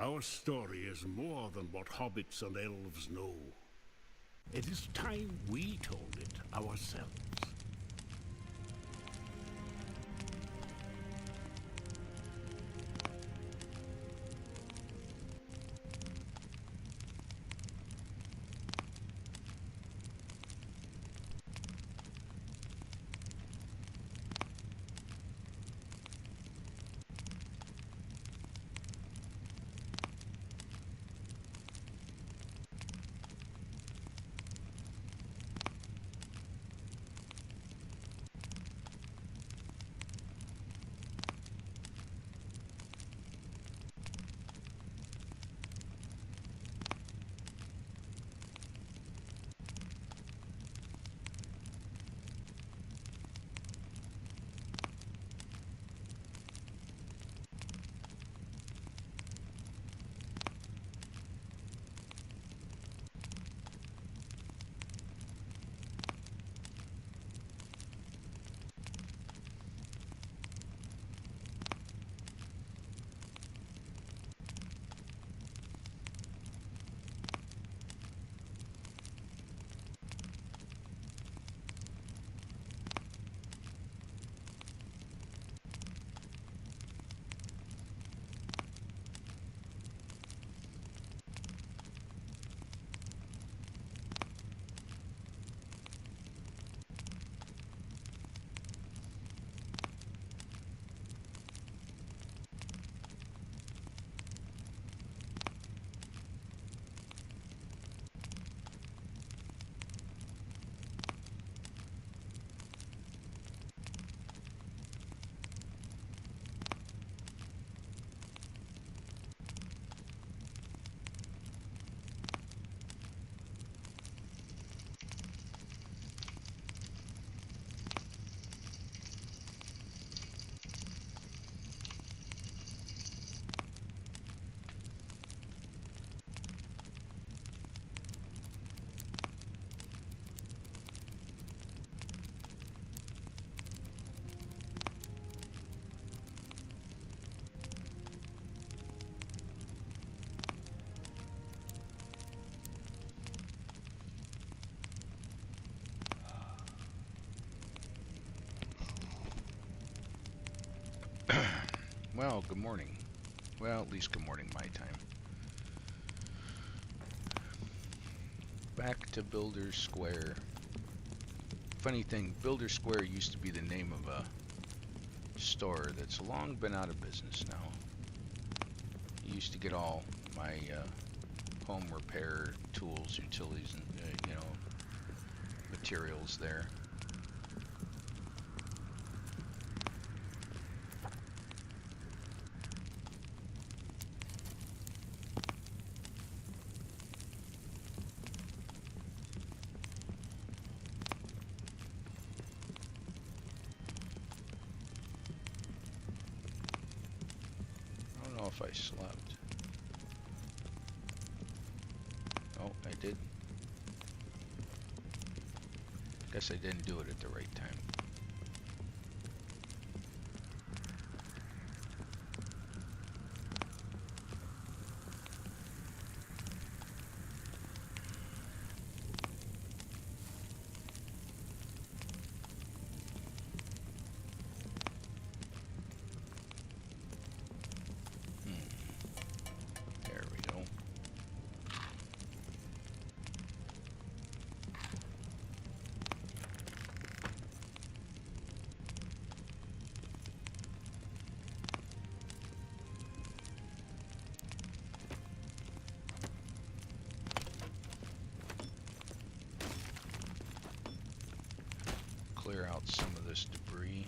Our story is more than what hobbits and elves know. It is time we told it ourselves. Well, good morning. Well, at least good morning my time. Back to Builder Square. Funny thing, Builder Square used to be the name of a store that's long been out of business now. I used to get all my home repair tools, utilities, and materials there. I don't know if I slept. Oh, I did. Guess I didn't do it at the right time. There we go. Clear out some of this debris.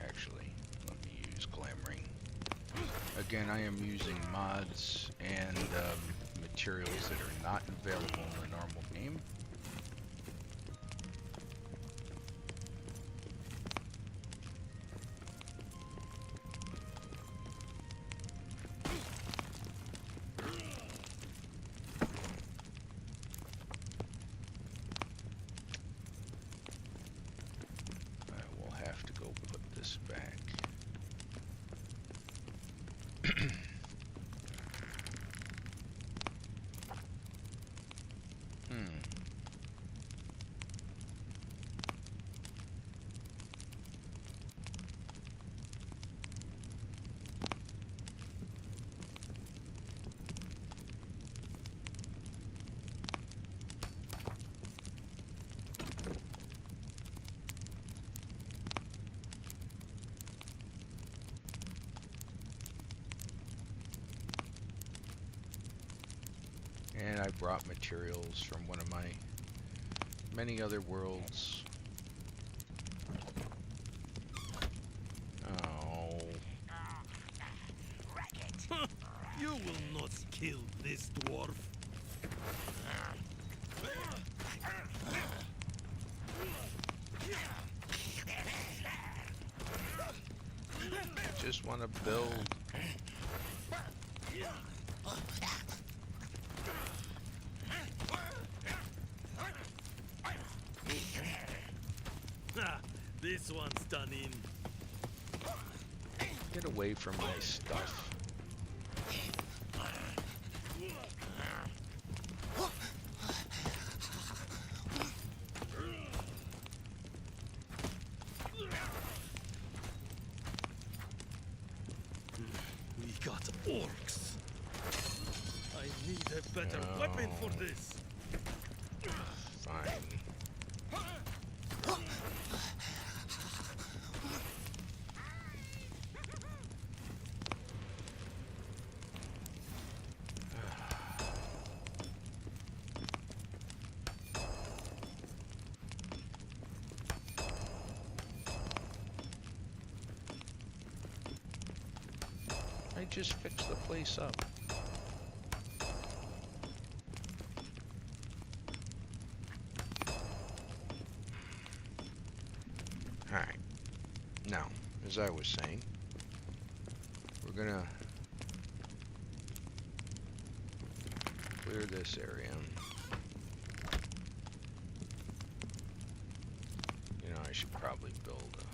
Actually, let me use glamoring. Again, I am using mods and materials that are not available in the normal game. I will have to go put this back. And I brought materials from one of my many other worlds. Oh. You will not kill this dwarf. Just want to build. This one's done in. Get away from my stuff. We got orcs. I need a better weapon for this. Fine. I just fixed the place up. Alright. Now, as I was saying, we're gonna clear this area. You know, I should probably build a...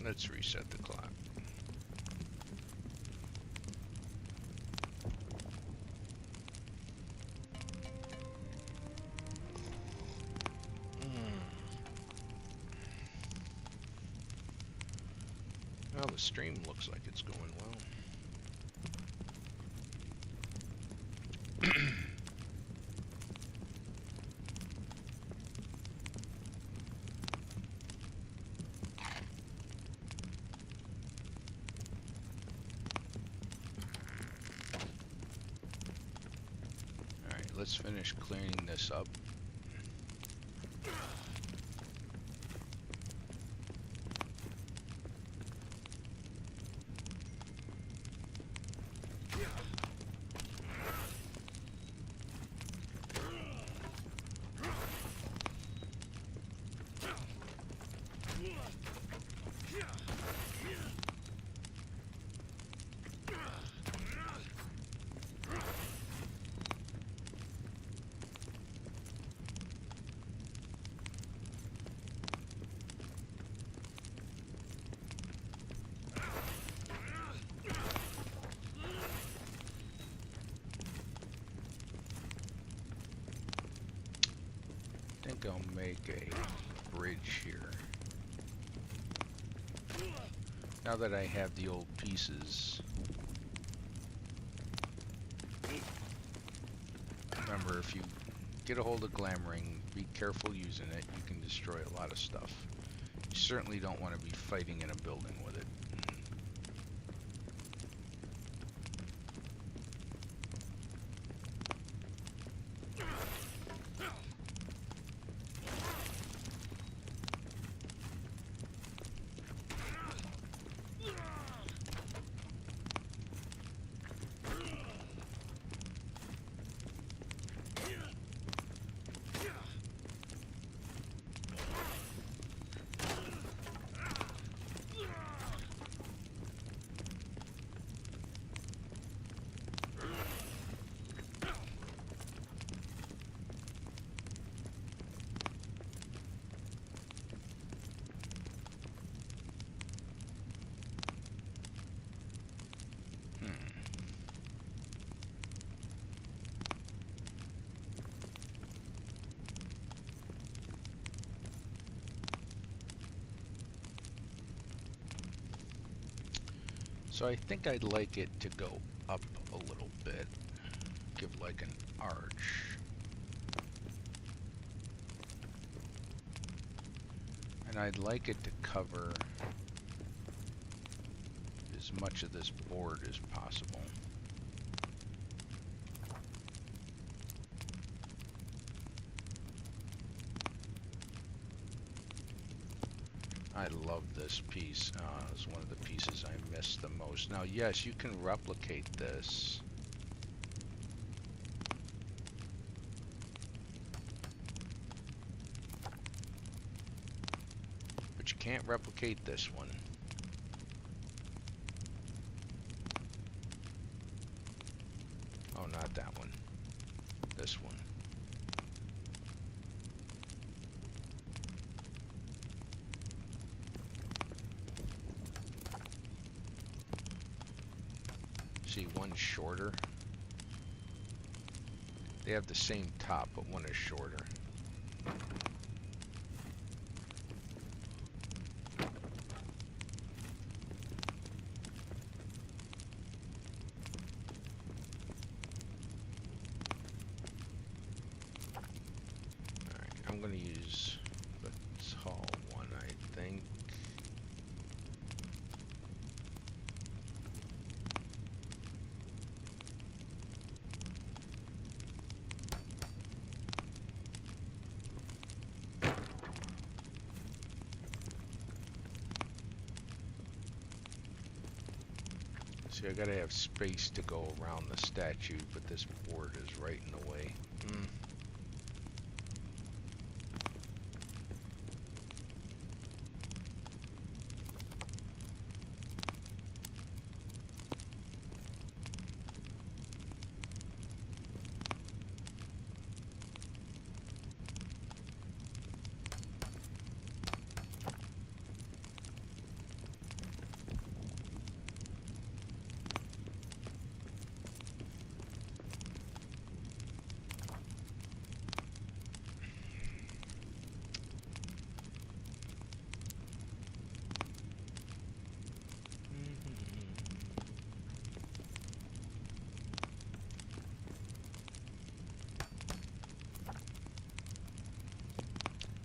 Let's reset the clock. Well, the stream looks like it's going well. Let's finish cleaning this up. think I'll make a bridge here. Now that I have the old pieces, remember, if you get a hold of Glamoring, be careful using it. You can destroy a lot of stuff. You certainly don't want to be fighting in a building with it. So I think I'd like it to go up a little bit, give like an arch. And I'd like it to cover as much of this board as possible. I love this piece. It's one of the pieces I miss the most. Now, yes, you can replicate this. But you can't replicate this one. Oh, not that one. This one. See, one's shorter. They have the same top, but one is shorter. Alright, I'm going to use the tall one, I think. See, I gotta have space to go around the statue, but this board is right in the way.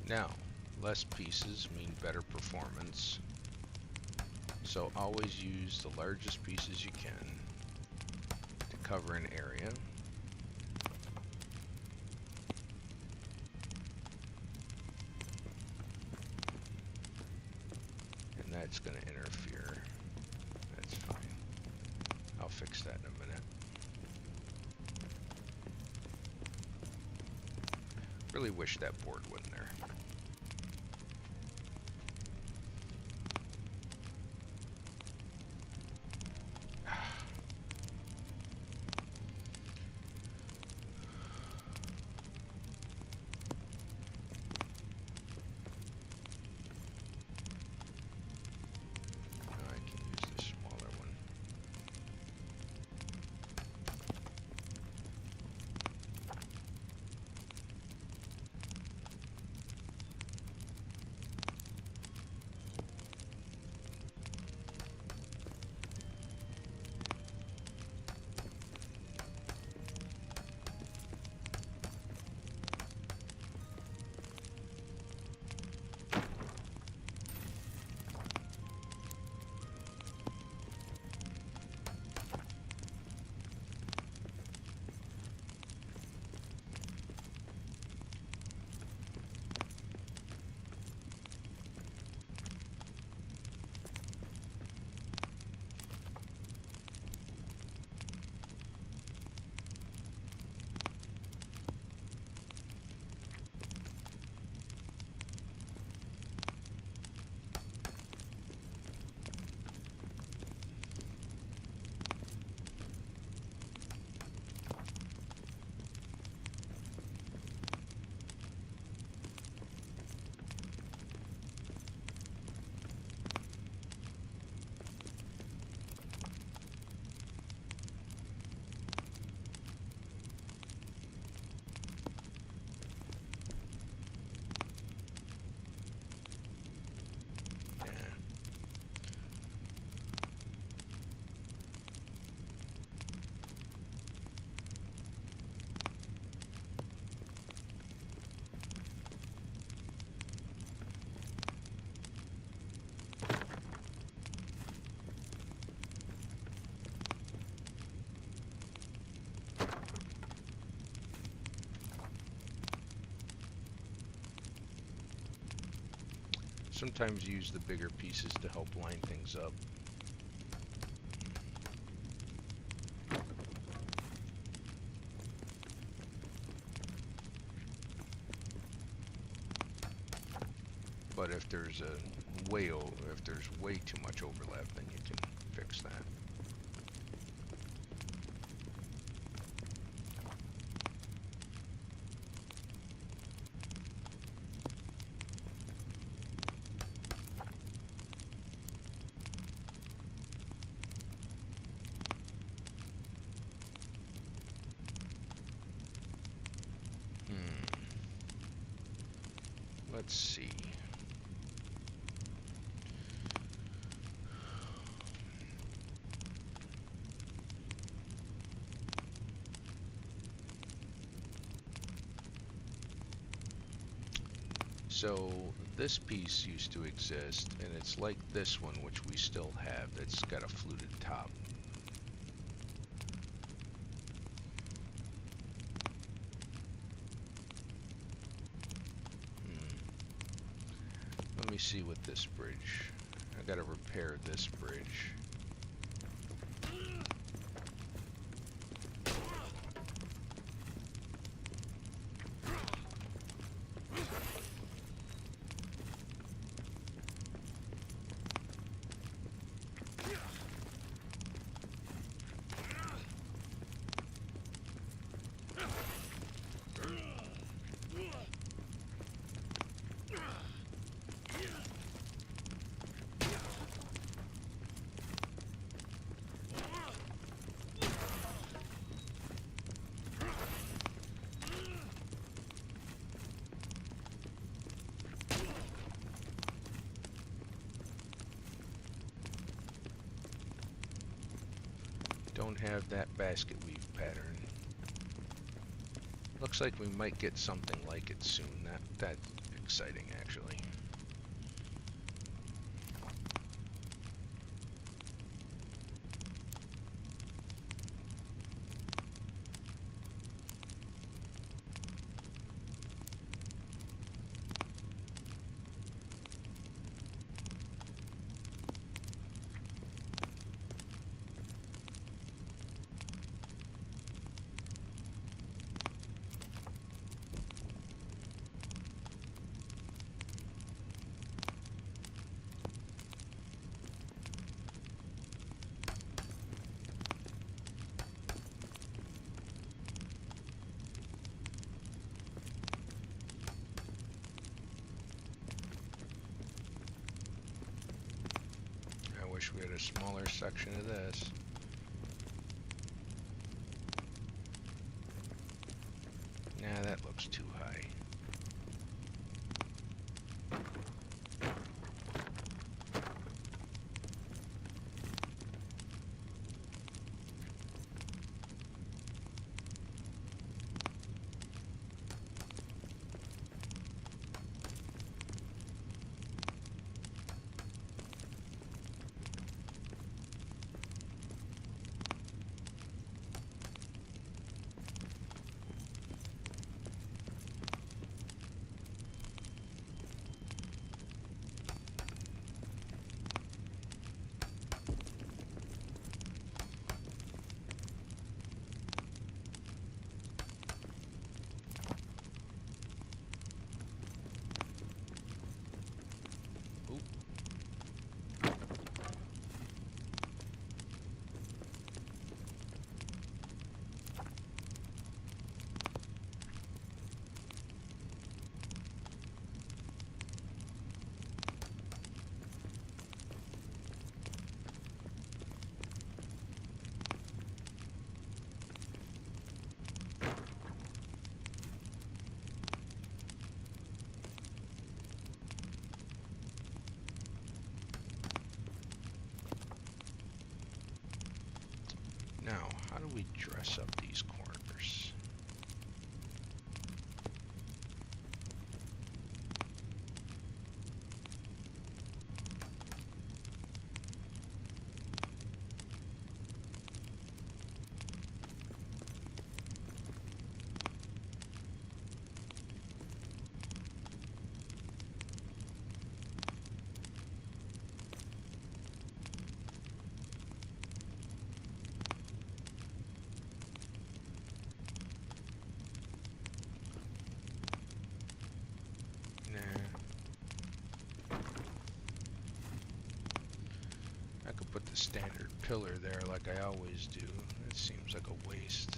Now, less pieces mean better performance. So always use the largest pieces you can to cover an area. And that's going to interfere. That's fine. I'll fix that in a minute. Really wish that board wasn't there. sometimes use the bigger pieces to help line things up. But if there's if there's way too much overlap, then you can fix that. Let's see. So this piece used to exist, and it's like this one, which we still have, that's got a fluted top. Let me see with this bridge. I gotta repair this bridge. Don't have that basket weave pattern. Looks like we might get something like it soon. That's exciting, actually. Wish we had a smaller section of this. Nah, that looks too high. Now, how do we dress up these corners? standard pillar there like I always do. It seems like a waste.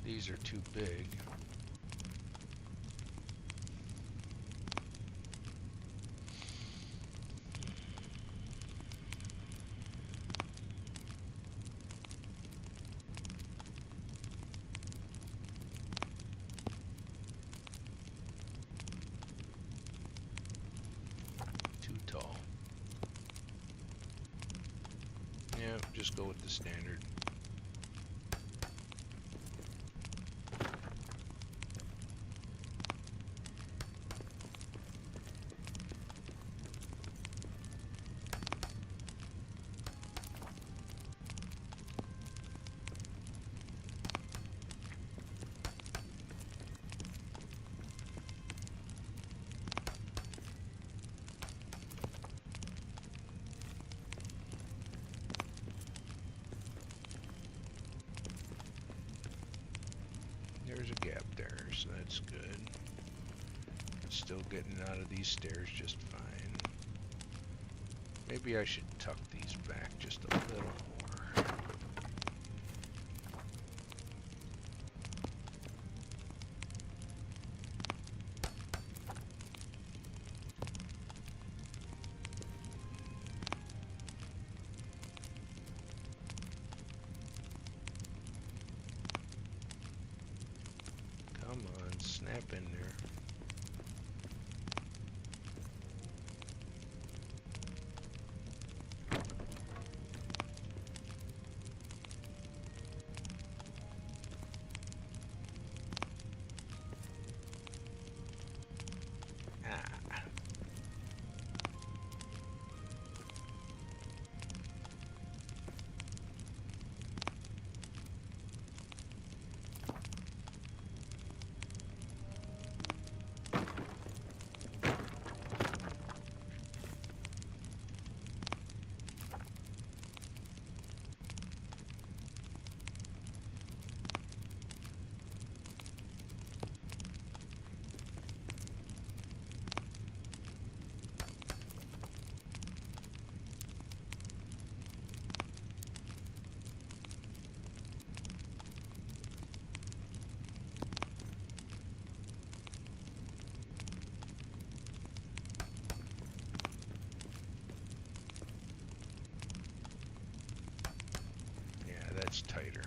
These are too big. Too tall. Yeah, just go with the standard. There's a gap there, so that's good. Still getting out of these stairs just fine. Maybe I should tuck these back just a little more. Come on, snap in there. That's tighter.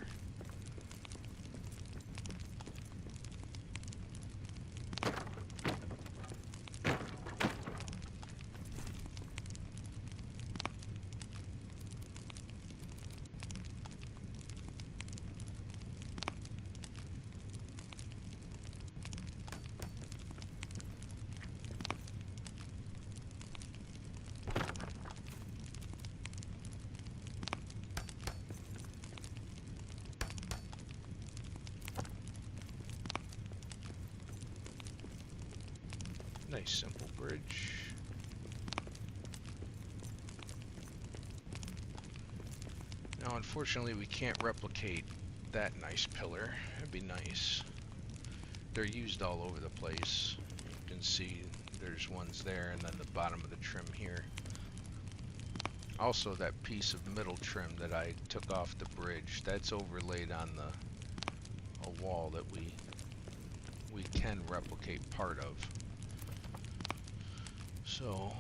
Nice simple bridge. Now unfortunately we can't replicate that nice pillar. It'd be nice. They're used all over the place. You can see there's ones there and then the bottom of the trim here. Also that piece of middle trim that I took off the bridge, that's overlaid on a wall that we can replicate part of. So,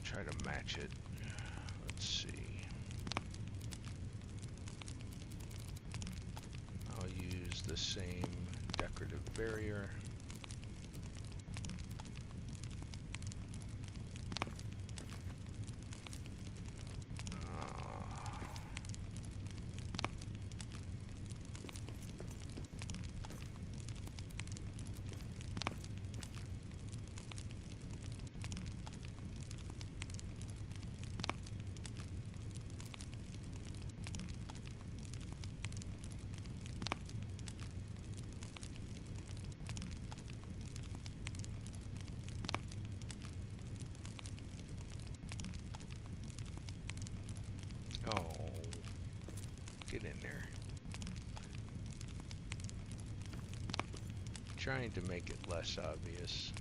try to match it. Let's see. I'll use the same decorative barrier. Oh, get in there. Trying to make it less obvious.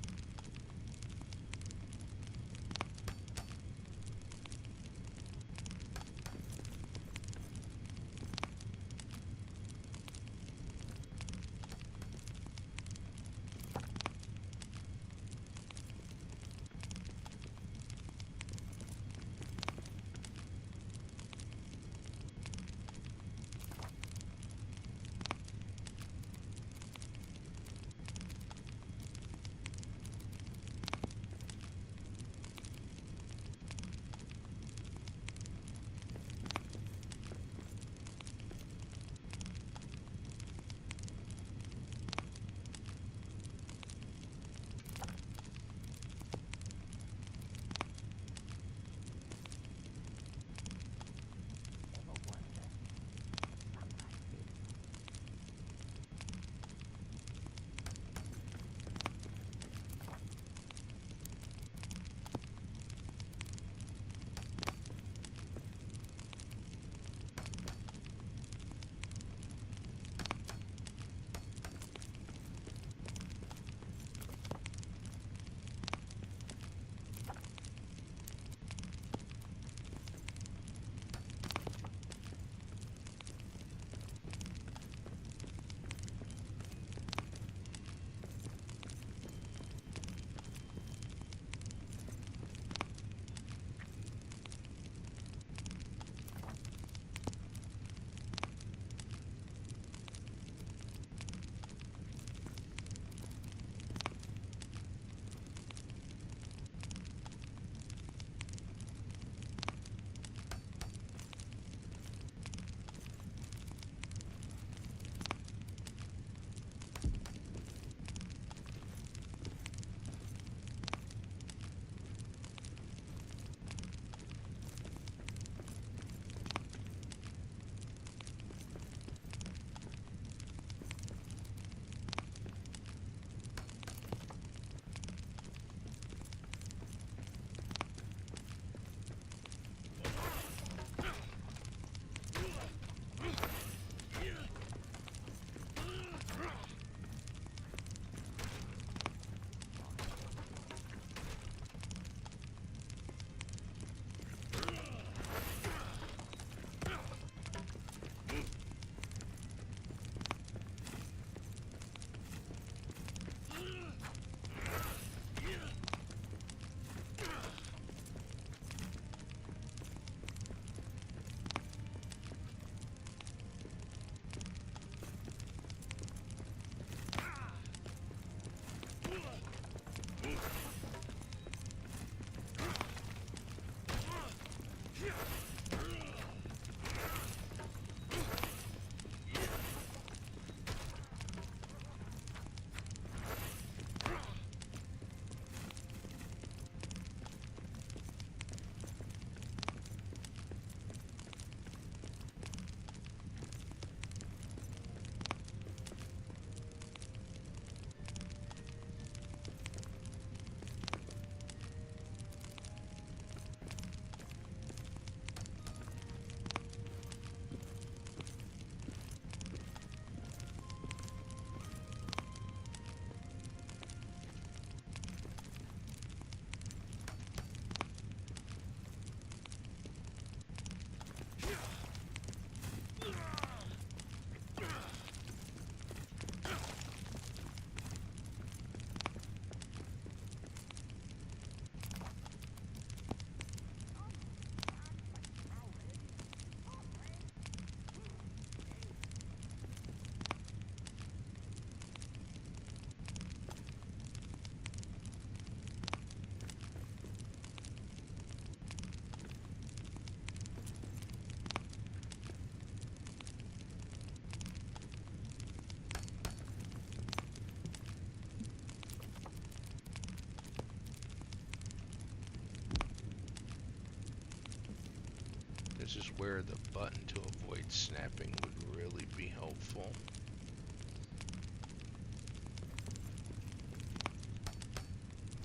This is where the button to avoid snapping would really be helpful.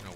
No.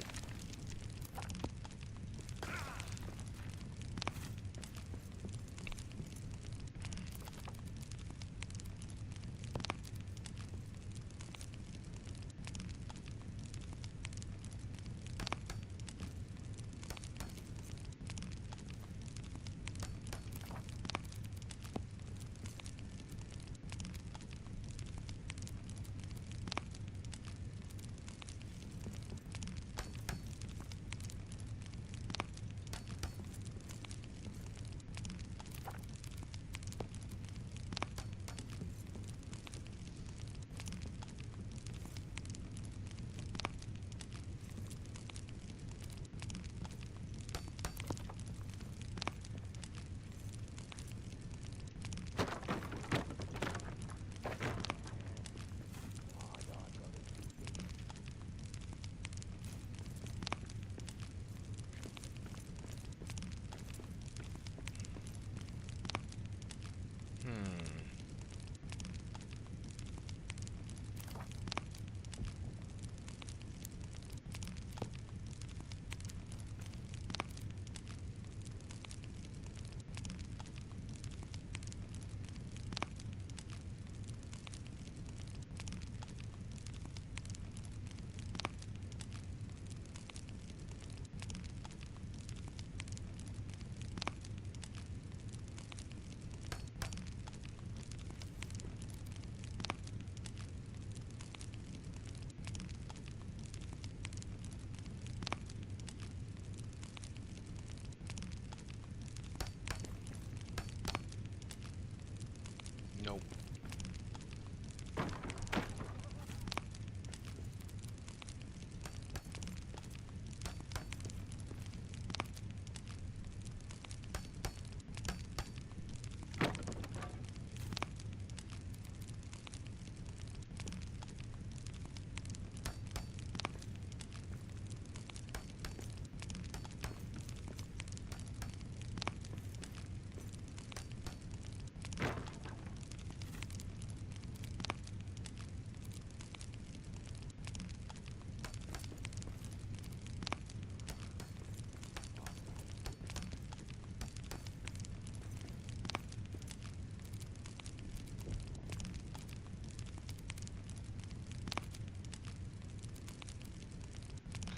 Nope.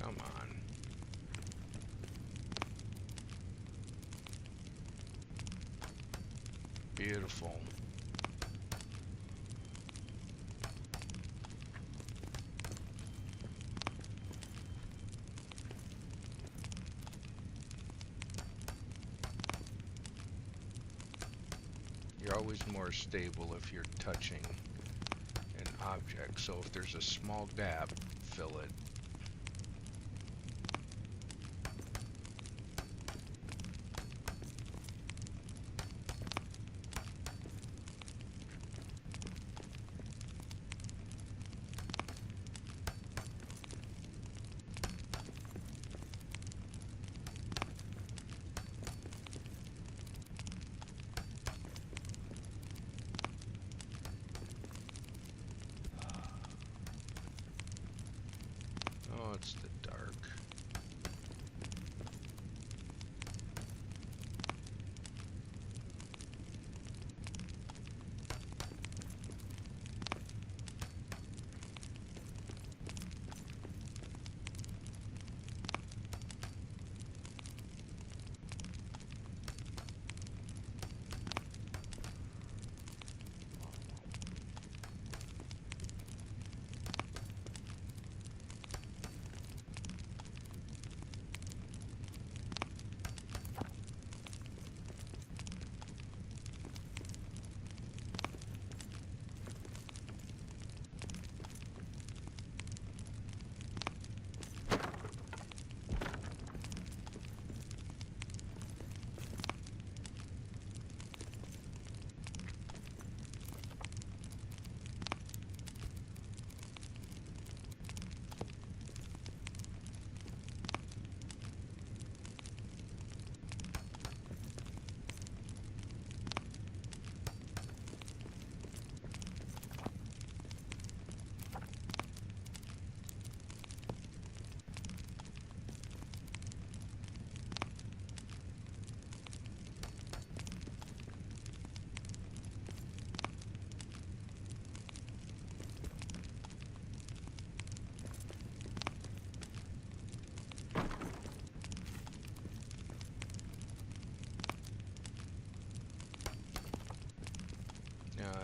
Come on. Beautiful. You're always more stable if you're touching an object. So if there's a small gap, fill it.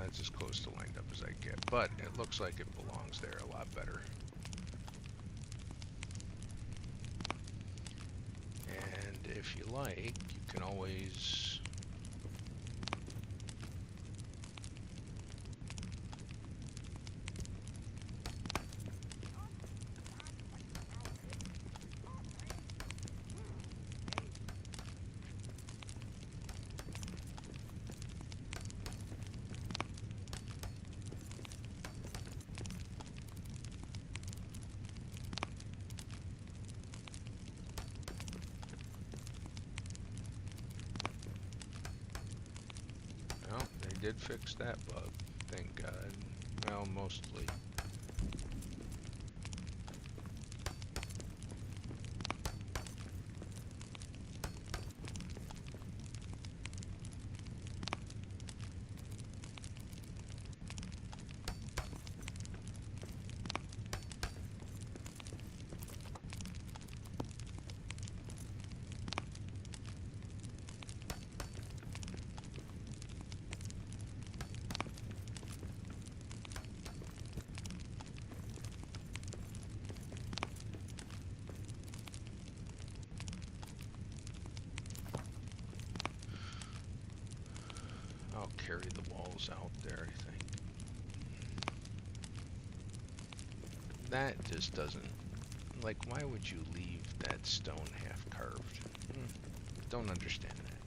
That's as close to lined up as I get, but it looks like it belongs there a lot better. And if you like, you can always did fix that bug, thank God. Well, mostly. I'll carry the walls out there, I think. That just doesn't... Like, why would you leave that stone half carved? Don't understand that.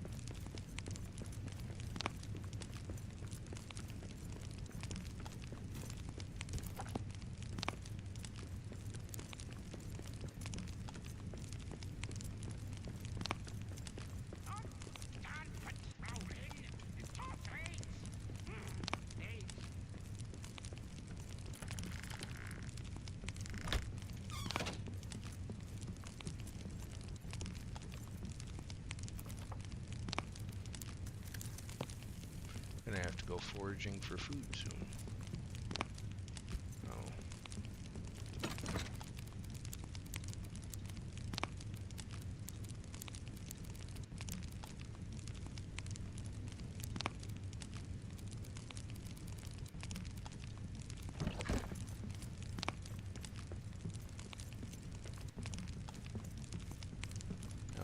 Gonna have to go foraging for food soon. Oh.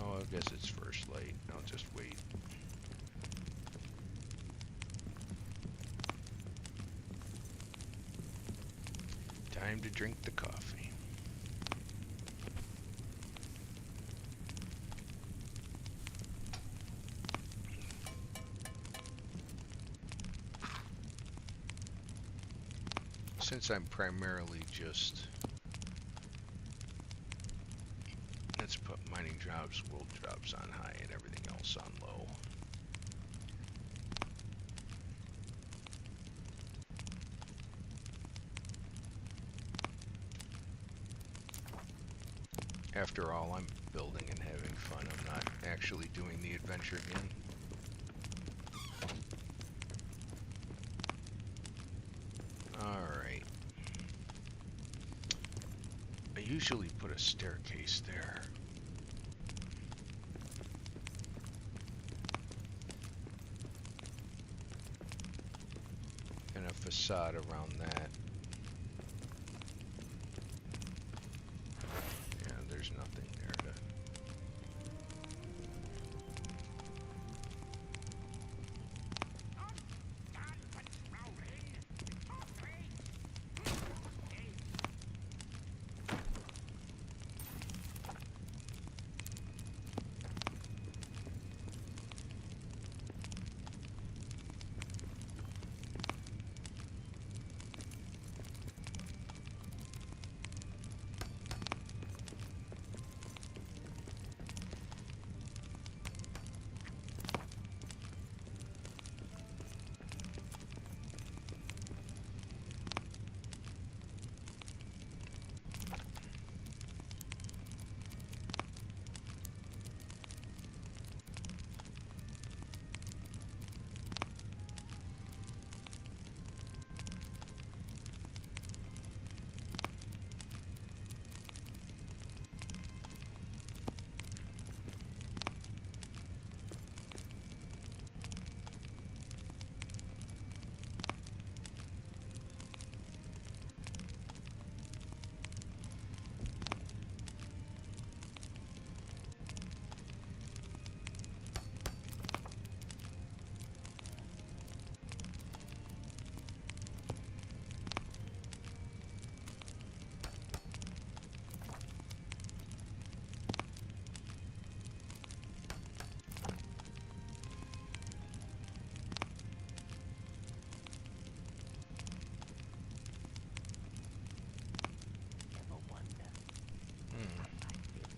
Oh, I guess it's first light. I'll just wait. Time to drink the coffee. Since I'm primarily just... Let's put mining jobs, world jobs on high and everything else on low. After all, I'm building and having fun. I'm not actually doing the adventure again. Alright. I usually put a staircase there. And a facade around that. There's nothing there to...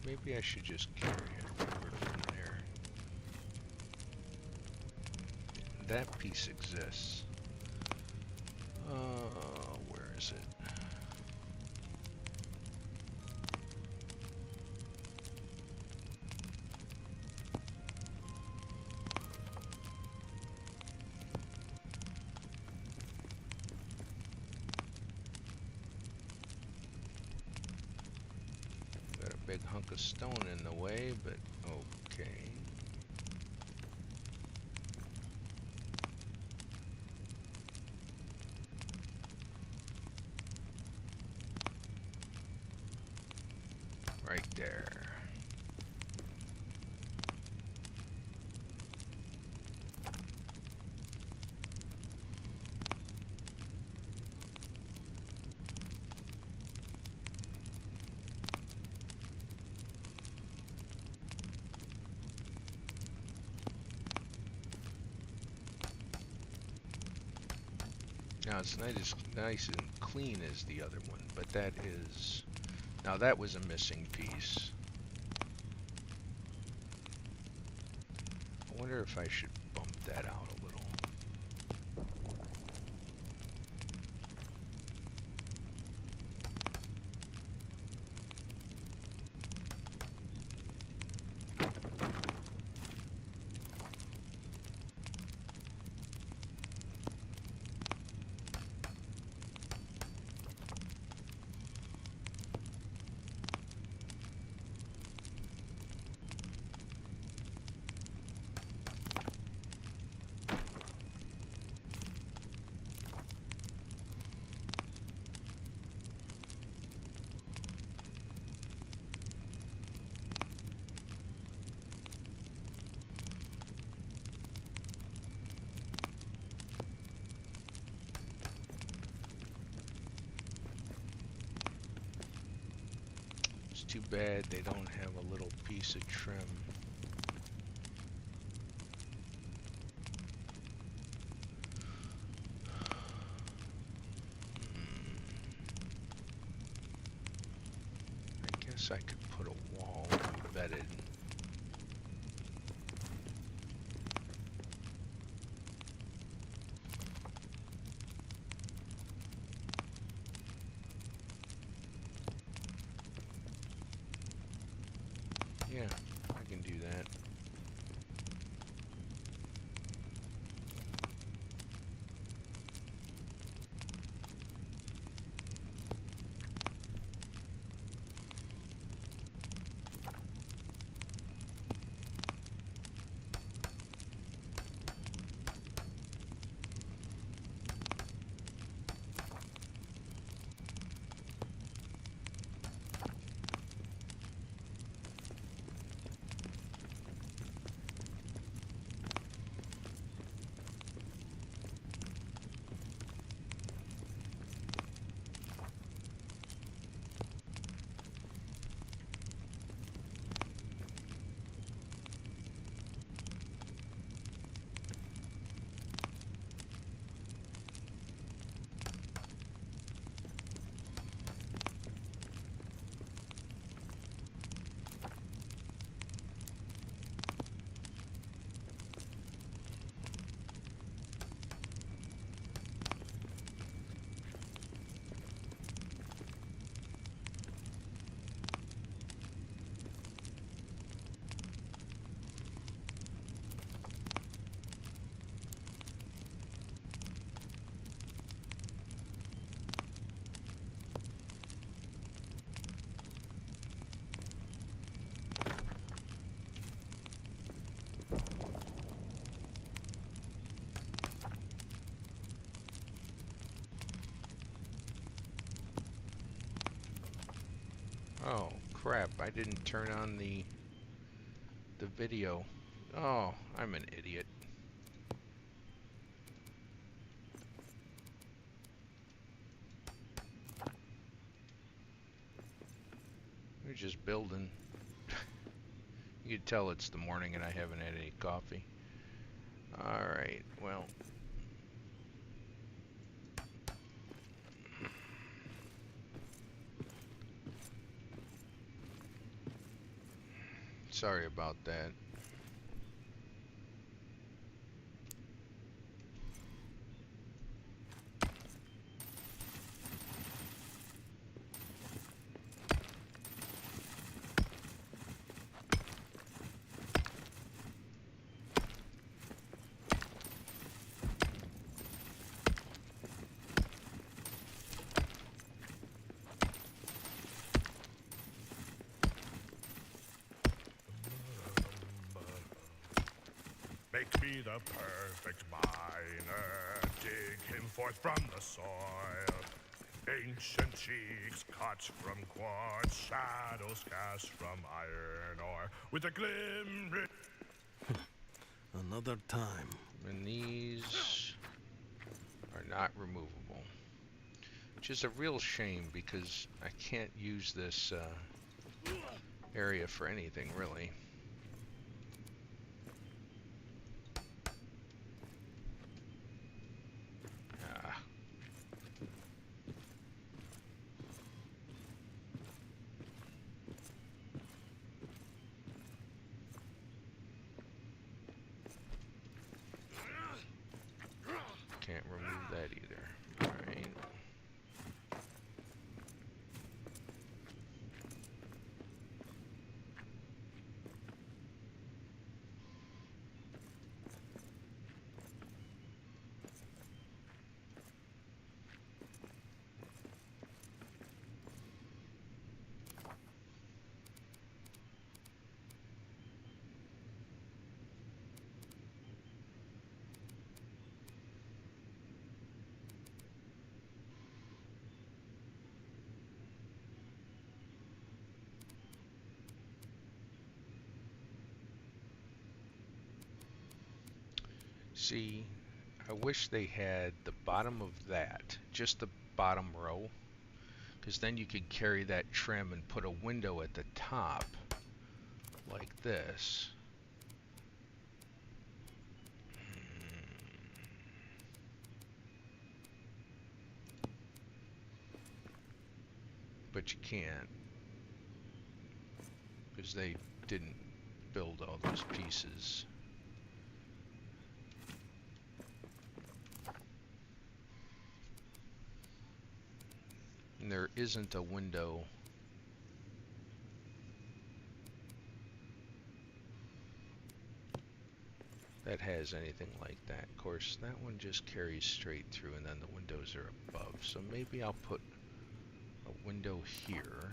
maybe I should just carry it over from there. That piece exists. Where is it? Got a big hunk of stone in the way, but okay. Right there. Now it's nice and clean as the other one, but that is... Now that was a missing piece. I wonder if I should bump that out a little. Too bad they don't have a little piece of trim. I guess I could put a wall embedded. Yeah, I can do that. Oh, crap. I didn't turn on the video. Oh, I'm an idiot. We're just building. You can tell it's the morning and I haven't had any coffee. Alright, well. Sorry about that. Make me the perfect miner, dig him forth from the soil. Ancient cheeks cut from quartz, shadows cast from iron ore, with a glimmering. Another time. And these are not removable. Which is a real shame because I can't use this area for anything really. Ah. Can't remove that either. Alright. See, I wish they had the bottom of that, just the bottom row, because then you could carry that trim and put a window at the top like this. But you can't, because they didn't build all those pieces. And there isn't a window that has anything like that. Of course, that one just carries straight through and then the windows are above. So maybe I'll put a window here.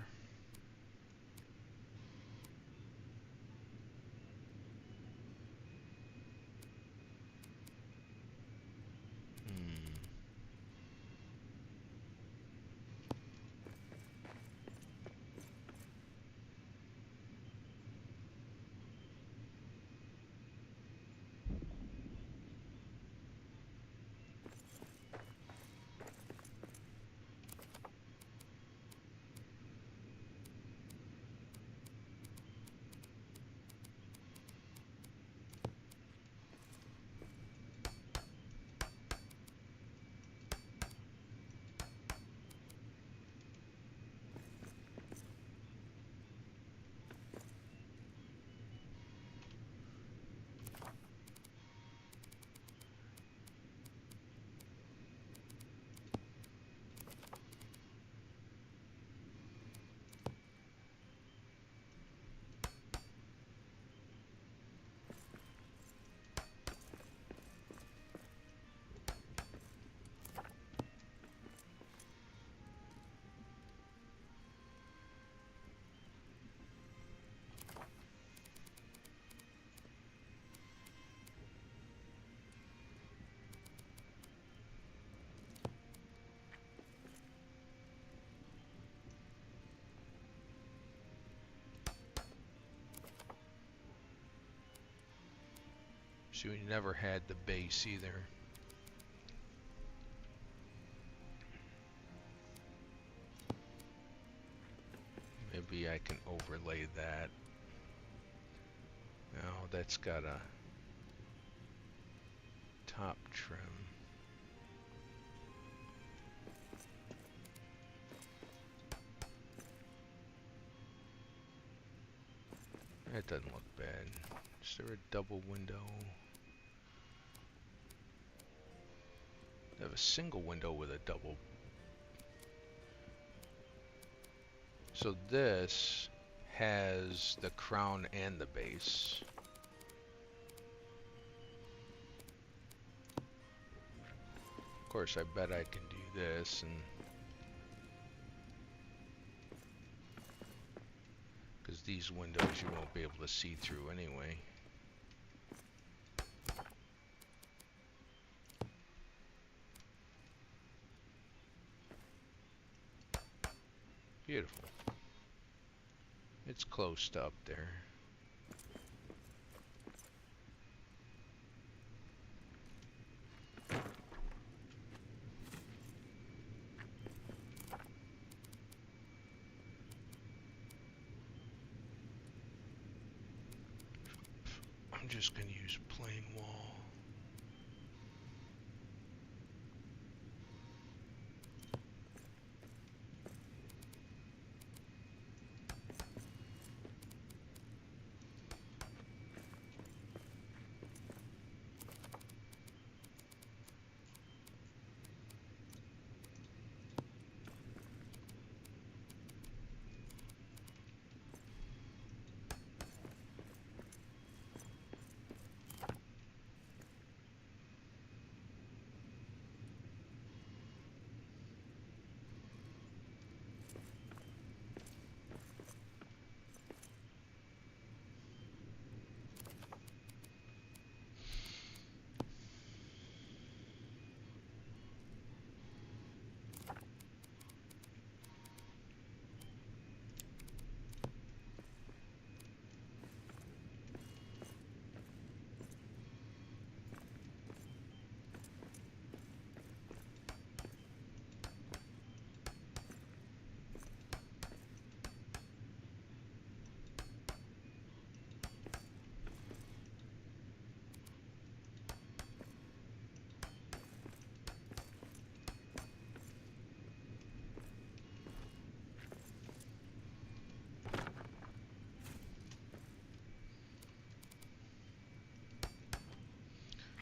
So we never had the base either. Maybe I can overlay that. Now that's got a top trim. That doesn't look bad. Is there a double window? I have a single window with a double. So this has the crown and the base. Of course, I bet I can do this and because these windows you won't be able to see through anyway. Beautiful. It's close to up there. I'm just going to use plain wall.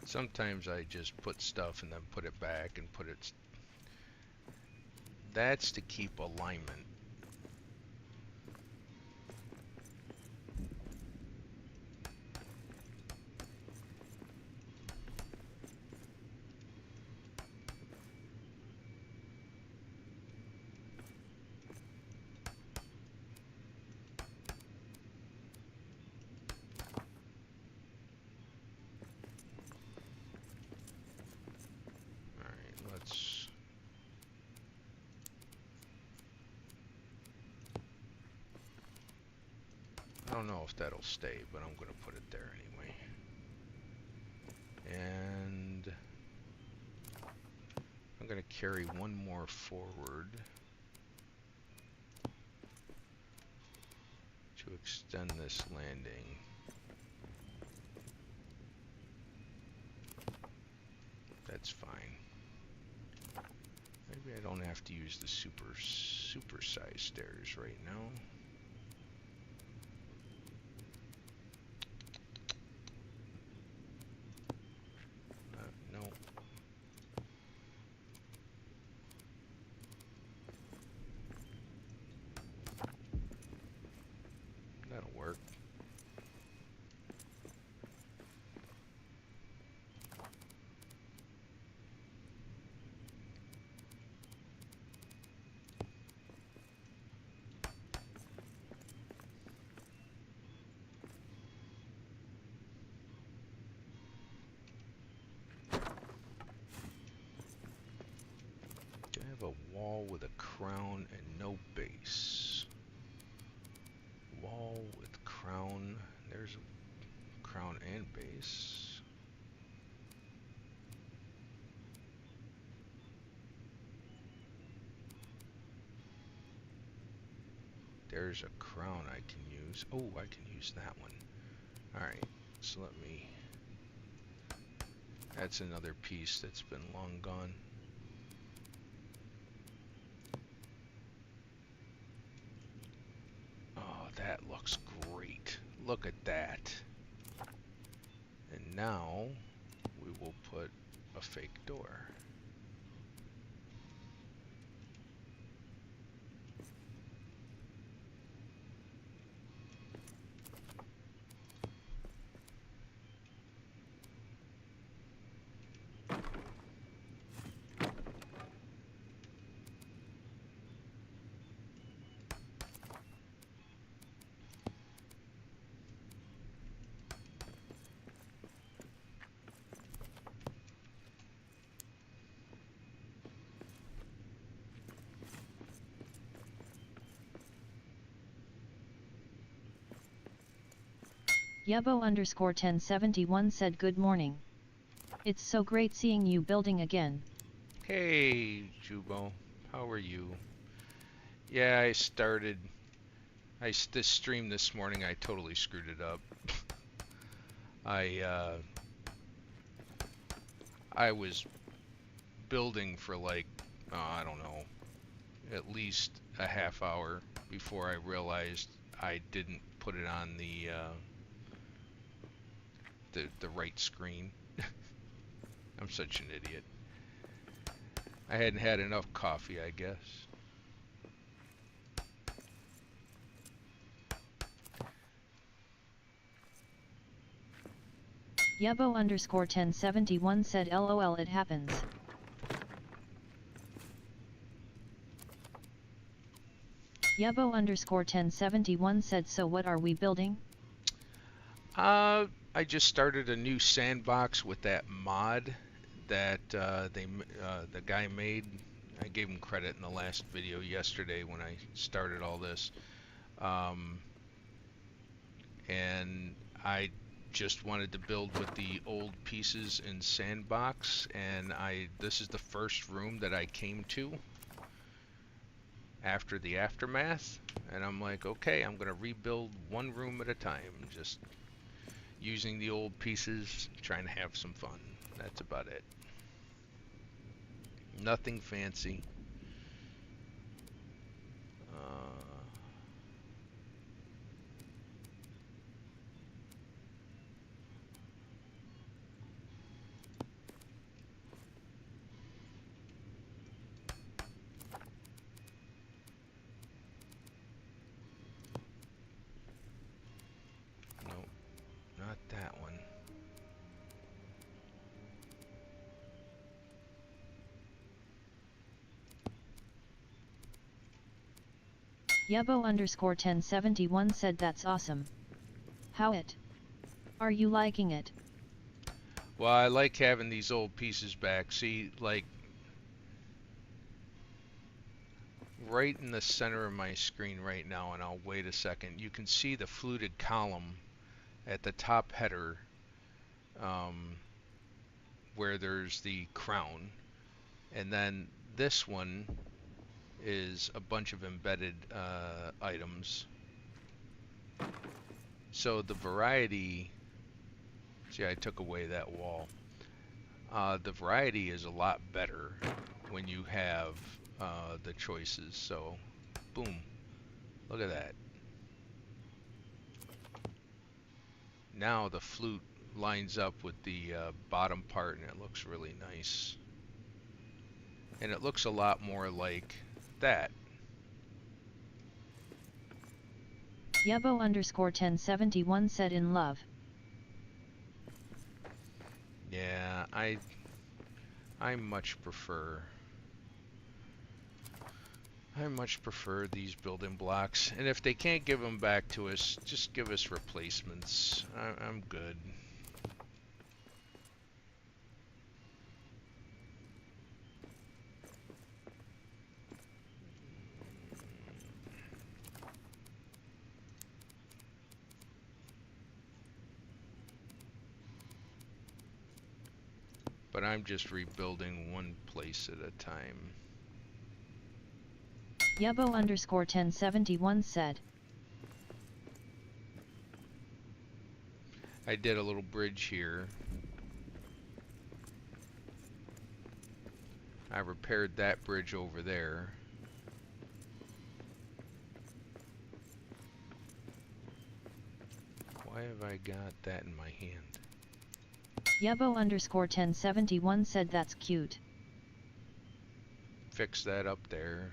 Sometimes I just put stuff and then put it back and put it. That's to keep alignment. I don't know if that'll stay, but I'm going to put it there anyway. And I'm going to carry one more forward to extend this landing. That's fine. Maybe I don't have to use the super size stairs right now. No. That'll work. I have a wall with a crown and no base. Wall with crown. There's a crown and base. There's a crown I can use. Oh, I can use that one. Alright, so let me... That's another piece that's been long gone. Oh, that looks great. Look at that. And now we will put a fake door. Yebo_1071 said good morning. It's so great seeing you building again. Hey, Jubo. How are you? Yeah, this stream this morning, I totally screwed it up. I was building for like, I don't know, at least a half hour before I realized I didn't put it on the right screen. I'm such an idiot. I hadn't had enough coffee, I guess. Yebo_1071 said LOL it happens. Yebo_1071 said so what are we building? I just started a new sandbox with that mod that the guy made. I gave him credit in the last video yesterday when I started all this. And I just wanted to build with the old pieces in sandbox, and this is the first room that I came to after the aftermath, and I'm like, okay, I'm gonna rebuild one room at a time, just using the old pieces, trying to have some fun. That's about it. Nothing fancy. Nope, not that one. Yebo_1071 said that's awesome. How it? Are you liking it? Well, I like having these old pieces back. See, like, right in the center of my screen right now, and I'll wait a second, you can see the fluted column at the top header, where there's the crown, and then this one is a bunch of embedded items. So the variety, see, I took away that wall. The variety is a lot better when you have the choices. So, boom, look at that. Now the flute lines up with the bottom part, and it looks really nice. And it looks a lot more like that. Yebo_1071 said in love. Yeah, I much prefer these building blocks, and if they can't give them back to us, just give us replacements. I'm good. But I'm just rebuilding one place at a time. Yebo_1071 said. I did a little bridge here. I repaired that bridge over there. Why have I got that in my hand? Yebo_1071 said that's cute. Fix that up there.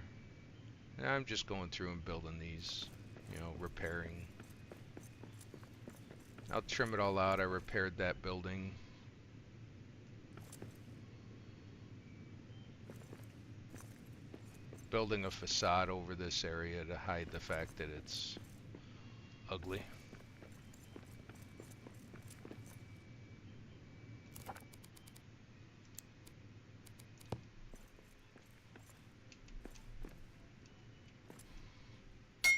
And I'm just going through and building these, you know, repairing. I'll trim it all out. I repaired that building. Building a facade over this area to hide the fact that it's ugly.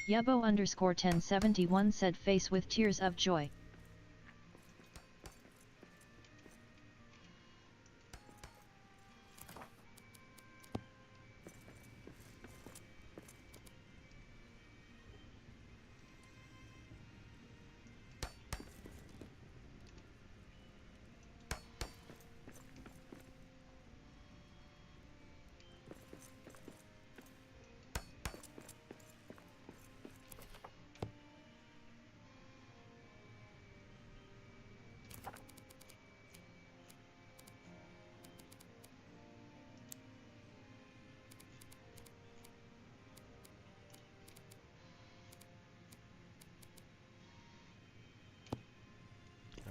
Yebo_1071 said face with tears of joy.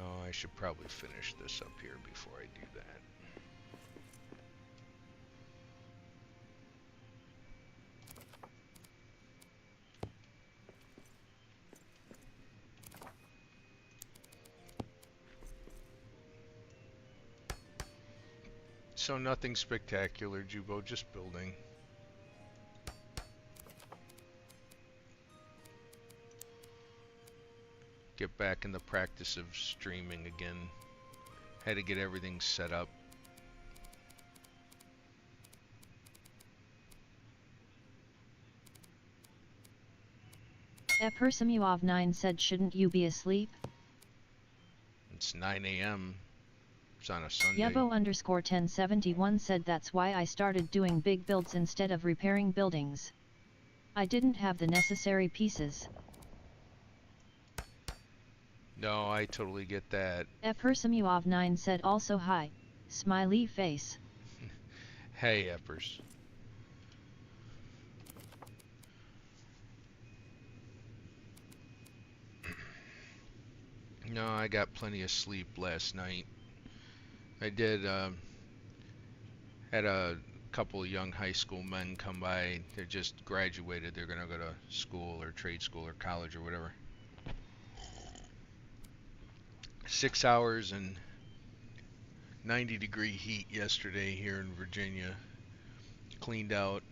Oh, I should probably finish this up here before I do that. So nothing spectacular, Jubo, just building. Get back in the practice of streaming again. Had to get everything set up. Eppersamuov9 said shouldn't you be asleep? It's 9 a.m. It's on a Sunday. Yebo_1071 said that's why I started doing big builds instead of repairing buildings. I didn't have the necessary pieces. No, I totally get that. Eppersamuov9 said also hi, smiley face. Hey, Eppers. No, I got plenty of sleep last night. I did, had a couple of young high school men come by. They just graduated. They're gonna go to school or trade school or college or whatever. 6 hours and 90-degree heat yesterday here in Virginia. Cleaned out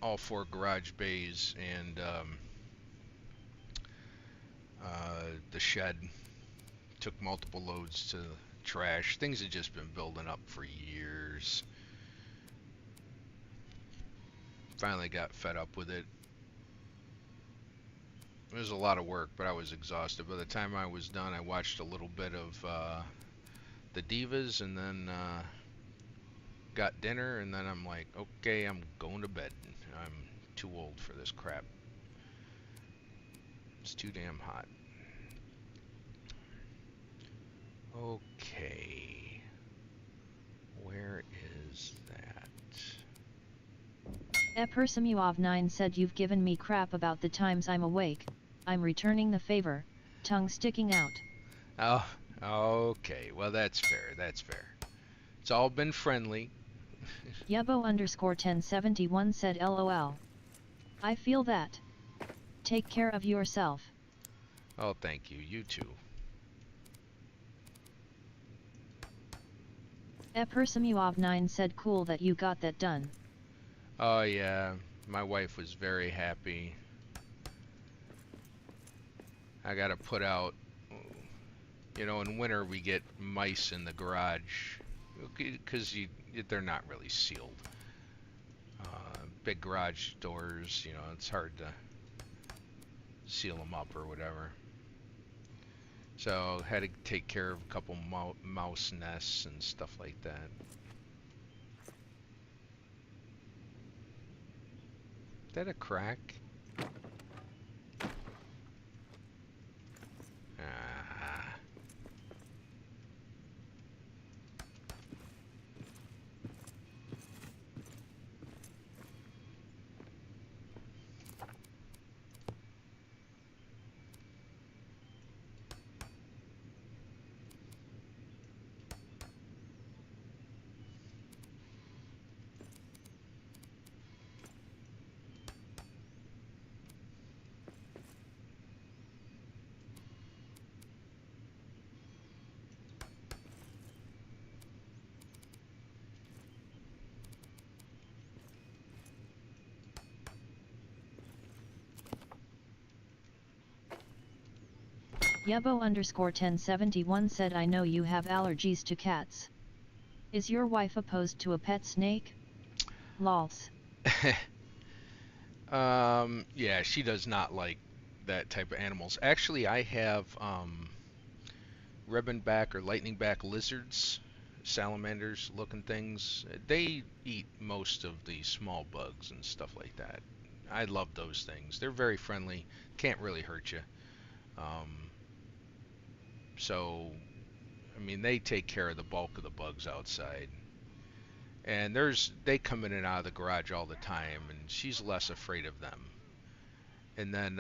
all 4 garage bays and the shed. Took multiple loads to trash. Things had just been building up for years. Finally got fed up with it. It was a lot of work, but I was exhausted. By the time I was done, I watched a little bit of the Divas, and then got dinner, and then I'm like, okay, I'm going to bed. I'm too old for this crap. It's too damn hot. Okay. Where is that? Eppersamuov9 said you've given me crap about the times I'm awake. I'm returning the favor, tongue sticking out. Oh, okay. Well, that's fair. That's fair. It's all been friendly. Yebo_1071 said LOL. I feel that. Take care of yourself. Oh, thank you. You too. Eppersamuov9 said cool that you got that done. Oh, yeah. My wife was very happy. I gotta put out, you know, in winter we get mice in the garage because they're not really sealed. Big garage doors, you know, it's hard to seal them up or whatever. So had to take care of a couple mouse nests and stuff like that. Is that a crack? Yubbo underscore 1071 said I know you have allergies to cats. Is your wife opposed to a pet snake? Lols. Yeah, she does not like that type of animals. Actually, I have ribbonback or lightning-back lizards, salamanders looking things. They eat most of the small bugs and stuff like that. I love those things. They're very friendly, can't really hurt you. So, I mean, they take care of the bulk of the bugs outside. And they come in and out of the garage all the time, and she's less afraid of them. And then,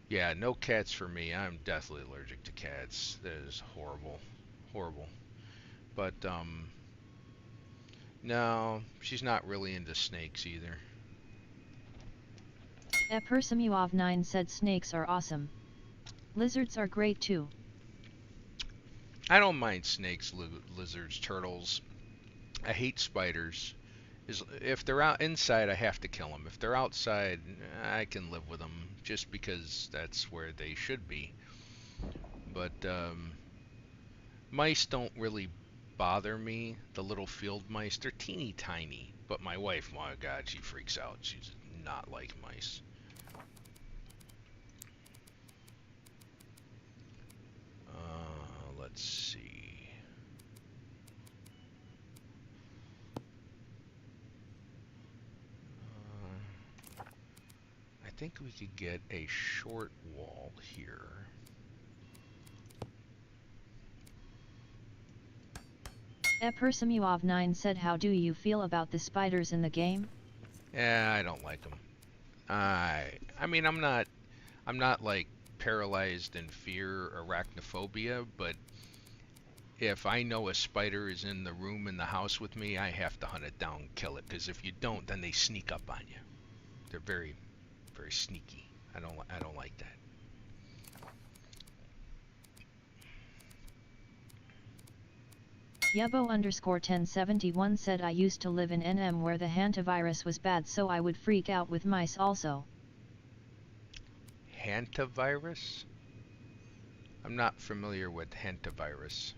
yeah, no cats for me. I'm deathly allergic to cats. That is horrible, horrible. But no, she's not really into snakes either. Epersimuov9 said snakes are awesome. Lizards are great too. I don't mind snakes, lizards, turtles. I hate spiders. If they're out inside, I have to kill them. If they're outside, I can live with them, just because that's where they should be. But mice don't really bother me. The little field mice, they're teeny tiny. But my wife, my God, she freaks out. She's not like mice. Let's see. I think we could get a short wall here. Epersimuov9 said how do you feel about the spiders in the game? Yeah, I don't like them. I mean, I'm not like paralyzed in fear, arachnophobia, but if I know a spider is in the room in the house with me, I have to hunt it down, kill it, because if you don't, then they sneak up on you. They're very, very sneaky. I don't like that. Yubbo underscore 1071 said I used to live in NM where the hantavirus was bad, so I would freak out with mice also. Hantavirus? I'm not familiar with hantavirus.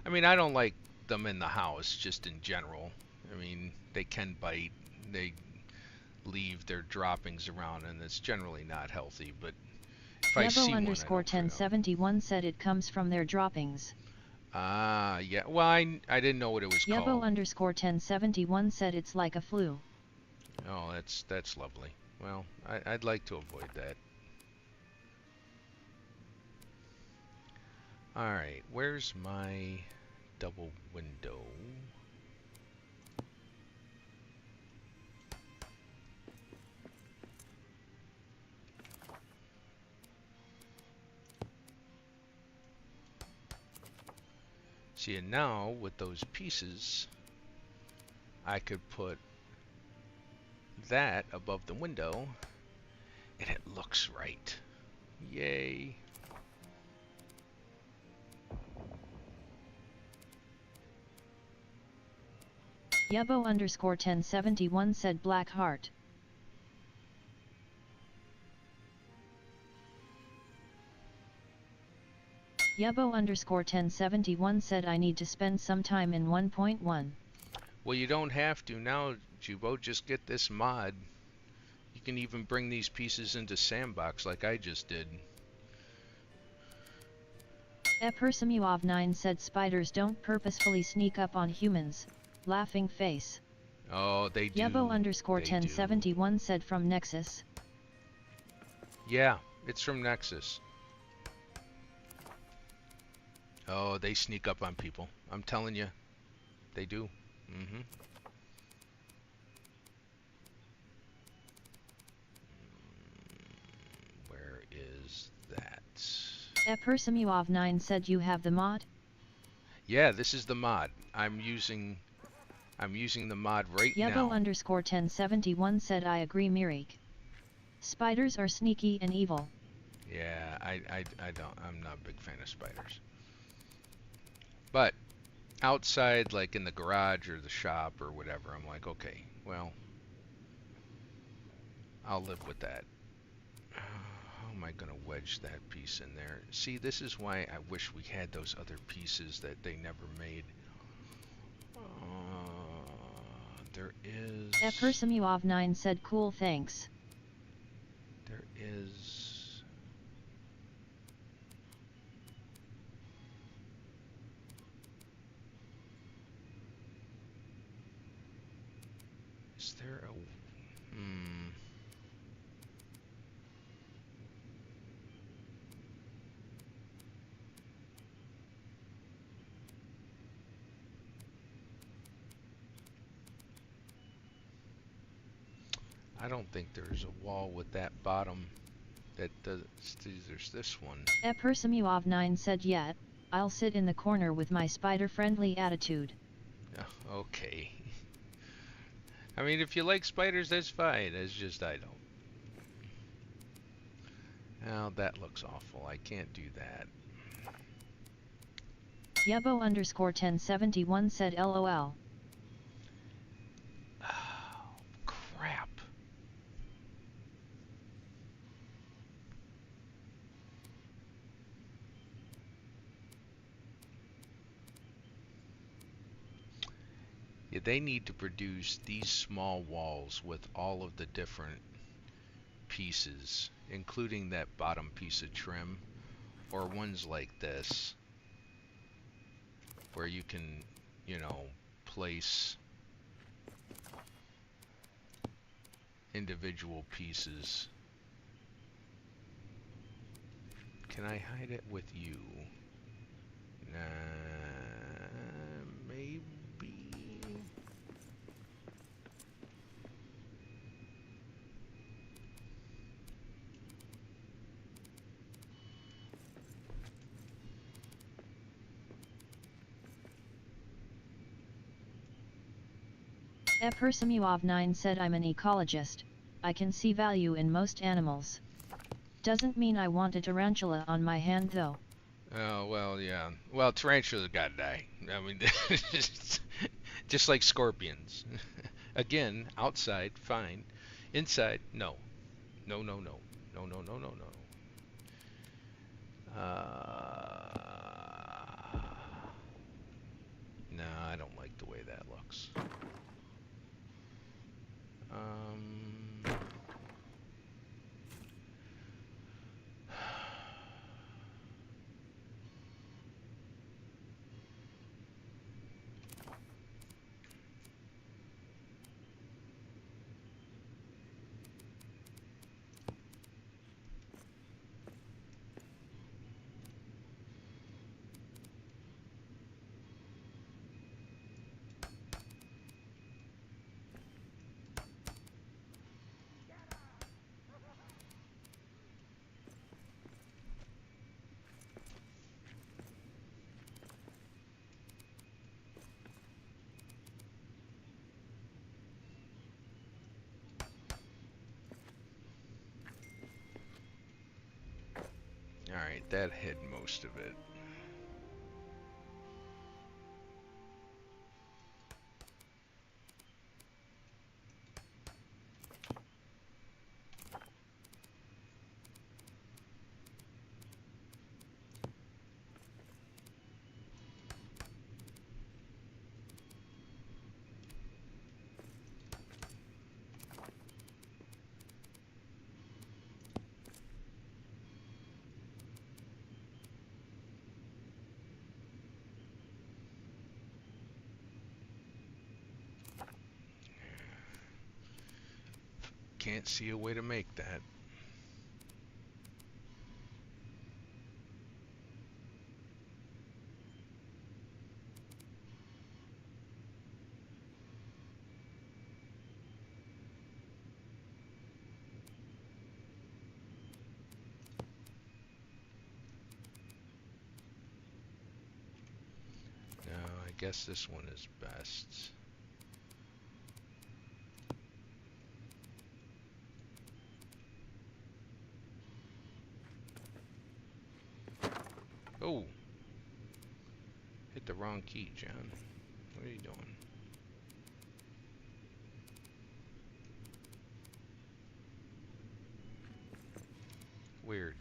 I mean, I don't like them in the house, just in general. I mean, they can bite. They leave their droppings around, and it's generally not healthy. But if I see Yubbo one, underscore I don't freak out. 1071 said it comes from their droppings. Ah, yeah. Well, I didn't know what it was Yubbo called. underscore 1071 said it's like a flu. Oh, that's lovely. Well, I'd like to avoid that. Alright, where's my double window? See, and now with those pieces, I could put that above the window, and it looks right. Yay. Yubbo underscore 1071 said black heart. Yubbo underscore 1071 said I need to spend some time in 1.1. Well, you don't have to now, Jubo. Just get this mod. You can even bring these pieces into sandbox like I just did. Epersimuov9 said spiders don't purposefully sneak up on humans. Laughing face. Oh, they do. Yubbo underscore They 1071 said from Nexus. Yeah, it's from Nexus. Oh, they sneak up on people. I'm telling you, they do. Mm-hmm. Where is that? Epersimuov9 said you have the mod? Yeah, this is the mod. I'm using the mod right Yubbo now. underscore 1071 said I agree, Mereak. Spiders are sneaky and evil. Yeah, I'm not a big fan of spiders. But outside, like in the garage or the shop or whatever, I'm like, okay, well, I'll live with that. How am I going to wedge that piece in there? See, this is why I wish we had those other pieces that they never made. There is... Eppersamuov9 said cool thanks. There is... Is there a... I don't think there's a wall with that bottom that does. There's this one. Eppersamuov9 said yet, I'll sit in the corner with my spider-friendly attitude. Oh, okay. I mean, if you like spiders, that's fine. It's just I don't. Now that looks awful. I can't do that. Yebo_1071 said LOL. Oh, crap. Yeah, they need to produce these small walls with all of the different pieces, including that bottom piece of trim, or ones like this, where you can, you know, place individual pieces. Can I hide it with you? Maybe. Eppersamuov9 said I'm an ecologist. I can see value in most animals. Doesn't mean I want a tarantula on my hand though. Oh, well, yeah. Well, tarantulas gotta die. I mean, just like scorpions. Again, outside, fine. Inside, no. No, no, no. No, no, no, no, no. No, I don't like the way that looks. Alright, that hid most of it. Can't see a way to make that. No, I guess this one is best. Oh! Hit the wrong key, John. What are you doing? Weird.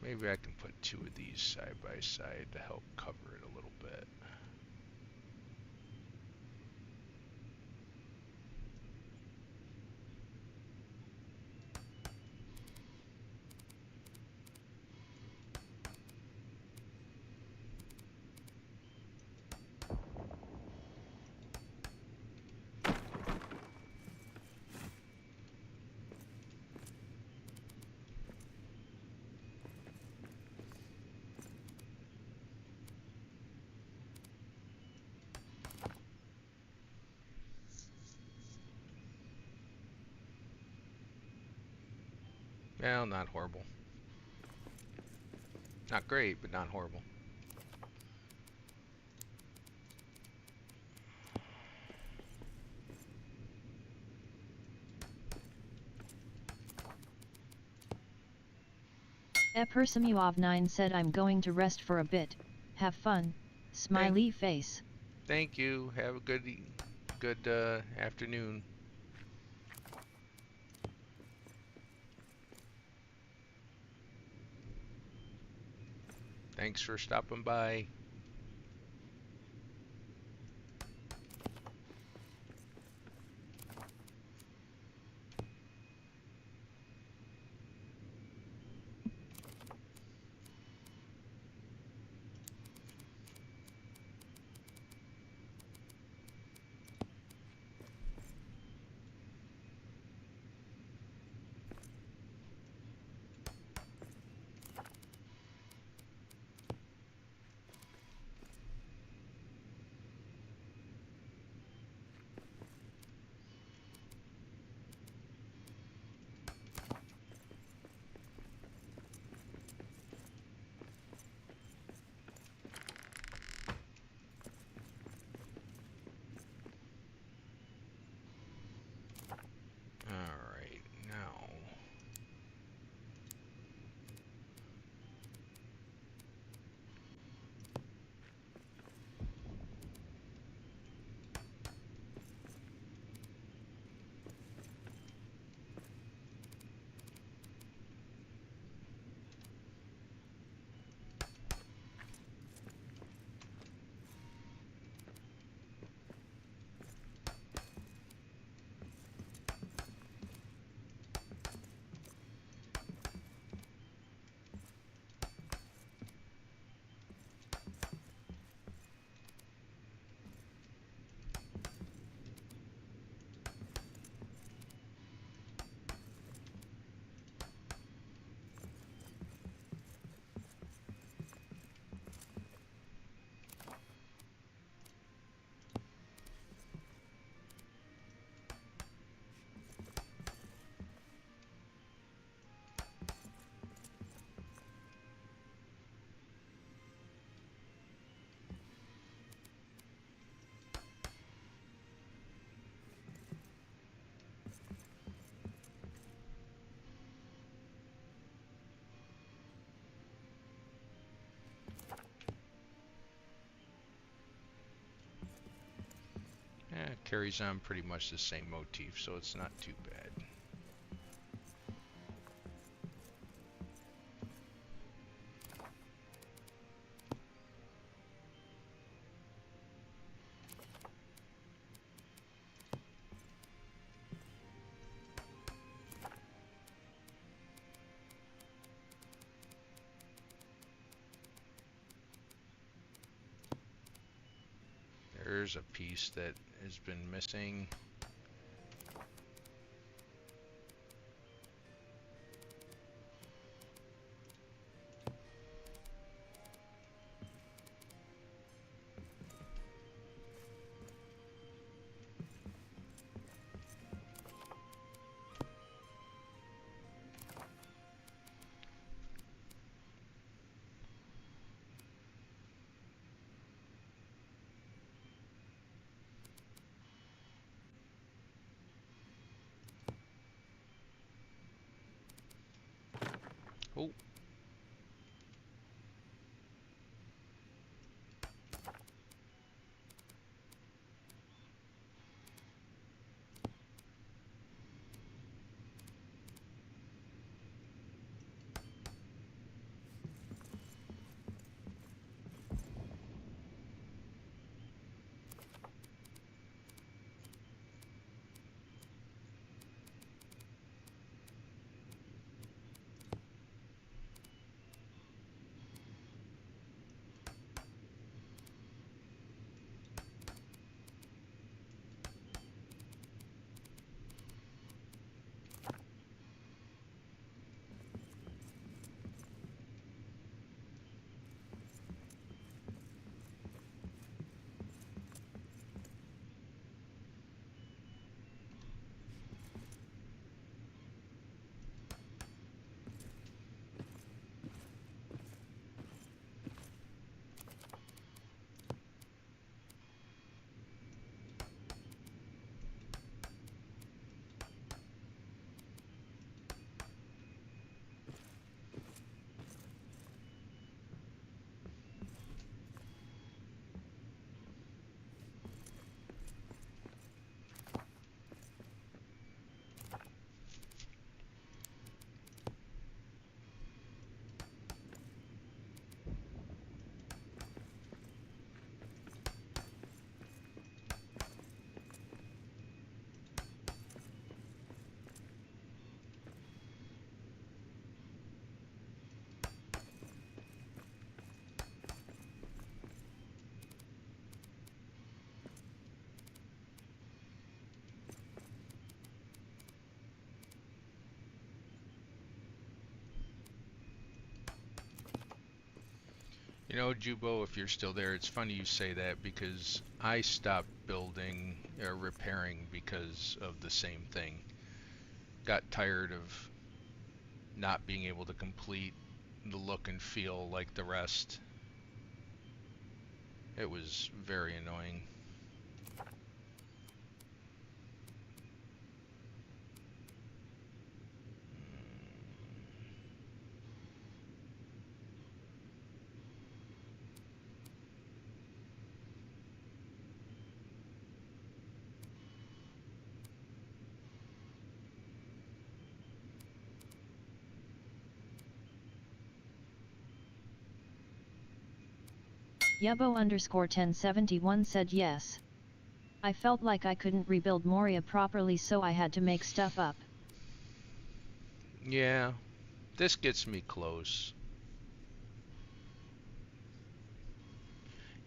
Maybe I can put 2 of these side by side to help cover it a little bit. Well, not horrible. Not great, but not horrible. Epersimuov9 said I'm going to rest for a bit. Have fun. Smiley face. Thank you. Have a good afternoon. Thanks for stopping by. Alright, now. It carries on pretty much the same motif, so it's not too bad. There's a piece that has been missing. know, Jubo, if you're still there, it's funny you say that because I stopped building or repairing because of the same thing. Got tired of not being able to complete the look and feel like the rest. It was very annoying. Yubbo_1071 said yes. I felt like I couldn't rebuild Moria properly, so I had to make stuff up. Yeah, this gets me close.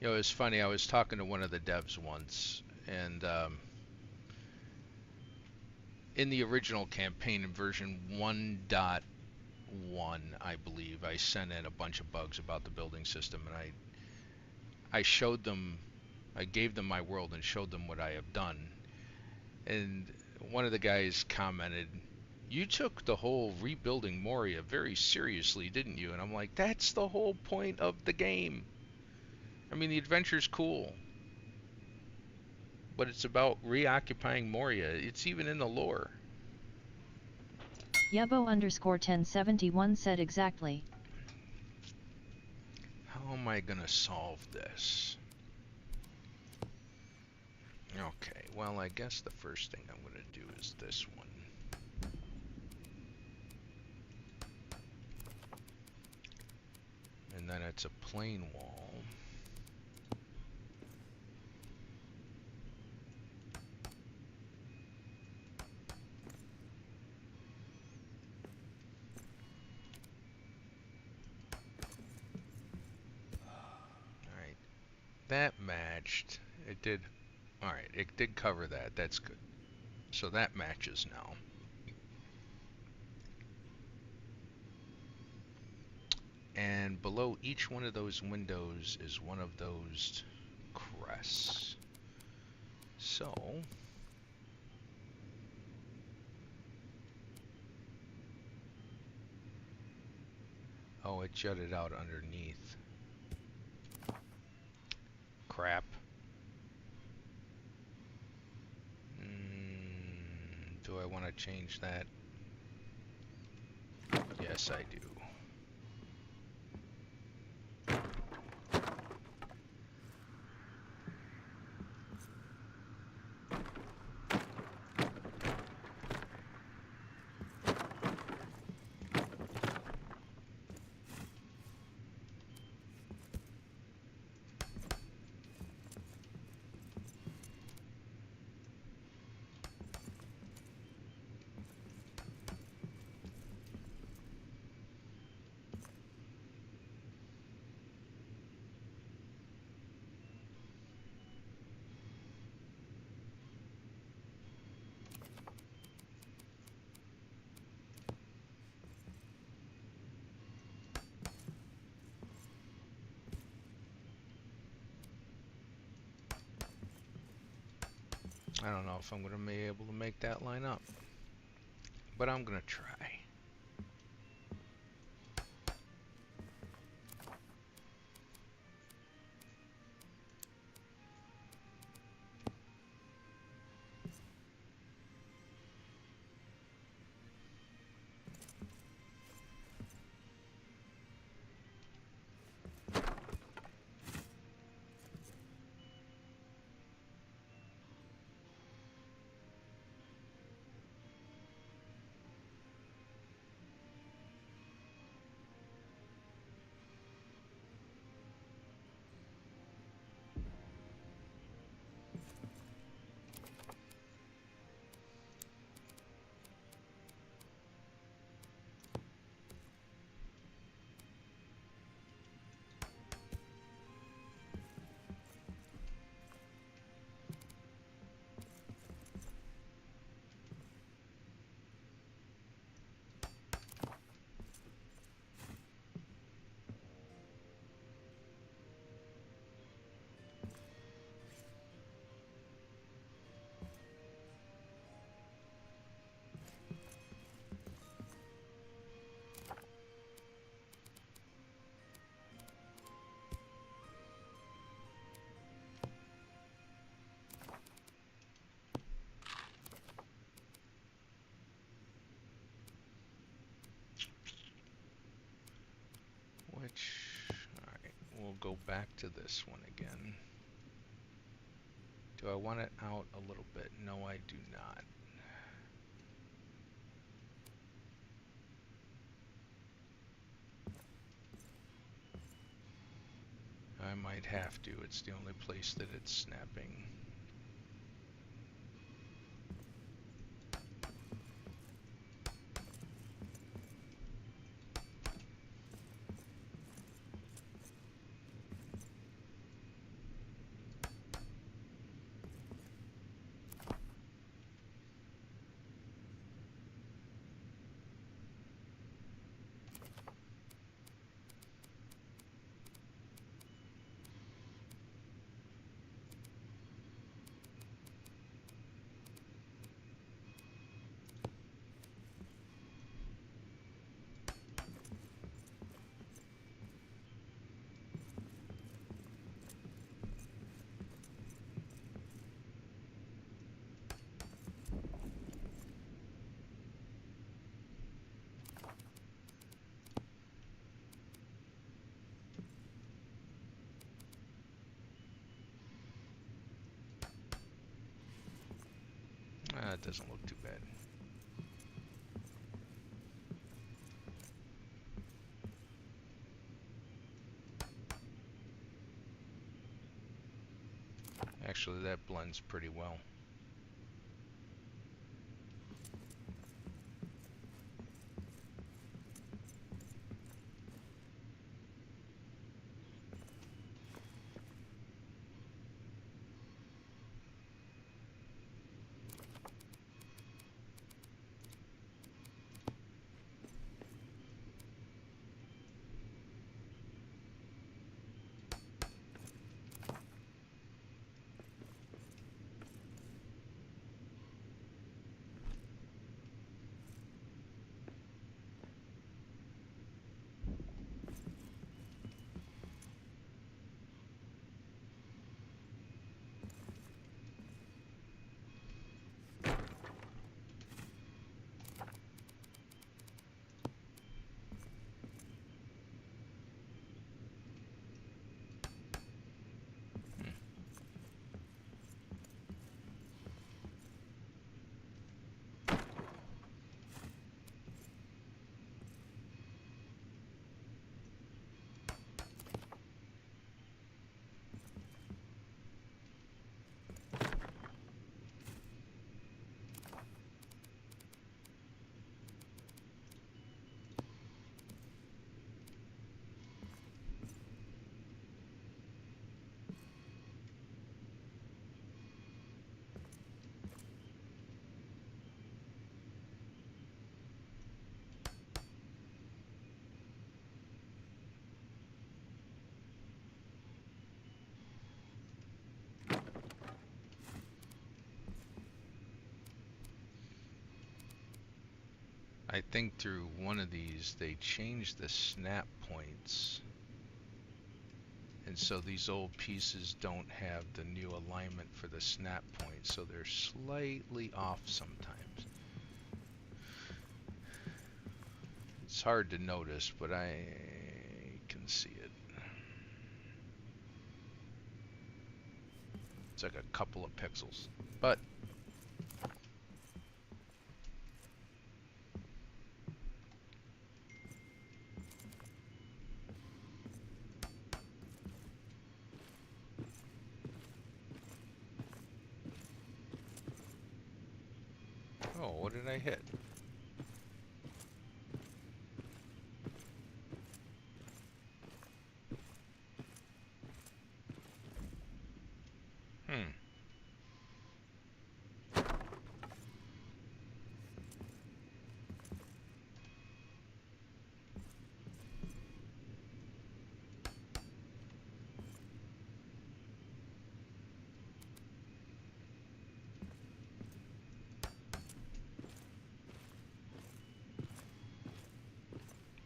You know, it's funny, I was talking to one of the devs once, and in the original campaign in version 1.1, I believe, I sent in a bunch of bugs about the building system, and I showed them, I gave them my world and showed them what I have done. And one of the guys commented, "You took the whole rebuilding Moria very seriously, didn't you?" And I'm like, that's the whole point of the game. I mean, the adventure's cool, but it's about reoccupying Moria. It's even in the lore. Yubbo_1071 said exactly. How am I gonna solve this? Okay, well, I guess the first thing I'm gonna do is this one. And then it's a plain wall. Alright, that matched. It did. Alright, it did cover that. That's good. So that matches now. And below each one of those windows is one of those crests. So oh, it jutted out underneath. Crap. Do I want to change that? Yes, I do. I don't know if I'm going to be able to make that line up, but I'm going to try. go back to this one again. Do I want it out a little bit? No, I do not. I might have to. It's the only place that it's snapping. It doesn't look too bad. Actually, that blends pretty well. I think through one of these they changed the snap points, and so these old pieces don't have the new alignment for the snap point, so they're slightly off sometimes. It's hard to notice, but I can see it. It's like a couple of pixels, but oh, what did I hit?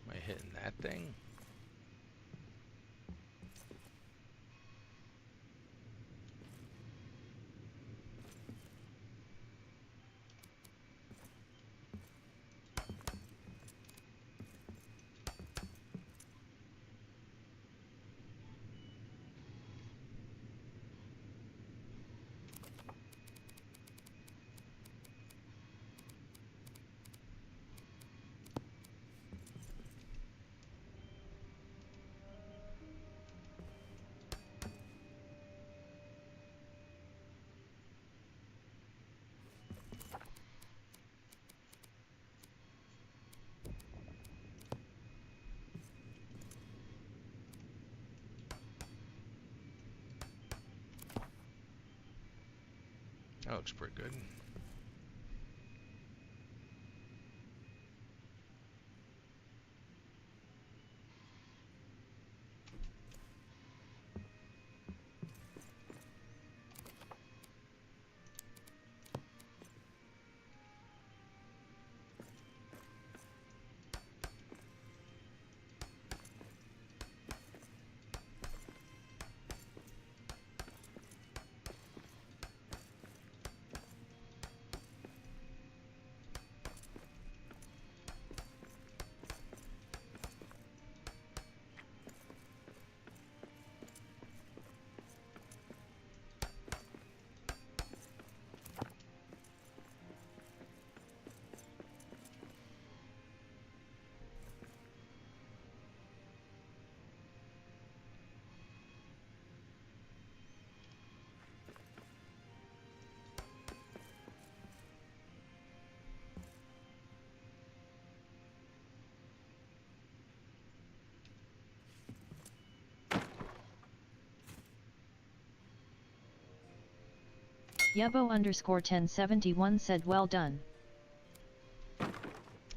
Am I hitting that thing? That looks pretty good. Yebo_1071 said well done.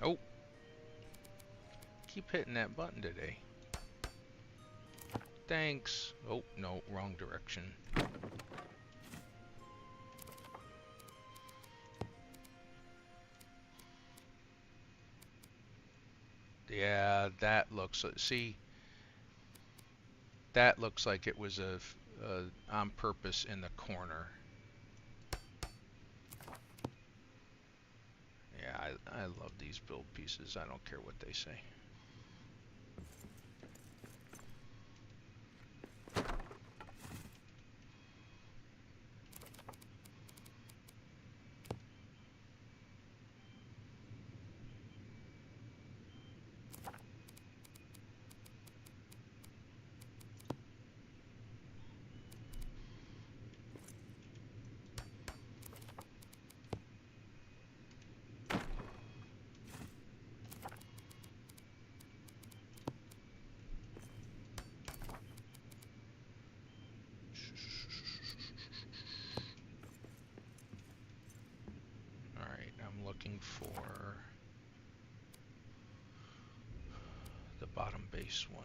Oh. Keep hitting that button today. Thanks. Oh, no, wrong direction. Yeah, that looks, see, that looks like it was on purpose in the corner. Yeah, I love these build pieces. I don't care what they say. Alright, I'm looking for the bottom base one.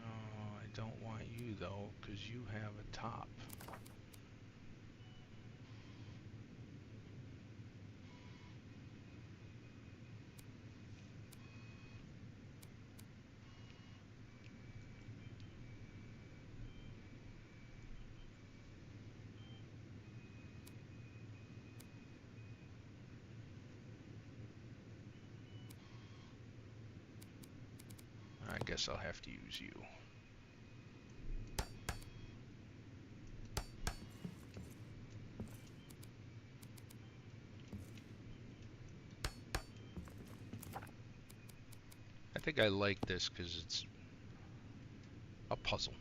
Oh, I don't want you though, because you have a top. I guess I'll have to use you. I think I like this because it's a puzzle.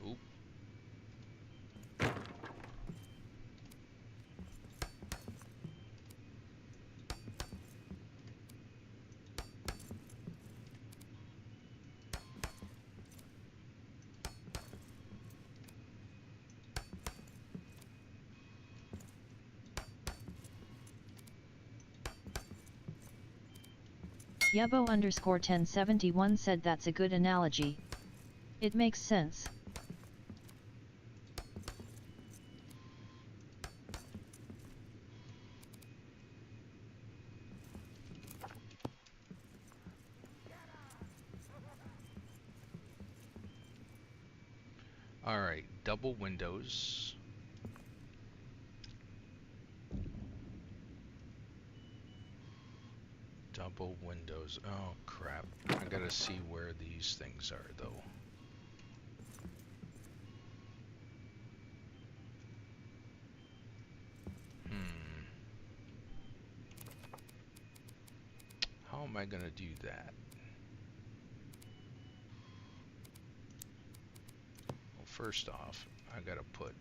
Oop. Yebo_1071 said that's a good analogy. It makes sense. Alright, double windows. Double windows. Oh crap. I gotta see where these things are though. How am I gonna do that? Well, first off, I gotta put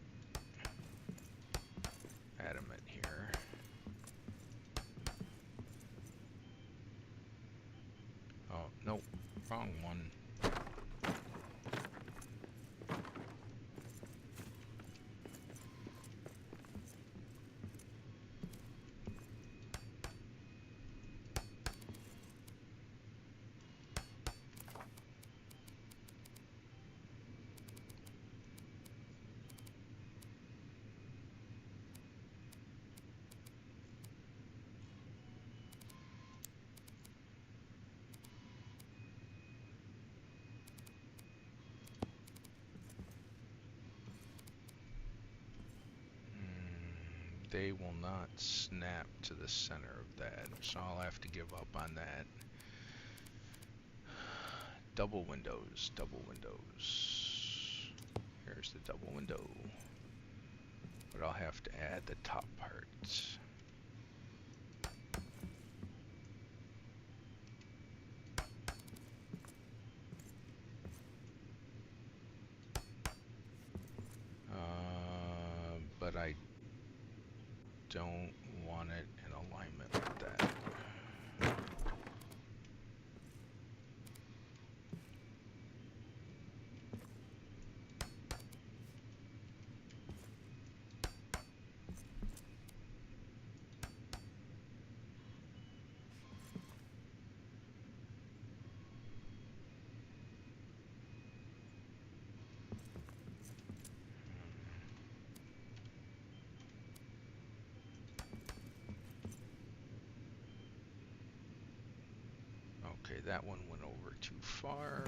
they will not snap to the center of that, so I'll have to give up on that. Double windows, double windows. Here's the double window. But I'll have to add the top parts. But I don't want it in alignment with that. Okay, that one went over too far.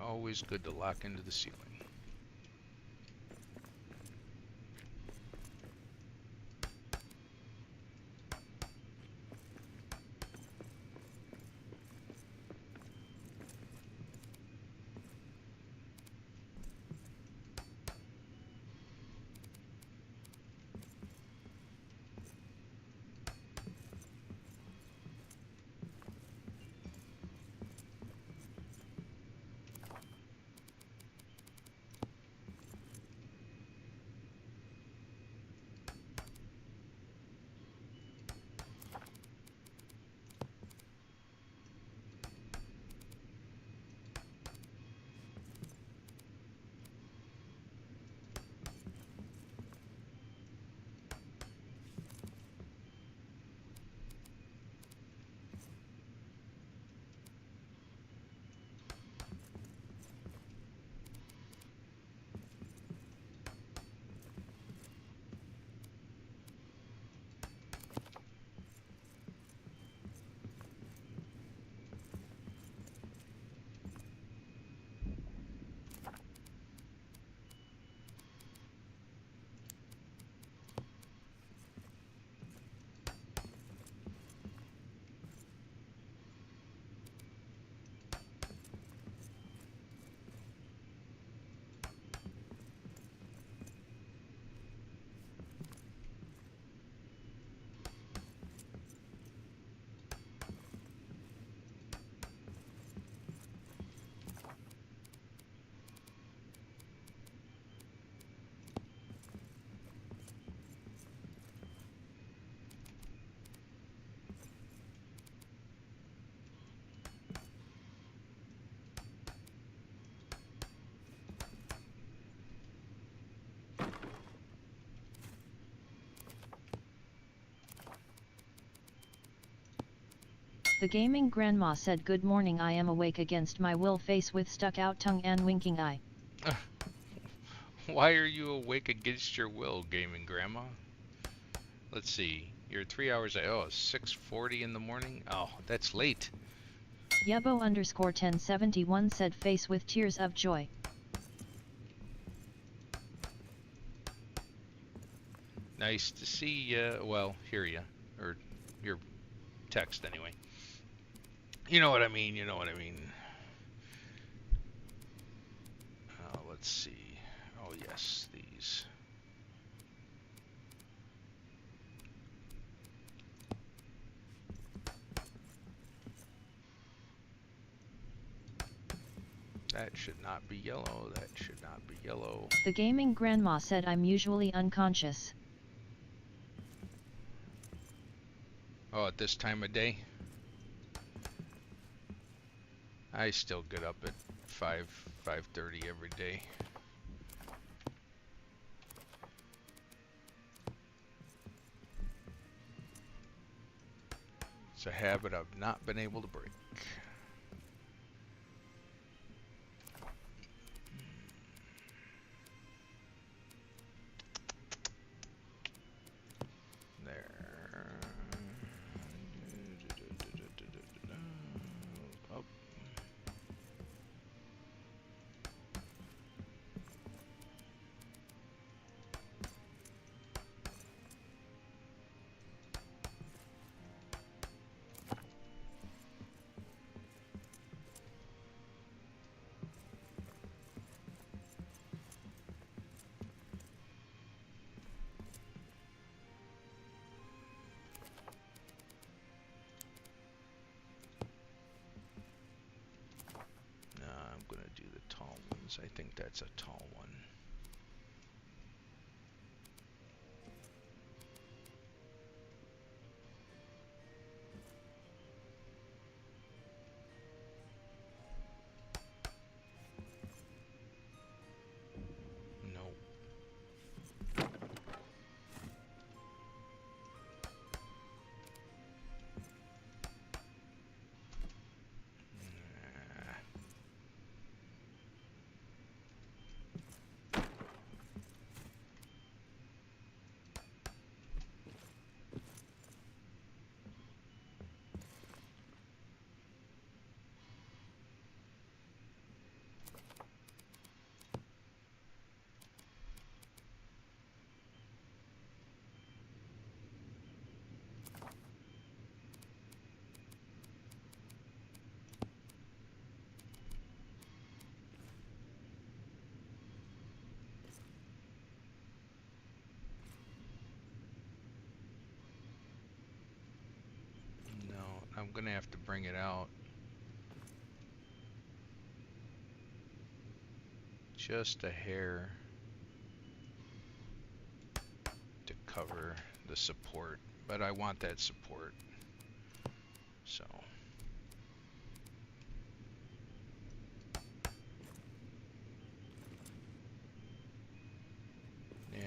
Always good to lock into the ceiling. The gaming grandma said good morning. I am awake against my will, face with stuck out tongue and winking eye. Why are you awake against your will, gaming grandma? Let's see. You're 3 hours. Oh, 6:40 in the morning. Oh, that's late. Yebo underscore 1071 said face with tears of joy. Nice to see ya. Well, hear ya. Or your text anyway. You know what I mean. You know what I mean. Let's see. Oh yes, these. That should not be yellow. That should not be yellow. The gaming grandma said I'm usually unconscious. Oh, at this time of day? I still get up at 5:30 every day. It's a habit I've not been able to break. I think that's a tall one. Nope. I'm gonna have to bring it out just a hair to cover the support, but I want that support, so yeah.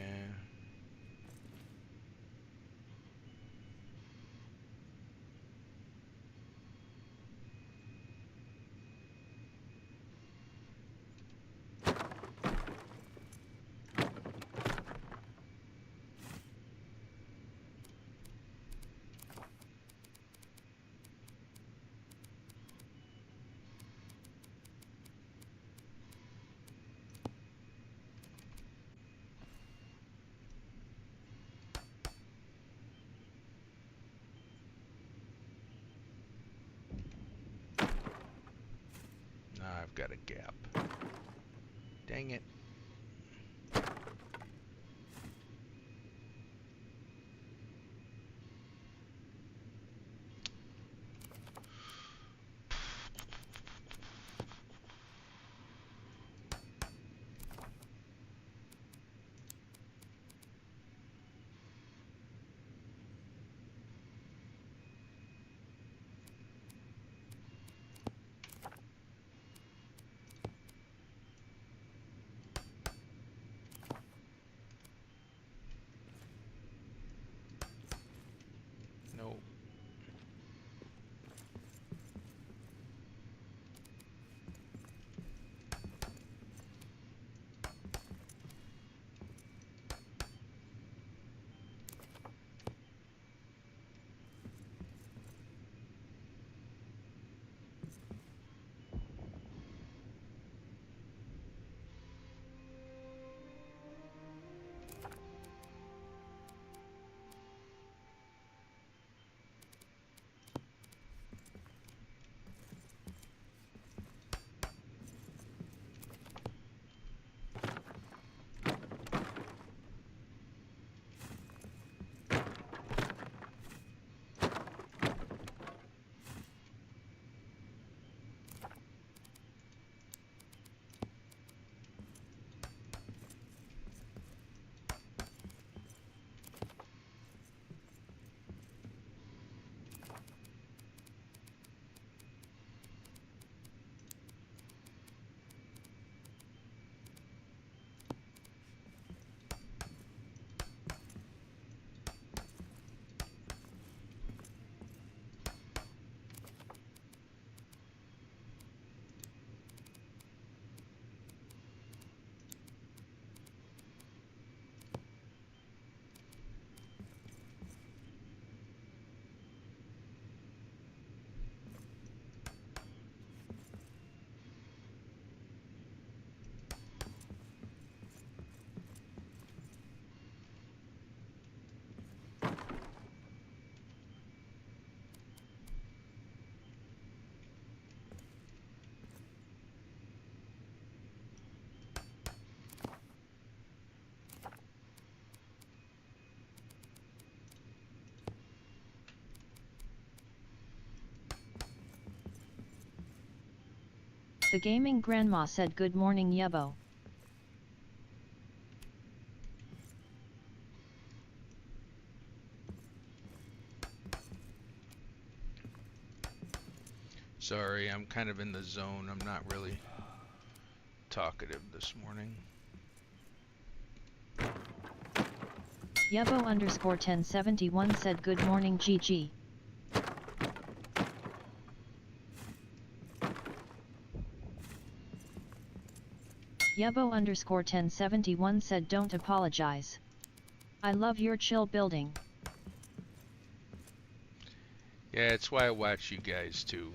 I've got a gap. Dang it. The gaming grandma said good morning Yebo. Sorry, I'm kind of in the zone. I'm not really talkative this morning. Yebo underscore 1071 said good morning GG. Yebo underscore 1071 said don't apologize. I love your chill building. Yeah, it's why I watch you guys too.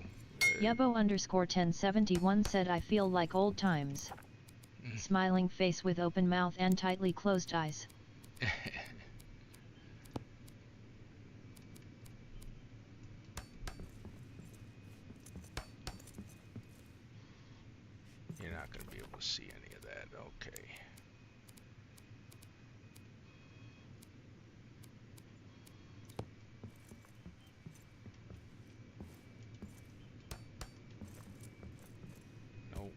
Yebo underscore 1071 said I feel like old times. Smiling face with open mouth and tightly closed eyes. You're not going to be able to see any of that. Okay. Nope.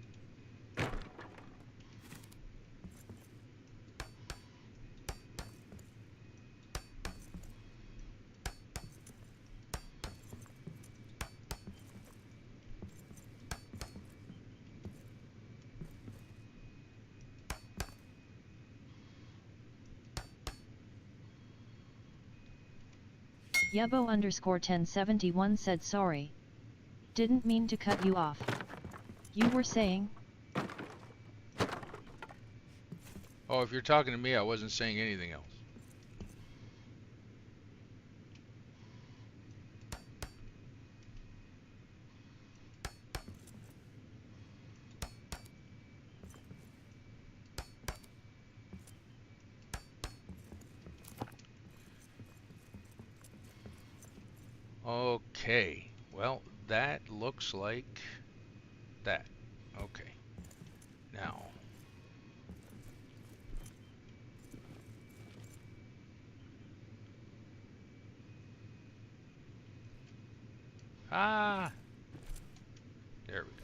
Yebo underscore 1071 said sorry. Didn't mean to cut you off. You were saying? Oh, if you're talking to me, I wasn't saying anything else. Okay, well, that looks like that. Okay, now. Ah, there we go.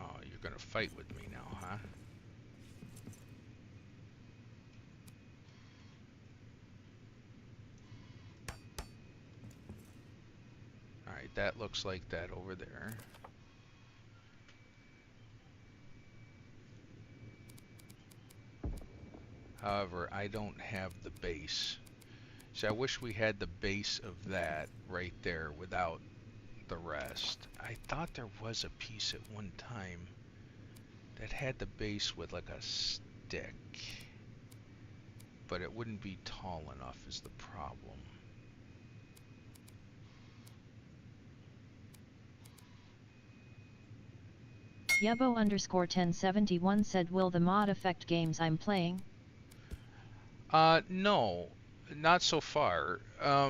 Oh, you're gonna fight with me now, huh? Alright, that looks like that over there. However, I don't have the base. See, I wish we had the base of that right there without the rest. I thought there was a piece at one time that had the base with like a stick, but it wouldn't be tall enough is the problem. Yebo underscore 1071 said will the mod affect games I'm playing? No, not so far. I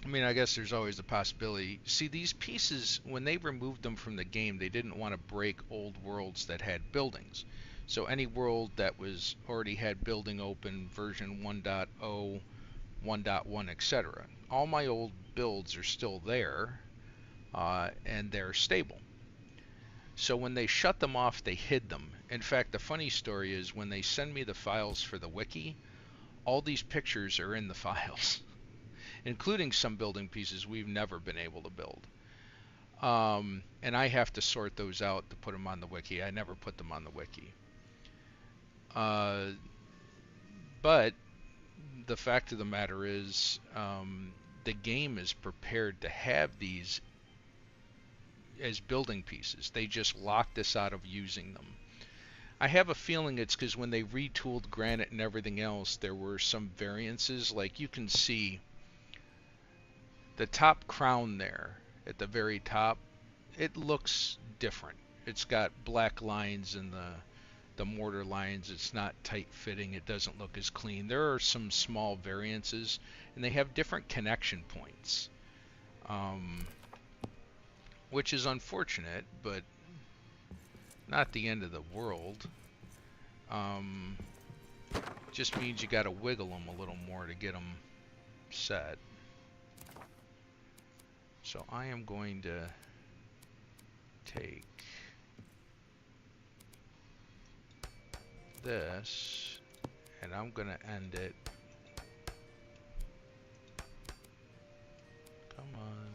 mean, I guess there's always a possibility. See, these pieces, when they removed them from the game, they didn't want to break old worlds that had buildings. So any world that was already had building open, version 1.0, 1.1, etc. All my old builds are still there, and they're stable. So when they shut them off, they hid them. In fact, the funny story is when they send me the files for the wiki, all these pictures are in the files, including some building pieces we've never been able to build. And I have to sort those out to put them on the wiki. I never put them on the wiki. But the fact of the matter is, the game is prepared to have these as building pieces. They just locked us out of using them. I have a feeling it's because when they retooled granite and everything else, there were some variances. Like you can see the top crown there at the very top, it looks different. It's got black lines in the the mortar lines. It's not tight fitting. It doesn't look as clean. There are some small variances, and they have different connection points, which is unfortunate, but not the end of the world. Just means you got to wiggle them a little more to get them set. So I am going to take this, and I'm going to end it. Come on.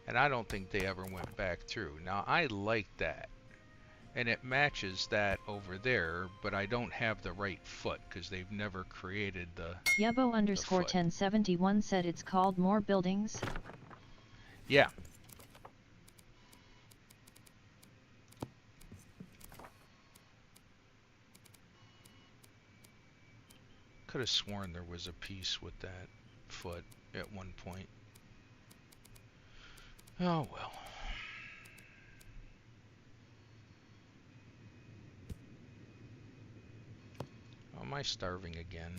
And I don't think they ever went back through. Now I like that, and it matches that over there, but I don't have the right foot because they've never created the Yebo underscore 1071 said it's called more buildings. Yeah. Could have sworn there was a piece with that foot at one point. Oh well. Am I starving again?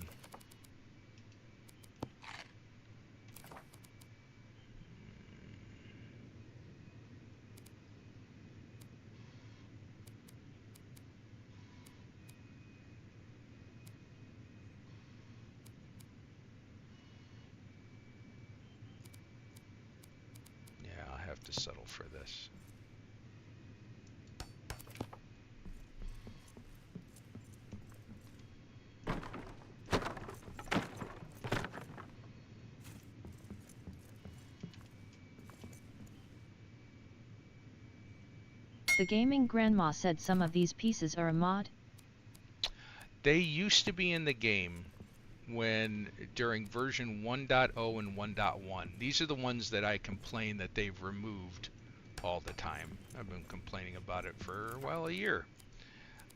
Yeah, I'll have to settle for this. The gaming grandma said some of these pieces are a mod. They used to be in the game when during version 1.0 and 1.1. These are the ones that I complain that they've removed all the time. I've been complaining about it for, well, a year.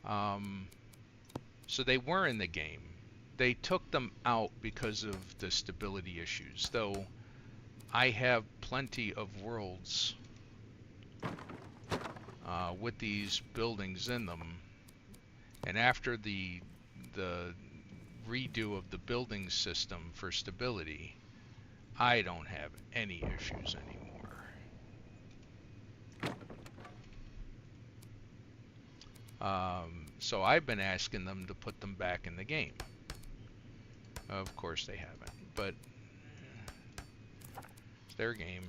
So they were in the game. They took them out because of the stability issues, though I have plenty of worlds with these buildings in them, and after the redo of the building system for stability, I don't have any issues anymore. So I've been asking them to put them back in the game. Of course they haven't, but it's their game.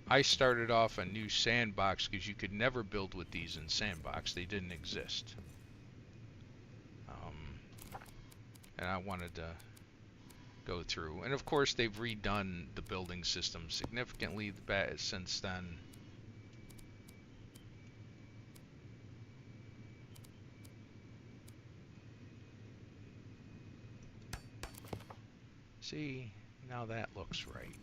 I started off a new sandbox because you could never build with these in sandbox. They didn't exist. And I wanted to go through. And of course they've redone the building system significantly since then. See, now that looks right.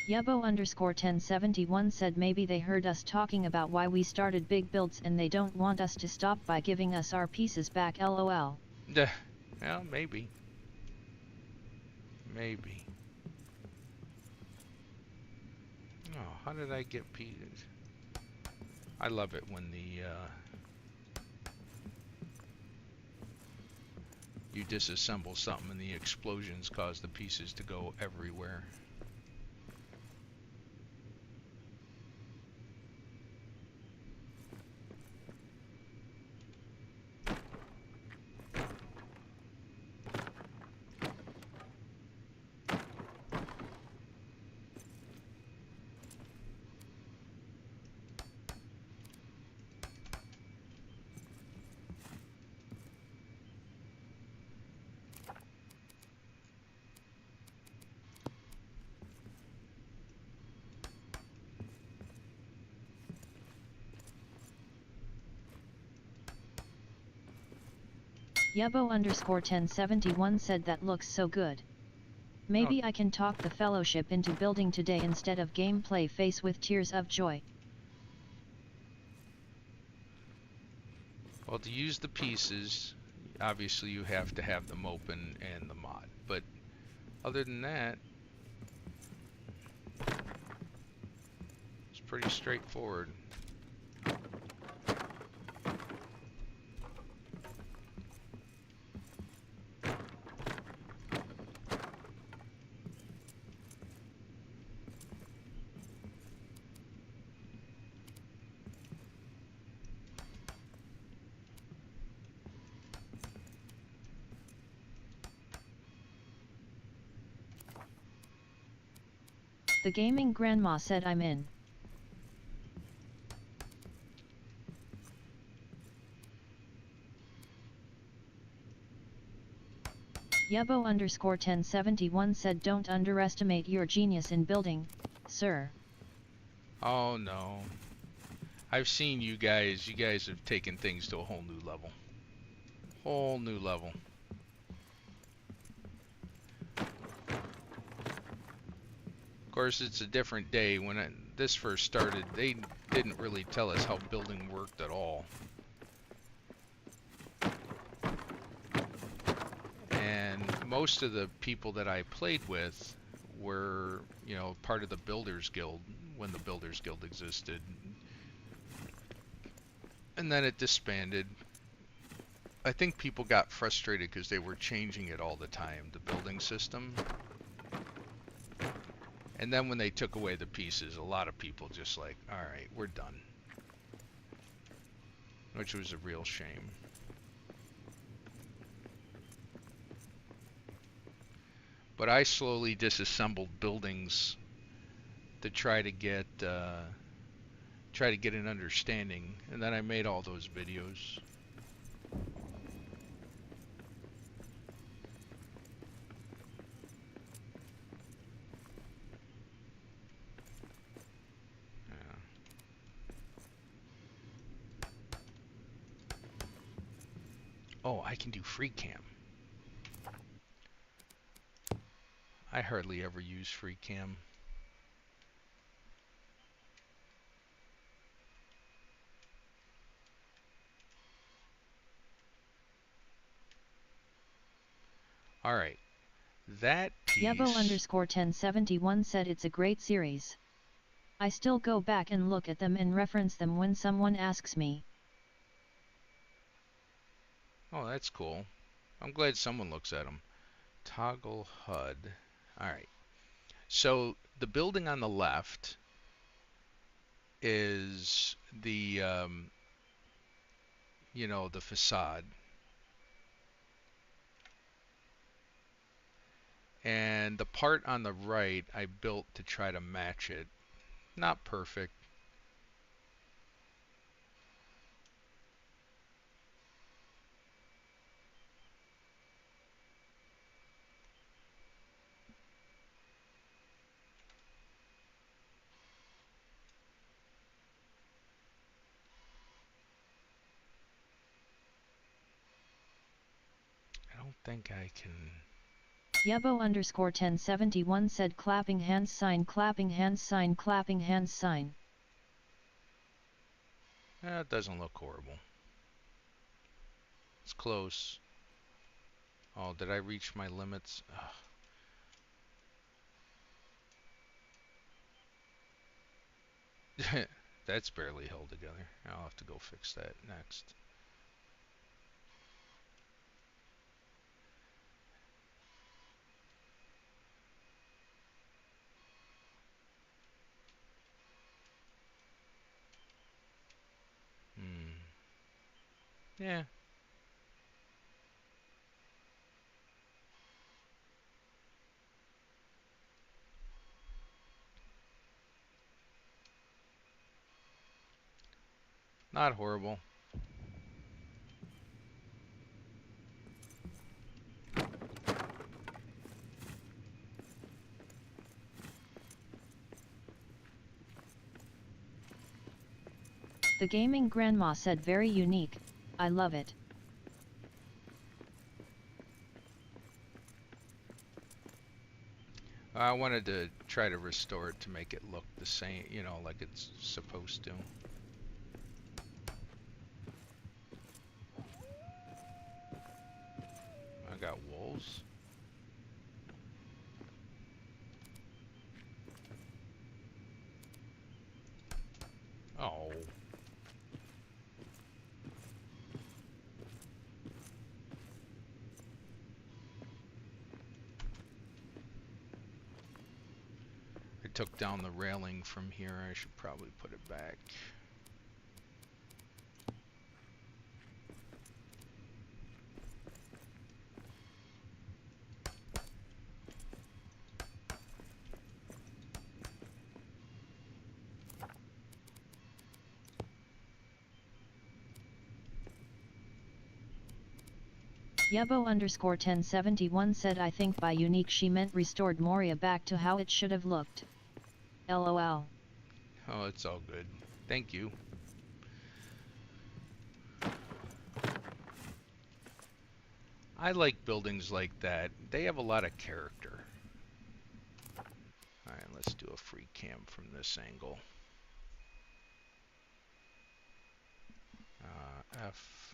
Yebo underscore 1071 said maybe they heard us talking about why we started big builds and they don't want us to stop by giving us our pieces back, lol. Well, maybe. Maybe. Oh, how did I get pieces? I love it when you disassemble something and the explosions cause the pieces to go everywhere. Yebo underscore 1071 said that looks so good. Maybe I can talk the fellowship into building today instead of gameplay face with tears of joy. Well, to use the pieces, obviously you have to have them open and the mod. But other than that, it's pretty straightforward. The gaming grandma said I'm in. Yebo_1071 said don't underestimate your genius in building, sir. Oh no. I've seen you guys. You guys have taken things to a whole new level. Whole new level. Of course, it's a different day. When this first started, they didn't really tell us how building worked at all. And most of the people that I played with were, you know, part of the Builders Guild when the Builders Guild existed. And then it disbanded. I think people got frustrated because they were changing it all the time, the building system. And then when they took away the pieces, a lot of people just like, alright, we're done. Which was a real shame. But I slowly disassembled buildings to try to get an understanding, and then I made all those videos. Yeah. Oh, I can do free cam. I hardly ever use free cam. Alright, that piece... Yebo_1071 said it's a great series. I still go back and look at them and reference them when someone asks me. Oh, that's cool. I'm glad someone looks at them. Toggle HUD. Alright, so the building on the left is the, you know, the facade. And the part on the right I built to try to match it. Not perfect. I don't think I can... Yebo_1071 said clapping hands sign, clapping hands sign, clapping hands sign. It doesn't look horrible. It's close. Oh, did I reach my limits? That's barely held together. I'll have to go fix that next. Yeah. Not horrible. The gaming grandma said very unique, I love it. I wanted to try to restore it to make it look the same, you know, like it's supposed to. got wolves. Oh. I took down the railing from here. I should probably put it back. Yebo_1071 said I think by unique she meant restored Moria back to how it should have looked. LOL. Oh, it's all good. Thank you. I like buildings like that. They have a lot of character. Alright, let's do a free cam from this angle. F.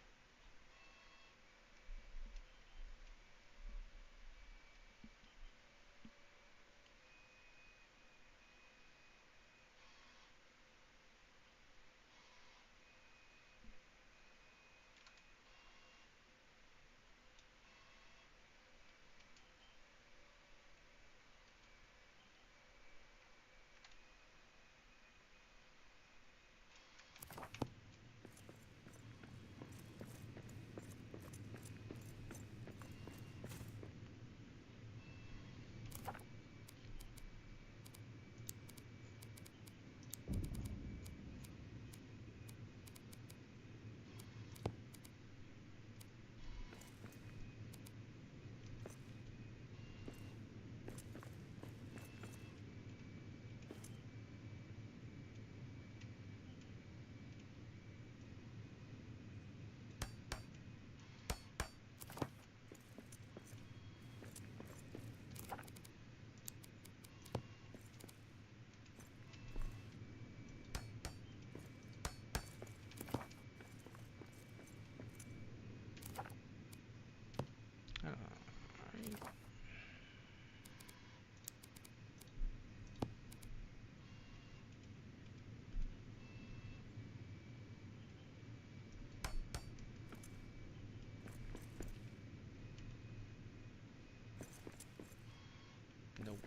Nope.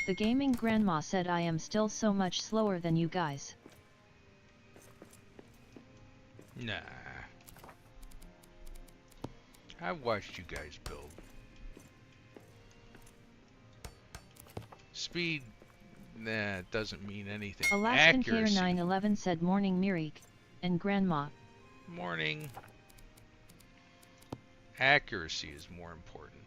The gaming grandma said I am still so much slower than you guys. Nah. I've watched you guys build. Speed, nah, it doesn't mean anything. Alaskan Accuracy. KR911 said morning Mereak, and grandma. Morning. Accuracy is more important.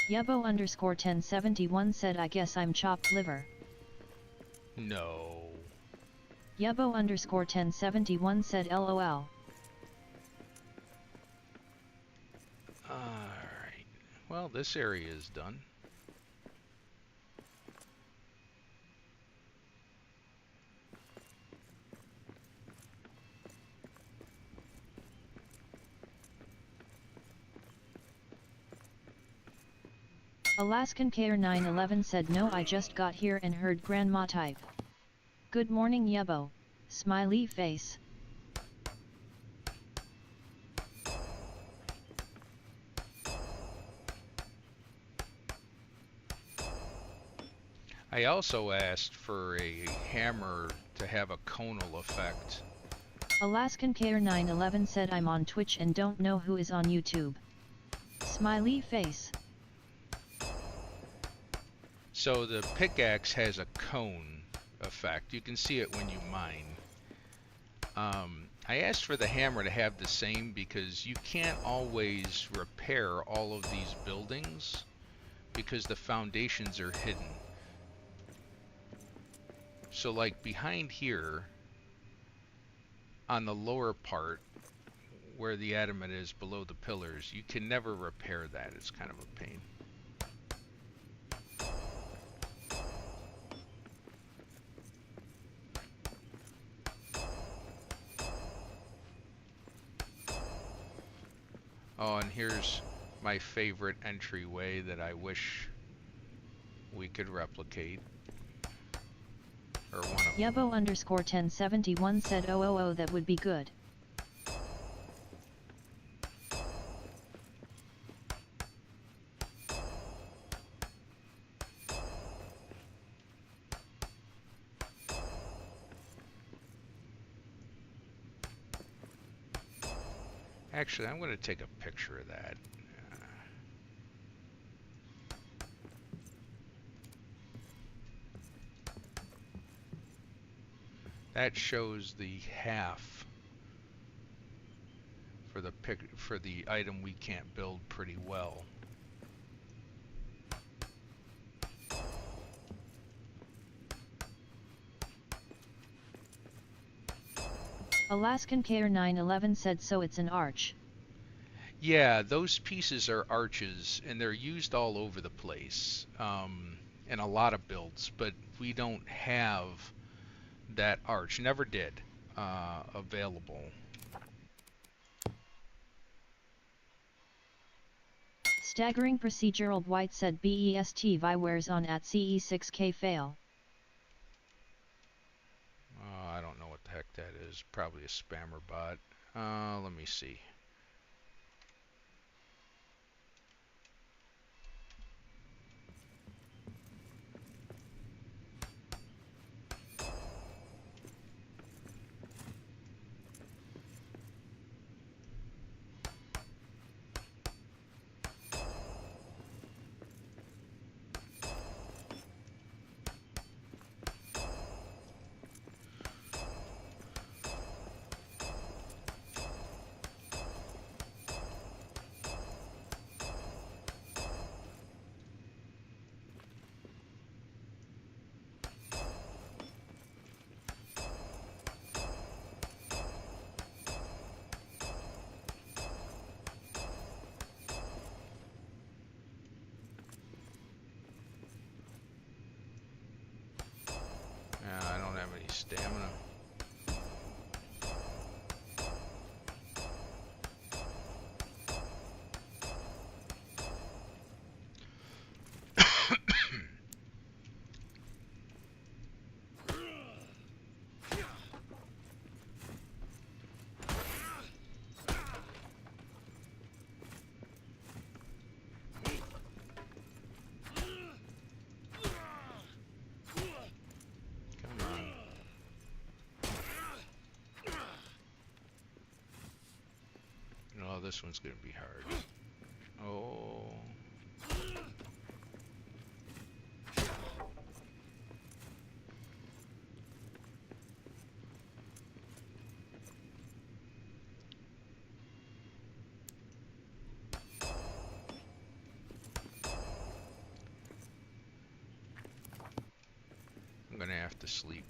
Yebo_1071 said I guess I'm chopped liver. No. Yebo_1071 said LOL. Alright. Well, this area is done. Alaskan KR911 said no, I just got here and heard grandma type. Good morning Yebo. Smiley face. I also asked for a hammer to have a conal effect. Alaskan Care 911 said I'm on Twitch and don't know who is on YouTube. Smiley face. So the pickaxe has a cone effect. You can see it when you mine. I asked for the hammer to have the same because you can't always repair all of these buildings because the foundations are hidden. So like behind here, on the lower part, where the adamant is below the pillars, you can never repair that. It's kind of a pain. Oh, and here's my favorite entryway that I wish we could replicate. Or one of them. Yebo underscore 1071 said oh that would be good. Actually, I'm going to take a picture of that. That shows the half for the item we can't build pretty well. Alaskan Care 911 said so it's an arch. Yeah, those pieces are arches, and they're used all over the place in a lot of builds, but we don't have that arch, never did, available. Staggering Procedural White said BEST Viwares on at CE6K fail. I don't know what the heck that is. Probably a spammer bot. Let me see. I don't have any stamina. Oh, this one's gonna be hard. Oh. I'm gonna have to sleep.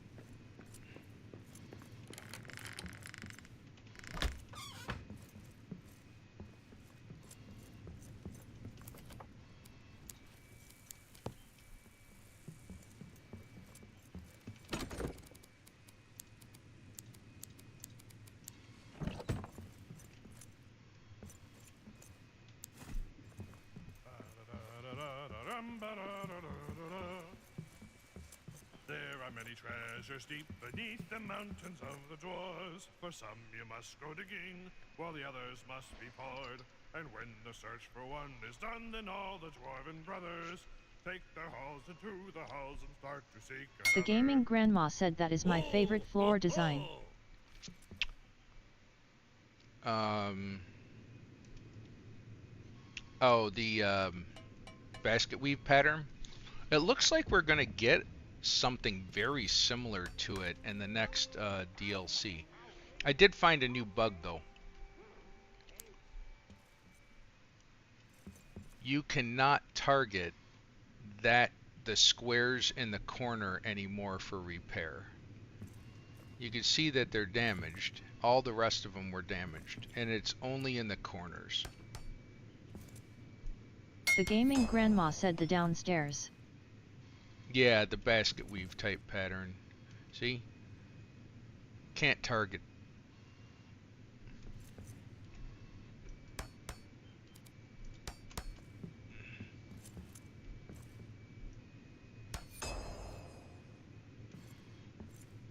There are many treasures deep beneath the mountains of the dwarves. For some you must go digging, while the others must be poured. And when the search for one is done, then all the dwarven brothers take their halls into the halls and start to seek The another. gaming grandma said that is my favorite floor design. Oh, the basket weave pattern. It looks like we're gonna get something very similar to it in the next DLC. I did find a new bug though. You cannot target the squares in the corner anymore for repair. You can see that they're damaged. All the rest of them were damaged, and it's only in the corners. The gaming grandma said the downstairs. Yeah, the basket weave type pattern. See? Can't target.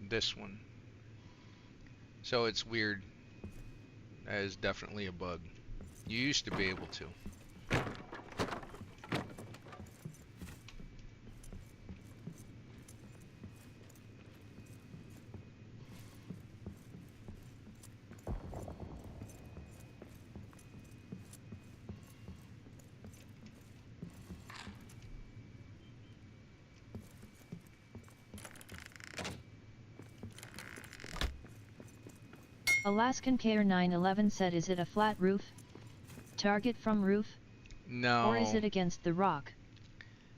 This one. So it's weird. That is definitely a bug. You used to be able to. Alaskan KR911 said, is it a flat roof? Target from roof? No. Or is it against the rock?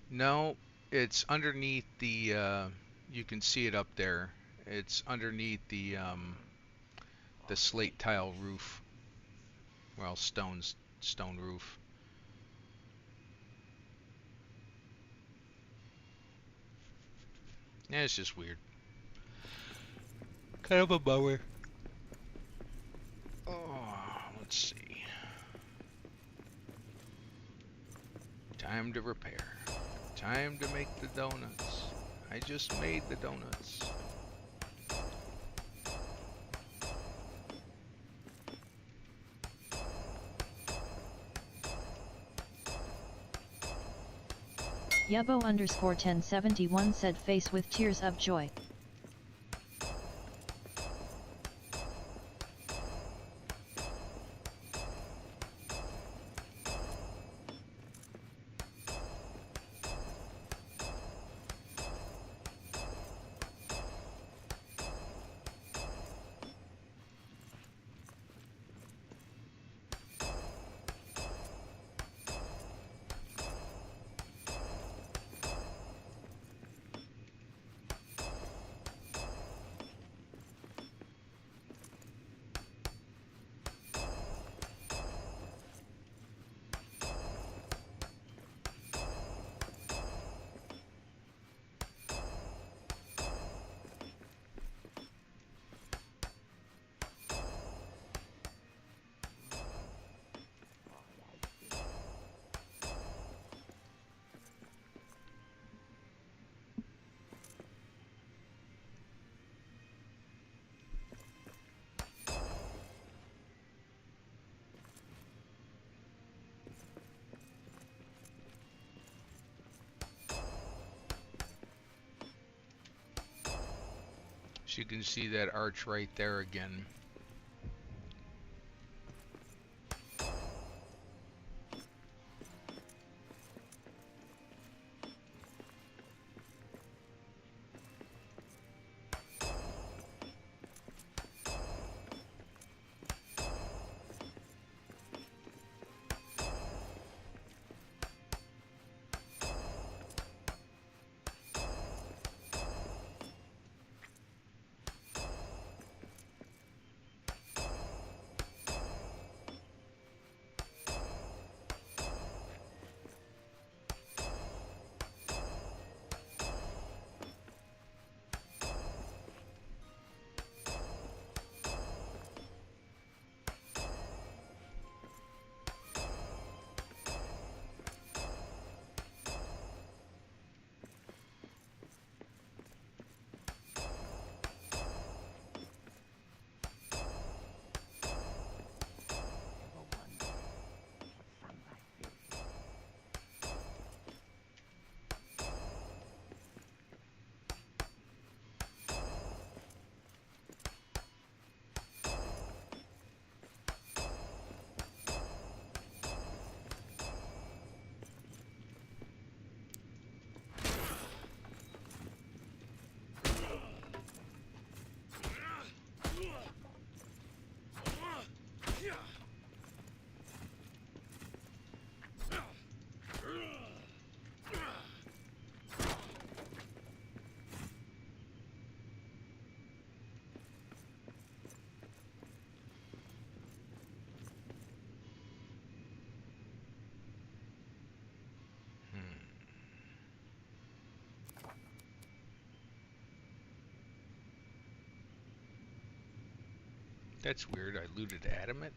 No, it's underneath the, you can see it up there. It's underneath the slate tile roof. Well, stone roof. Yeah, it's just weird. Kind of a bummer. Oh, let's see. Time to repair. Time to make the donuts. I just made the donuts. Yubbo_1071 said, face with tears of joy. So you can see that arch right there again. That's weird. I looted adamant.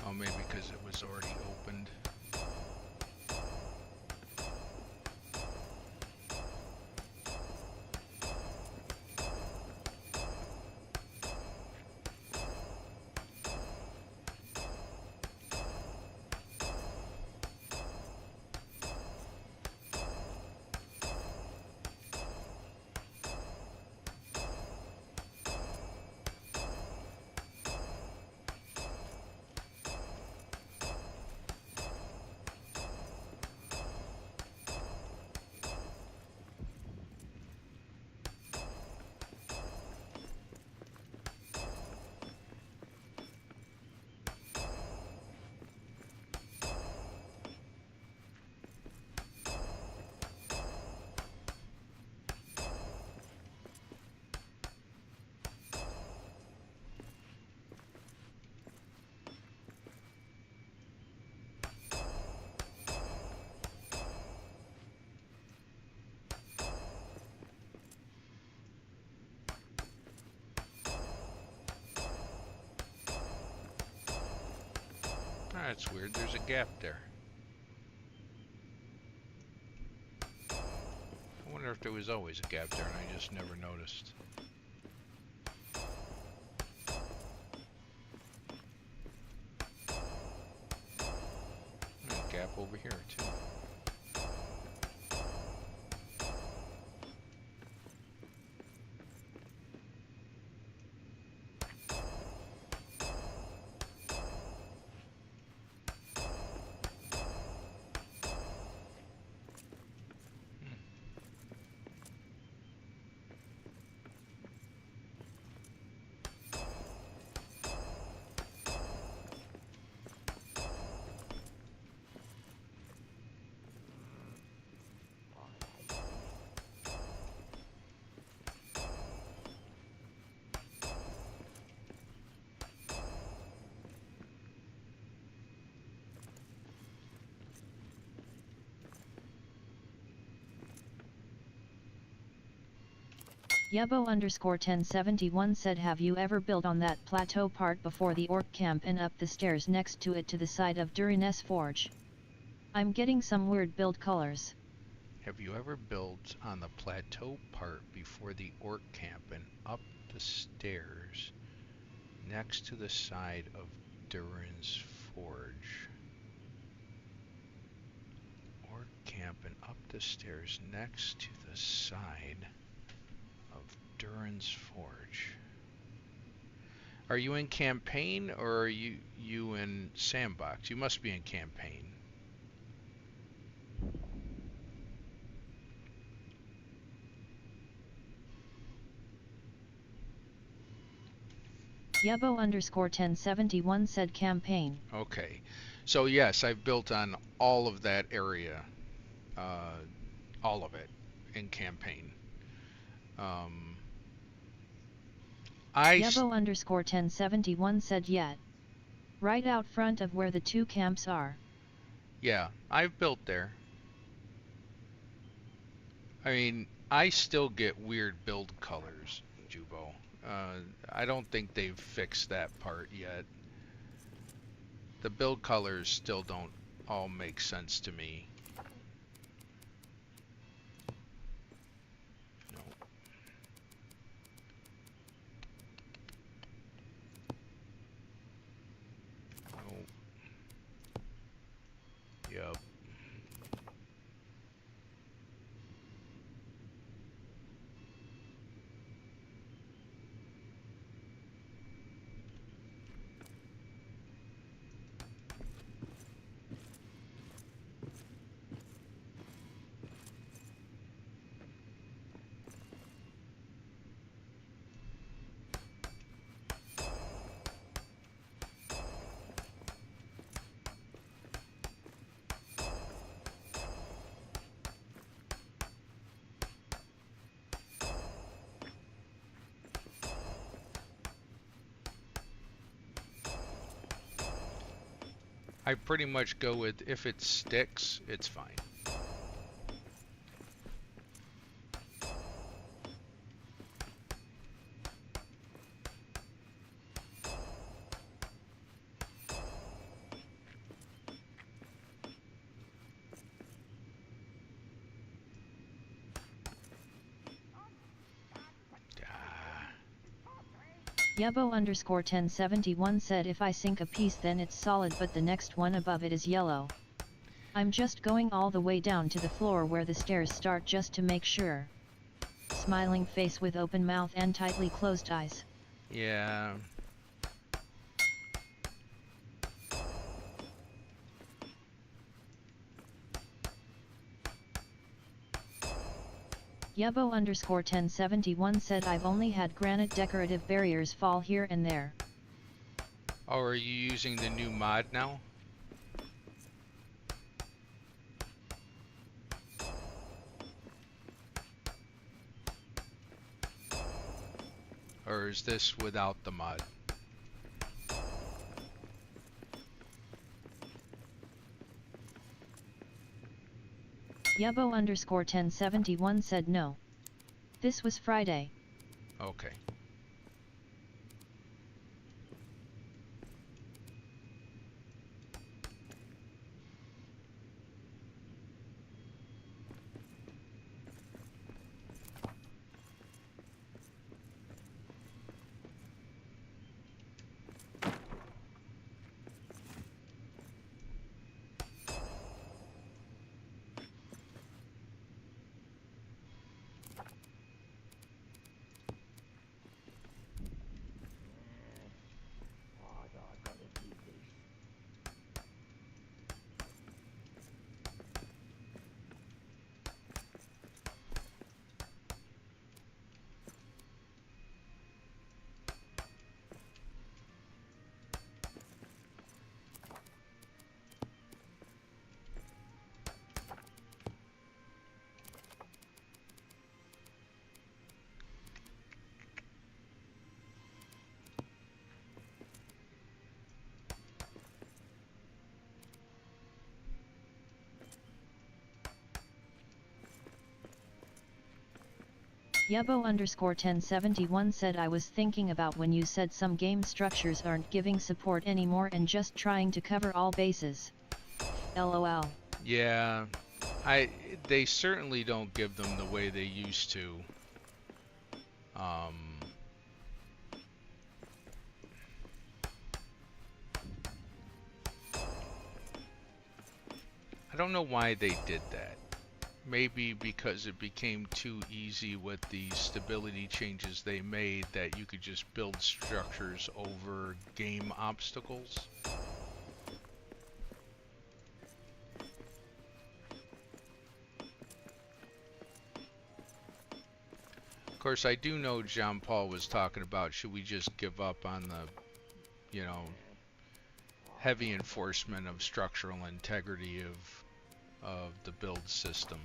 Oh, maybe because it was already opened. That's weird. There's a gap there. I wonder if there was always a gap there and I just never noticed. And a gap over here too. Yebo_1071 said, have you ever built on that plateau part before the orc camp and up the stairs next to it to the side of j.r.r's forge? I'm getting some weird build colors. Have you ever built on the plateau part before the orc camp and up the stairs next to the side of j.r.r's forge? Orc camp and up the stairs next to the side of j.r.r's forge. Are you in campaign or are you in sandbox? You must be in campaign. Yebo_1071 said campaign. Okay, so yes, I've built on all of that area, all of it in campaign. Yebo_1071 said yet. Right out front of where the two camps are. Yeah, I've built there. I mean, I still get weird build colors, Jubo. I don't think they've fixed that part yet. The build colors still don't all make sense to me. No. No. Yep. I pretty much go with if it sticks, it's fine. Yubbo_1071 said if I sink a piece then it's solid but the next one above it is yellow. I'm just going all the way down to the floor where the stairs start just to make sure. Smiling face with open mouth and tightly closed eyes. Yeah. Yubbo_1071 said I've only had granite decorative barriers fall here and there. Oh, are you using the new mod now? Or is this without the mod? Yubbo_1071 said no. This was Friday. Okay. Yubbo_1071 said I was thinking about when you said some game structures aren't giving support anymore and just trying to cover all bases. LOL. Yeah, they certainly don't give them the way they used to. I don't know why they did that. Maybe because it became too easy with the stability changes they made that you could just build structures over game obstacles. Of course, I do know John Paul was talking about should we just give up on the, you know, heavy enforcement of structural integrity of the build system,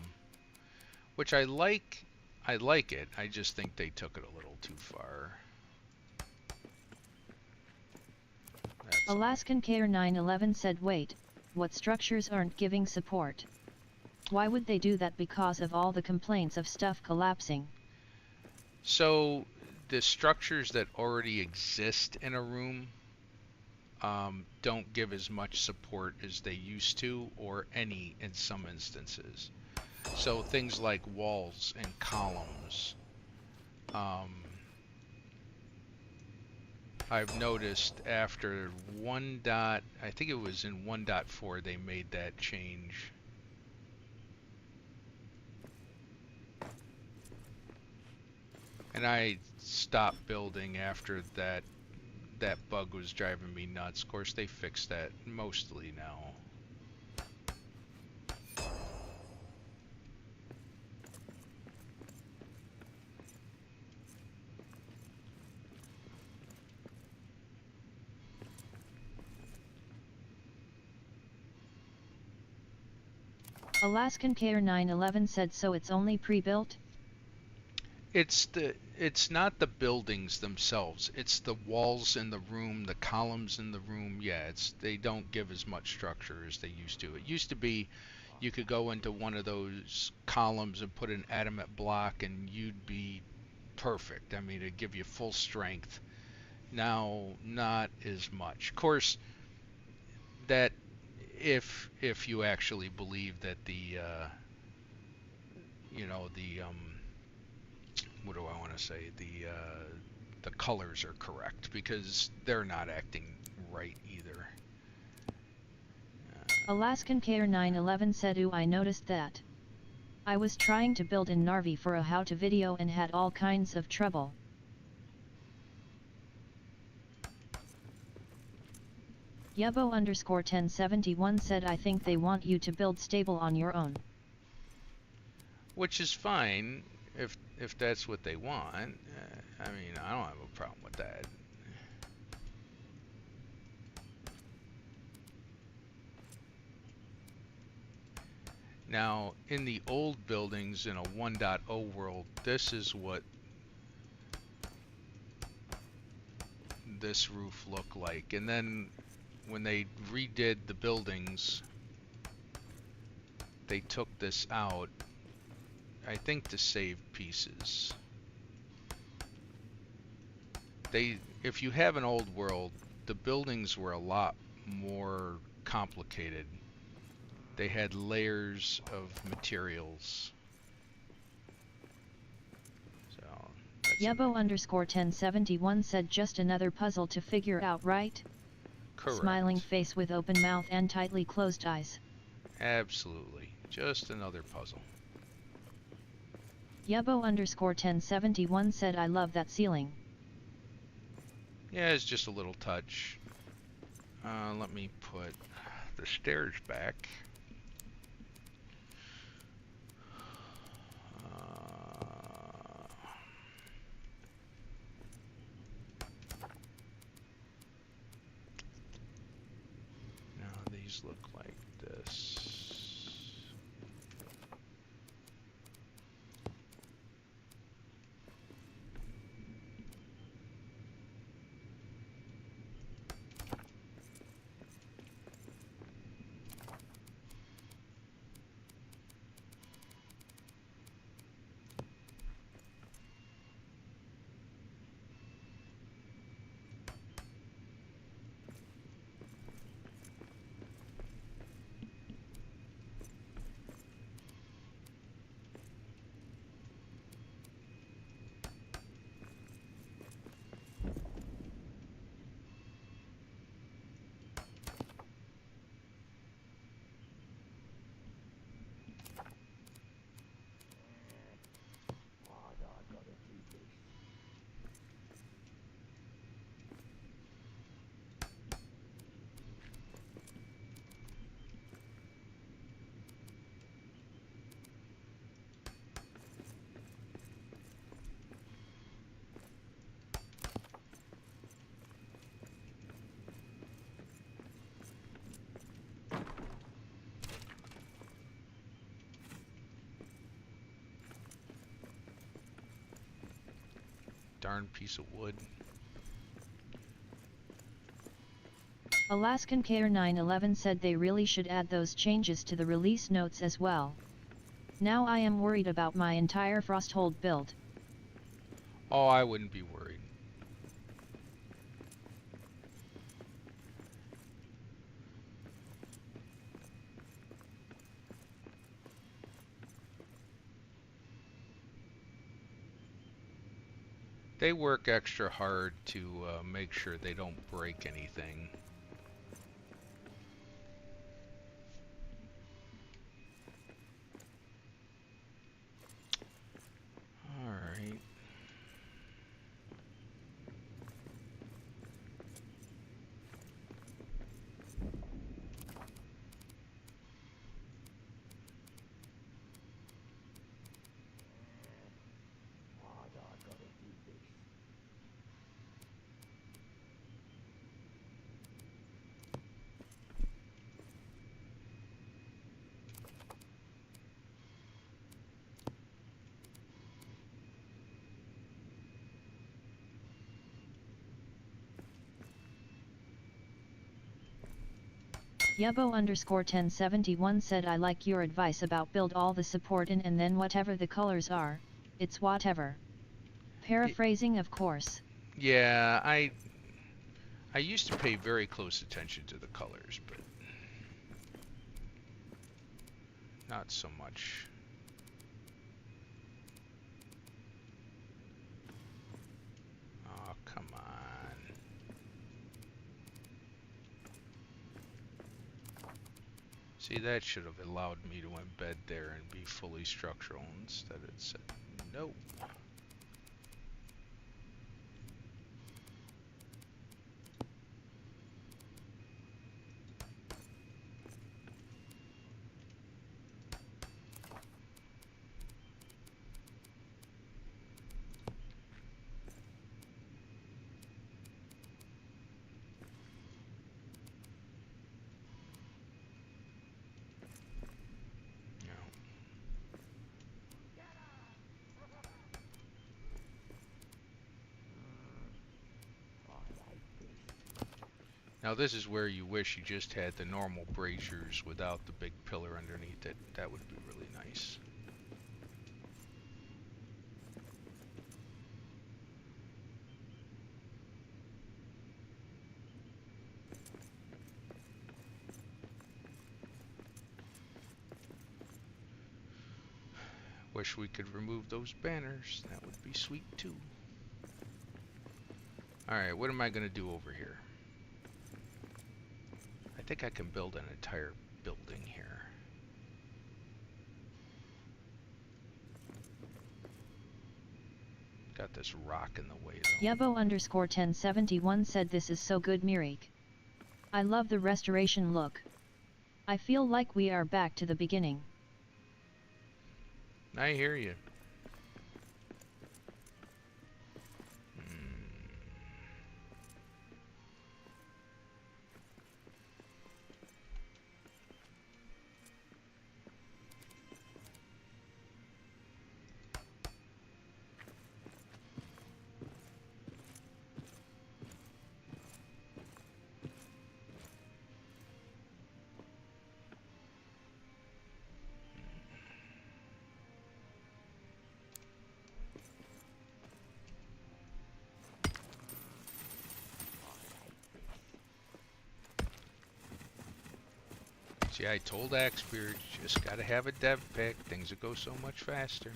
which I like it. I just think they took it a little too far. Alaskan KR911 said wait, what structures aren't giving support? Why would they do that? Because of all the complaints of stuff collapsing. So the structures that already exist in a room don't give as much support as they used to, or any in some instances. So things like walls and columns. I've noticed after I think it was in 1.4 they made that change. And I stopped building after that bug was driving me nuts. Of course, they fixed that mostly now. Alaskan KR911 said so it's only pre-built? It's the it's not the buildings themselves. It's the walls in the room, the columns in the room. Yeah, they don't give as much structure as they used to. It used to be you could go into one of those columns and put an adamant block and you'd be perfect. I mean, it'd give you full strength. Now, not as much. Of course, that if you actually believe that the what do I want to say, the colors are correct, because they're not acting right either. Alaskan KR911 said, "Ooh, I noticed that. I was trying to build in Narvi for a how-to video and had all kinds of trouble." Yubbo_1071 said, "I think they want you to build stable on your own." Which is fine if that's what they want. I mean, I don't have a problem with that. Now, in the old buildings in a 1.0 world, this is what this roof looked like. And then when they redid the buildings, they took this out, I think to save pieces. If you have an old world, the buildings were a lot more complicated. They had layers of materials. So Yubbo_1071 said, "Just another puzzle to figure out, right?" correct. Smiling face with open mouth and tightly closed eyes. Absolutely. Just another puzzle. Yubbo_1071 said, "I love that ceiling." Yeah, it's just a little touch. Let me put the stairs back. Now these look like this. Darn piece of wood. Alaskan KR911 said they really should add those changes to the release notes as well. Now I am worried about my entire Frosthold build. Oh, I wouldn't be worried. They work extra hard to make sure they don't break anything. Alright. Yebo_1071 said I like your advice about build all the support in and then whatever the colors are, it's whatever. Paraphrasing of course. Yeah, I used to pay very close attention to the colors, but not so much. Oh, come on. See, that should have allowed me to embed there and be fully structural. Instead it said no. Now this is where you wish you just had the normal braziers without the big pillar underneath it. That would be really nice. Wish we could remove those banners. That would be sweet too. Alright, what am I going to do over here? I think I can build an entire building here. Got this rock in the way though. Yebo_1071 said this is so good Mereak. I love the restoration look. I feel like we are back to the beginning. I hear you. See, I told Axebeard, you just gotta have a dev pack. Things will go so much faster.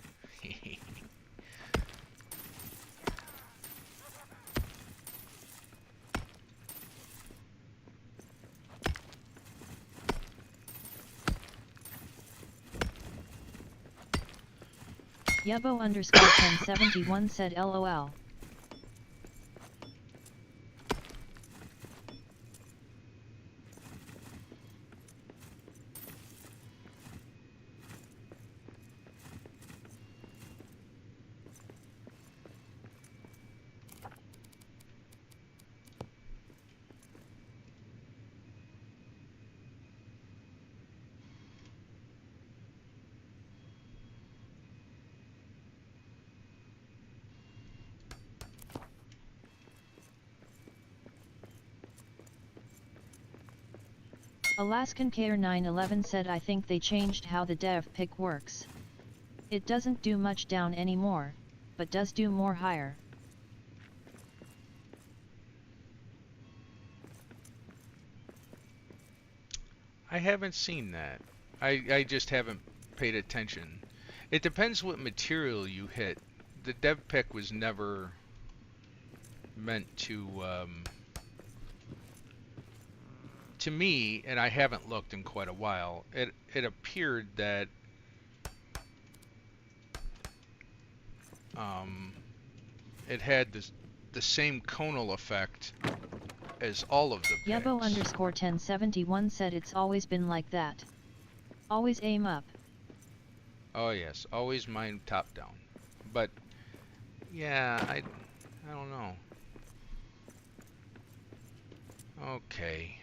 Yebo_1071 said LOL. Alaskan KR911 said I think they changed how the dev pick works. It doesn't do much down anymore, but does do more higher. I haven't seen that. I just haven't paid attention. It depends what material you hit. The dev pick was never meant to me, and I haven't looked in quite a while, it appeared that it had the same conal effect as all of the picks. Yebo_1071 said it's always been like that. Always aim up. Oh yes, always mine top down. But yeah, I don't know. Okay.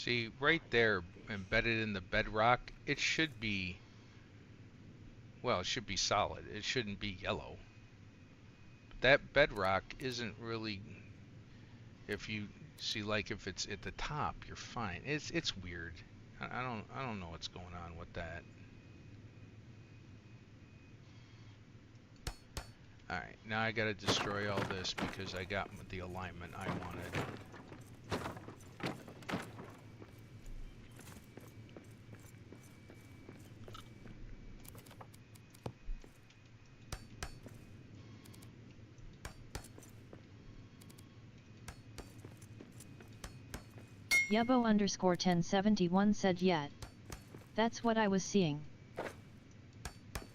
See, right there, embedded in the bedrock, it should be, well, it should be solid. It shouldn't be yellow. That bedrock isn't really, if you see, like if it's at the top, you're fine. It's weird. I don't know what's going on with that. Alright, now I gotta destroy all this because I got the alignment I wanted. Yebo_1071 said yet. That's what I was seeing.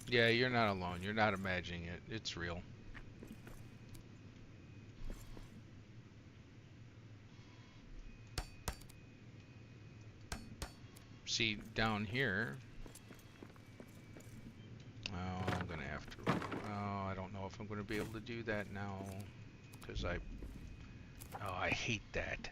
Yeah, you're not alone. You're not imagining it. It's real. See, down here... Oh, I'm gonna have to... Oh, I don't know if I'm gonna be able to do that now. Because I... Oh, I hate that.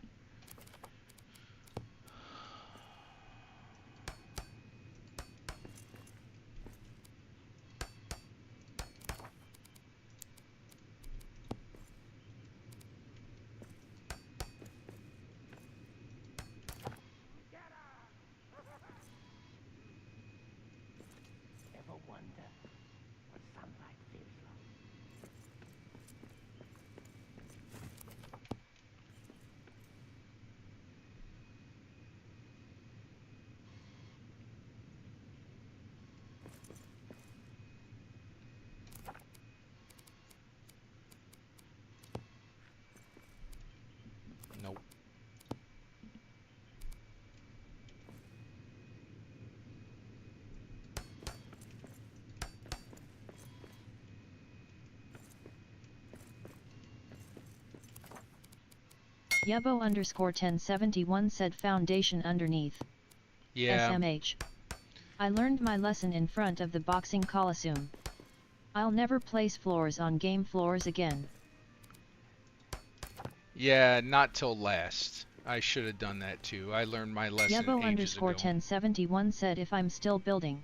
Ever wonder what sunlight feels like? Nope. Yebo_1071 said foundation underneath. Yeah. SMH. I learned my lesson in front of the boxing coliseum. I'll never place floors on game floors again. Yeah, not till last. I should have done that too. I learned my lesson ages ago. Yebo_1071 said if I'm still building.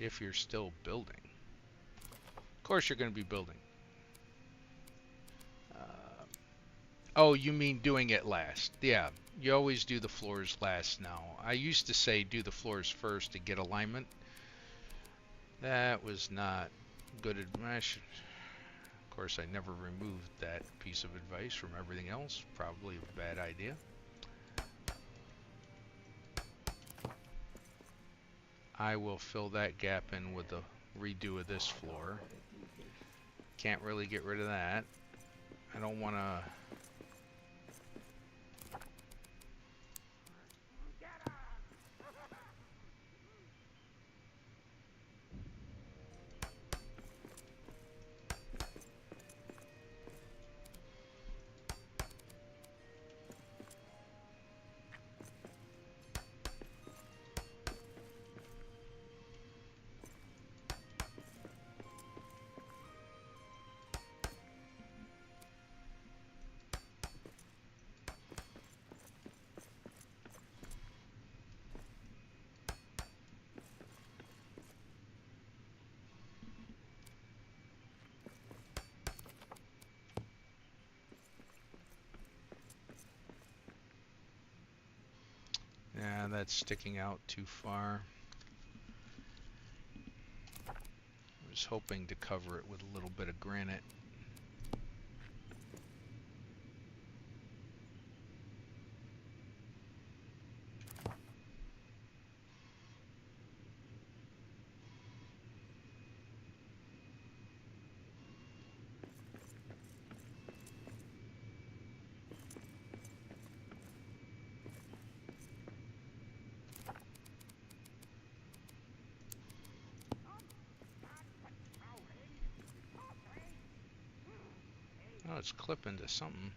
If you're still building. Of course you're going to be building. Oh, you mean doing it last. Yeah, you always do the floors last now. I used to say do the floors first to get alignment. That was not good advice. Of course, I never removed that piece of advice from everything else. Probably a bad idea. I will fill that gap in with a redo of this floor. Can't really get rid of that. I don't want to... Yeah, that's sticking out too far. I was hoping to cover it with a little bit of granite. Oh, it's clipping to something.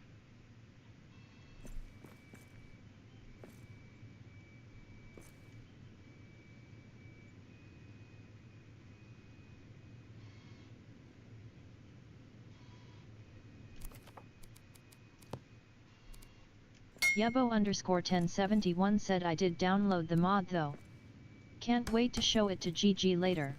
Yebo_1071 said I did download the mod though. Can't wait to show it to GG later.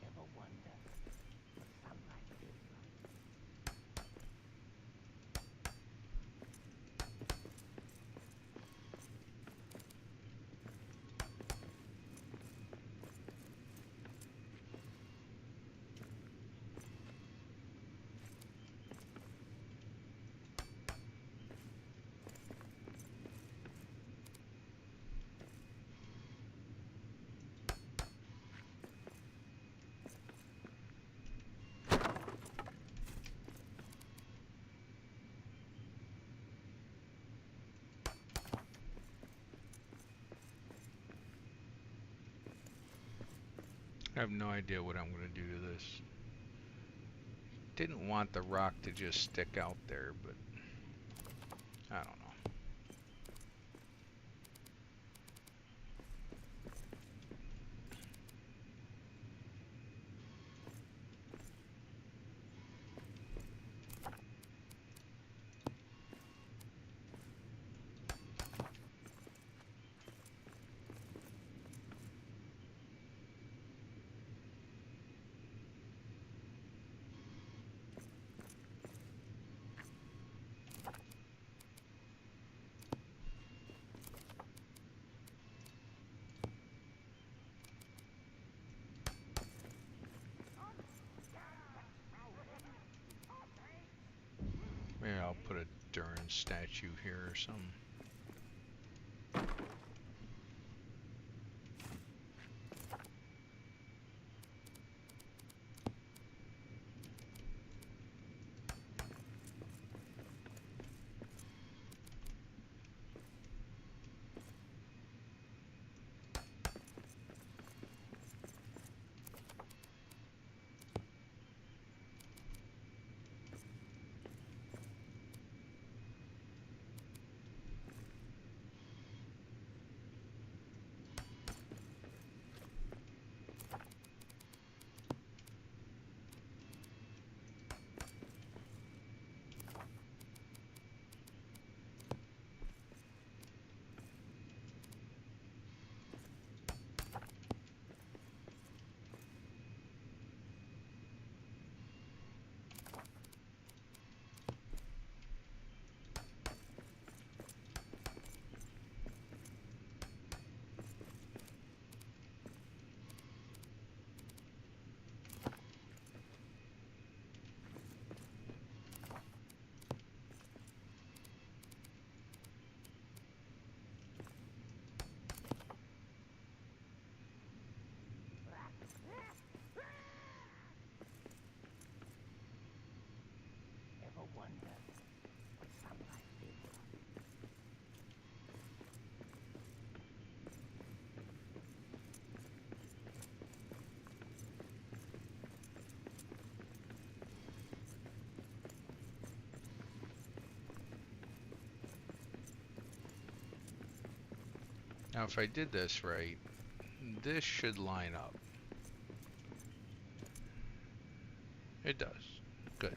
Ever wonder what sunlight feels like? I have no idea what I'm going to do to this. Didn't want the rock to just stick out there, but I don't know. Maybe I'll put a Duran statue here or something. Ever wonder what sunlight feels like? Now if I did this right, this should line up. It does. Good.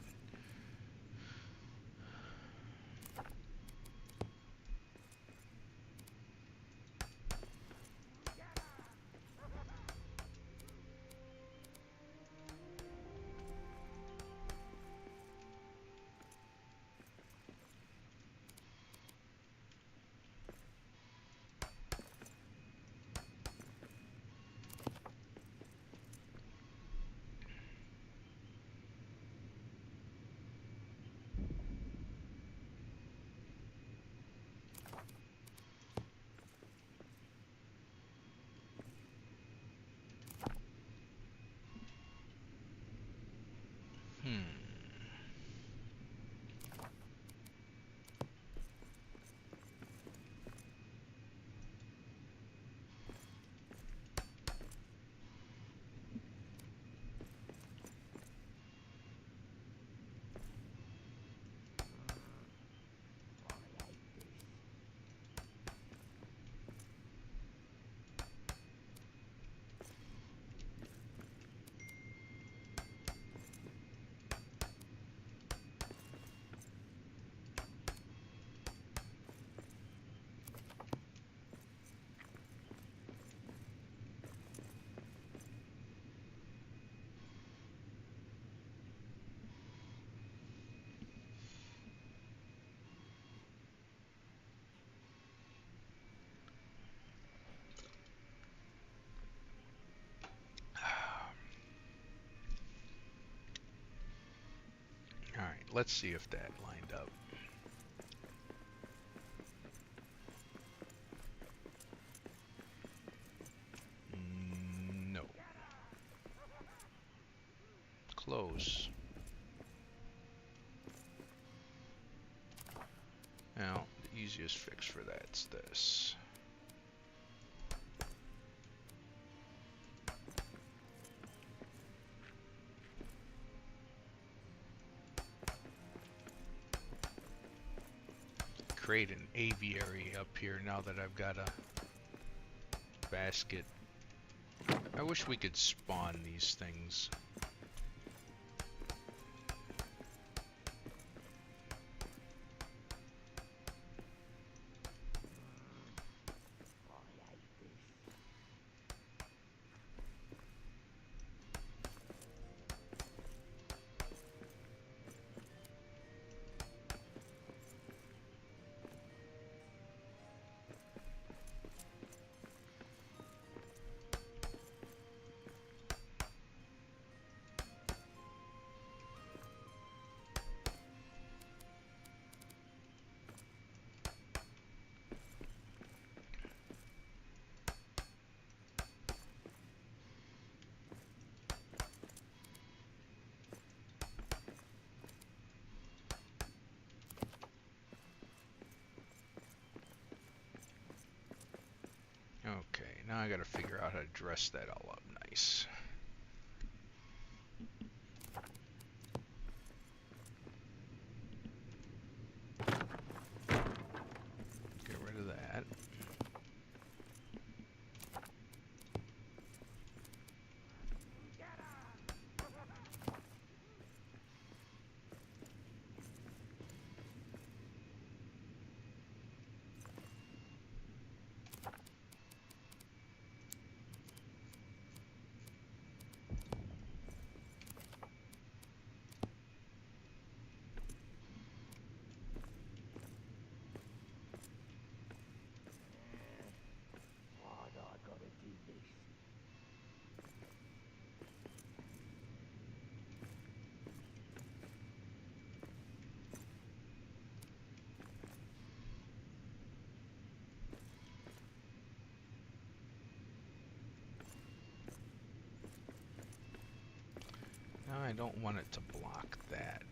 let's see if that lined up. No. Close. Now, the easiest fix for that's this. Create an aviary up here now that I've got a basket. I wish we could spawn these things. Okay, now I gotta figure out how to dress that all up nice. Get rid of that. Now I don't want it to block that.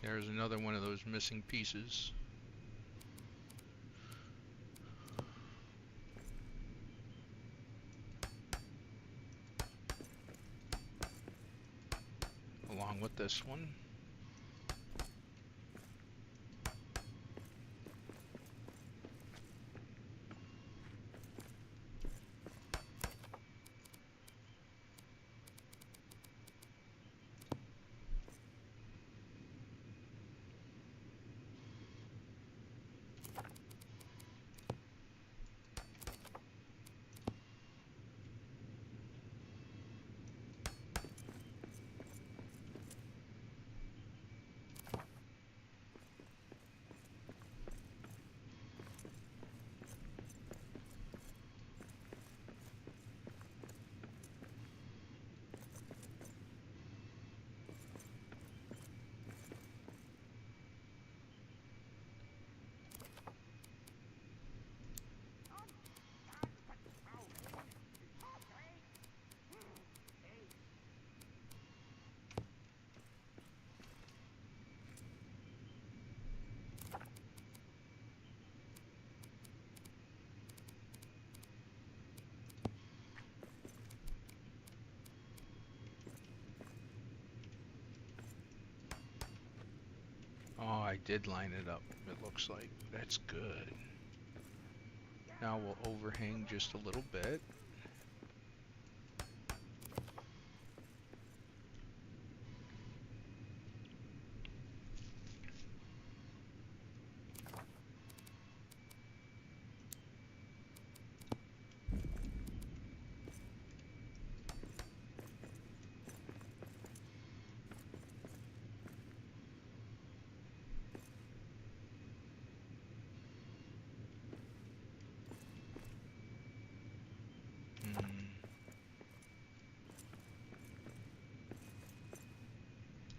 There's another one of those missing pieces. Along with this one. I did line it up, it looks like. That's good. Now we'll overhang just a little bit.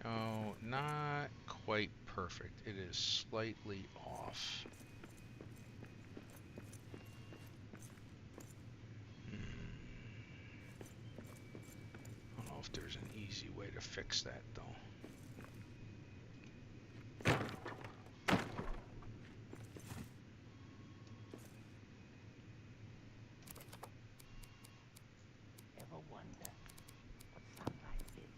Oh, not quite perfect. It is slightly off. I don't know if there's an easy way to fix that though. Ever wonder what sunlight feels like?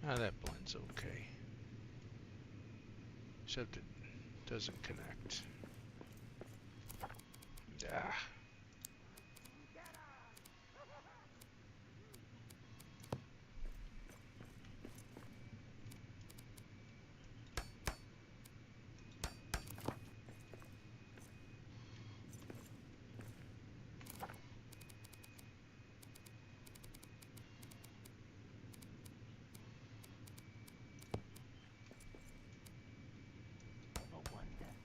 Ah, that blends okay. Except it doesn't connect. Ah. Ever wonder what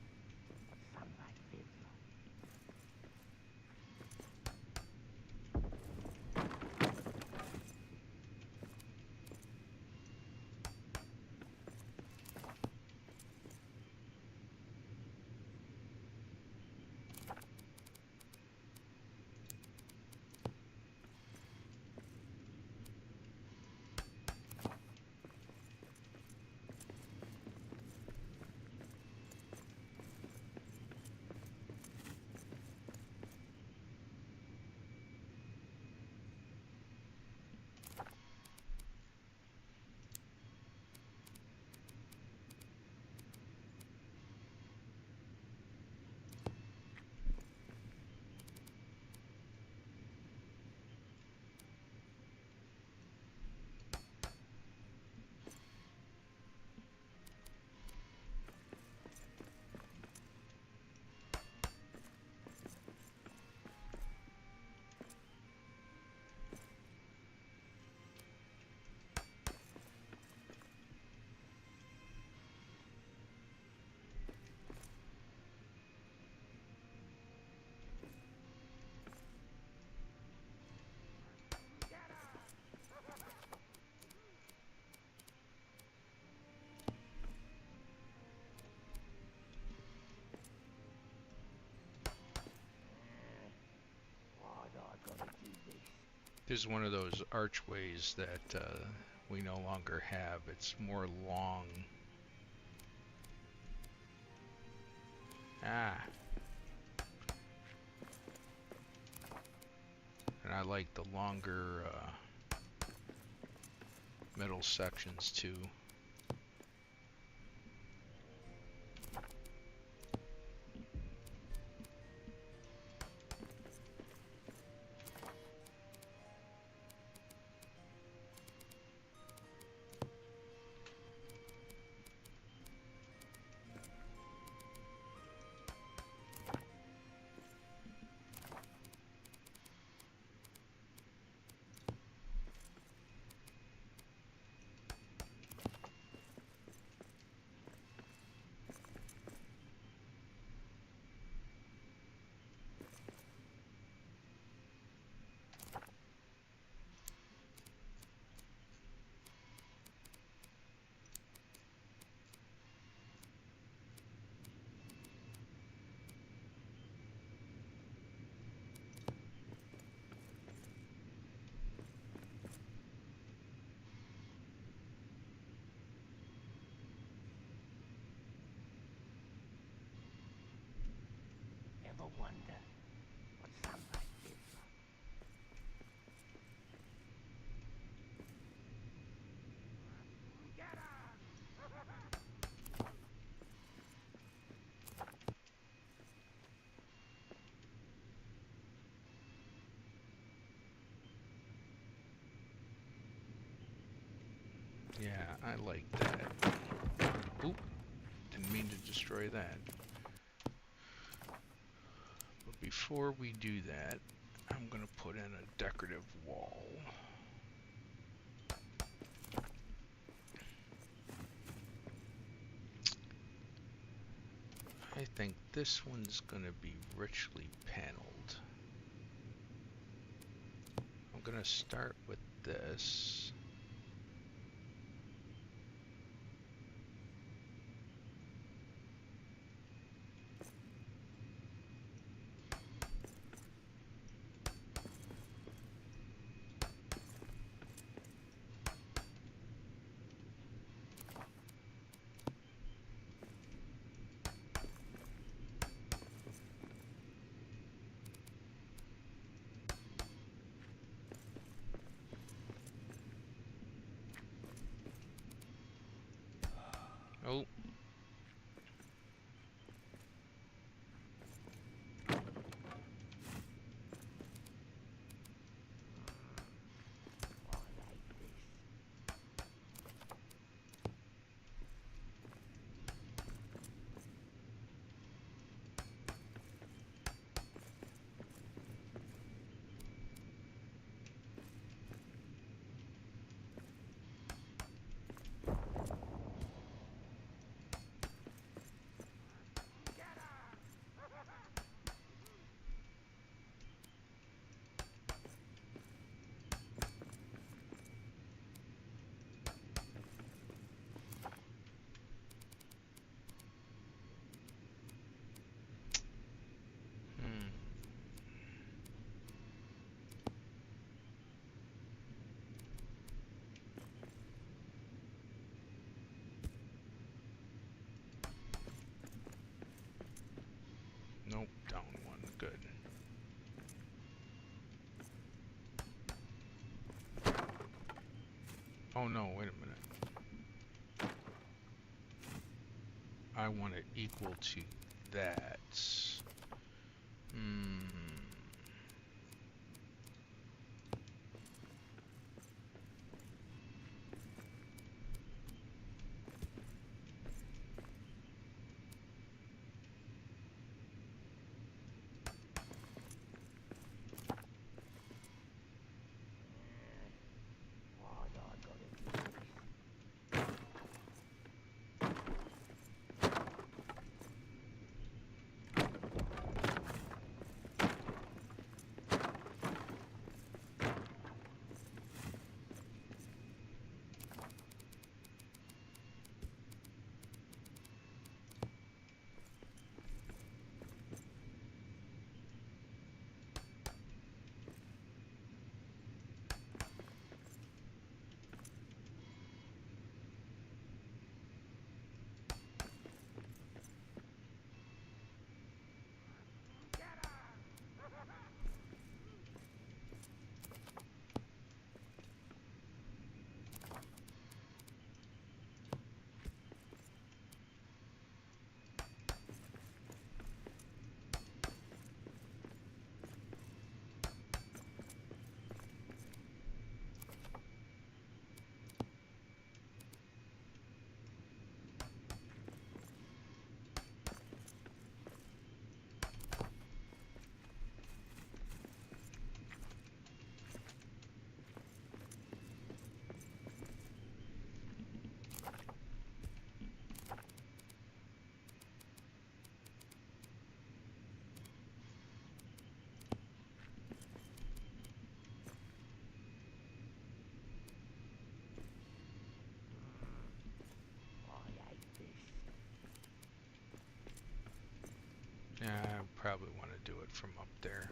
sunlight feels like? Why do I gotta do this? This is one of those archways that we no longer have. It's more long. Ah. And I like the longer middle sections too. ever wonder what sunlight is like? Yeah, I like that. Oop, didn't mean to destroy that. But before we do that, I'm gonna put in a decorative wall. I think this one's gonna be richly paneled. I'm gonna start with this. Oh. Nope, down one. Good. Oh no, wait a minute. I want it equal to that. Hmm. Yeah, I probably want to do it from up there.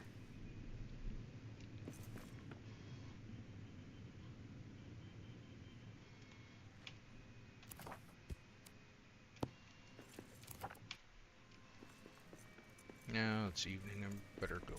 No, it's evening. I better go.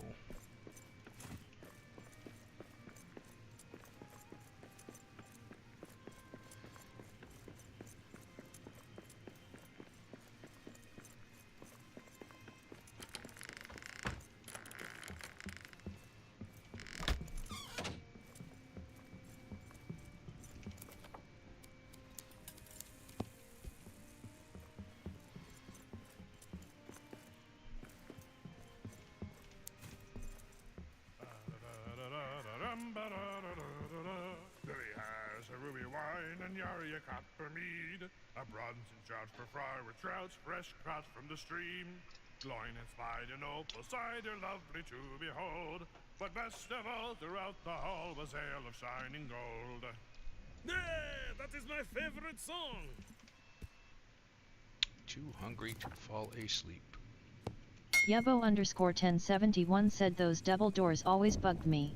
Billy has a ruby wine and Yari a copper mead, a bronze jar for fry with trouts fresh caught from the stream. Loin and spide and opal cider lovely to behold, but best of all throughout the hall was ale of shining gold. Yeah, that is my favorite song. Too hungry to fall asleep. Yebo_1071 said those double doors always bugged me.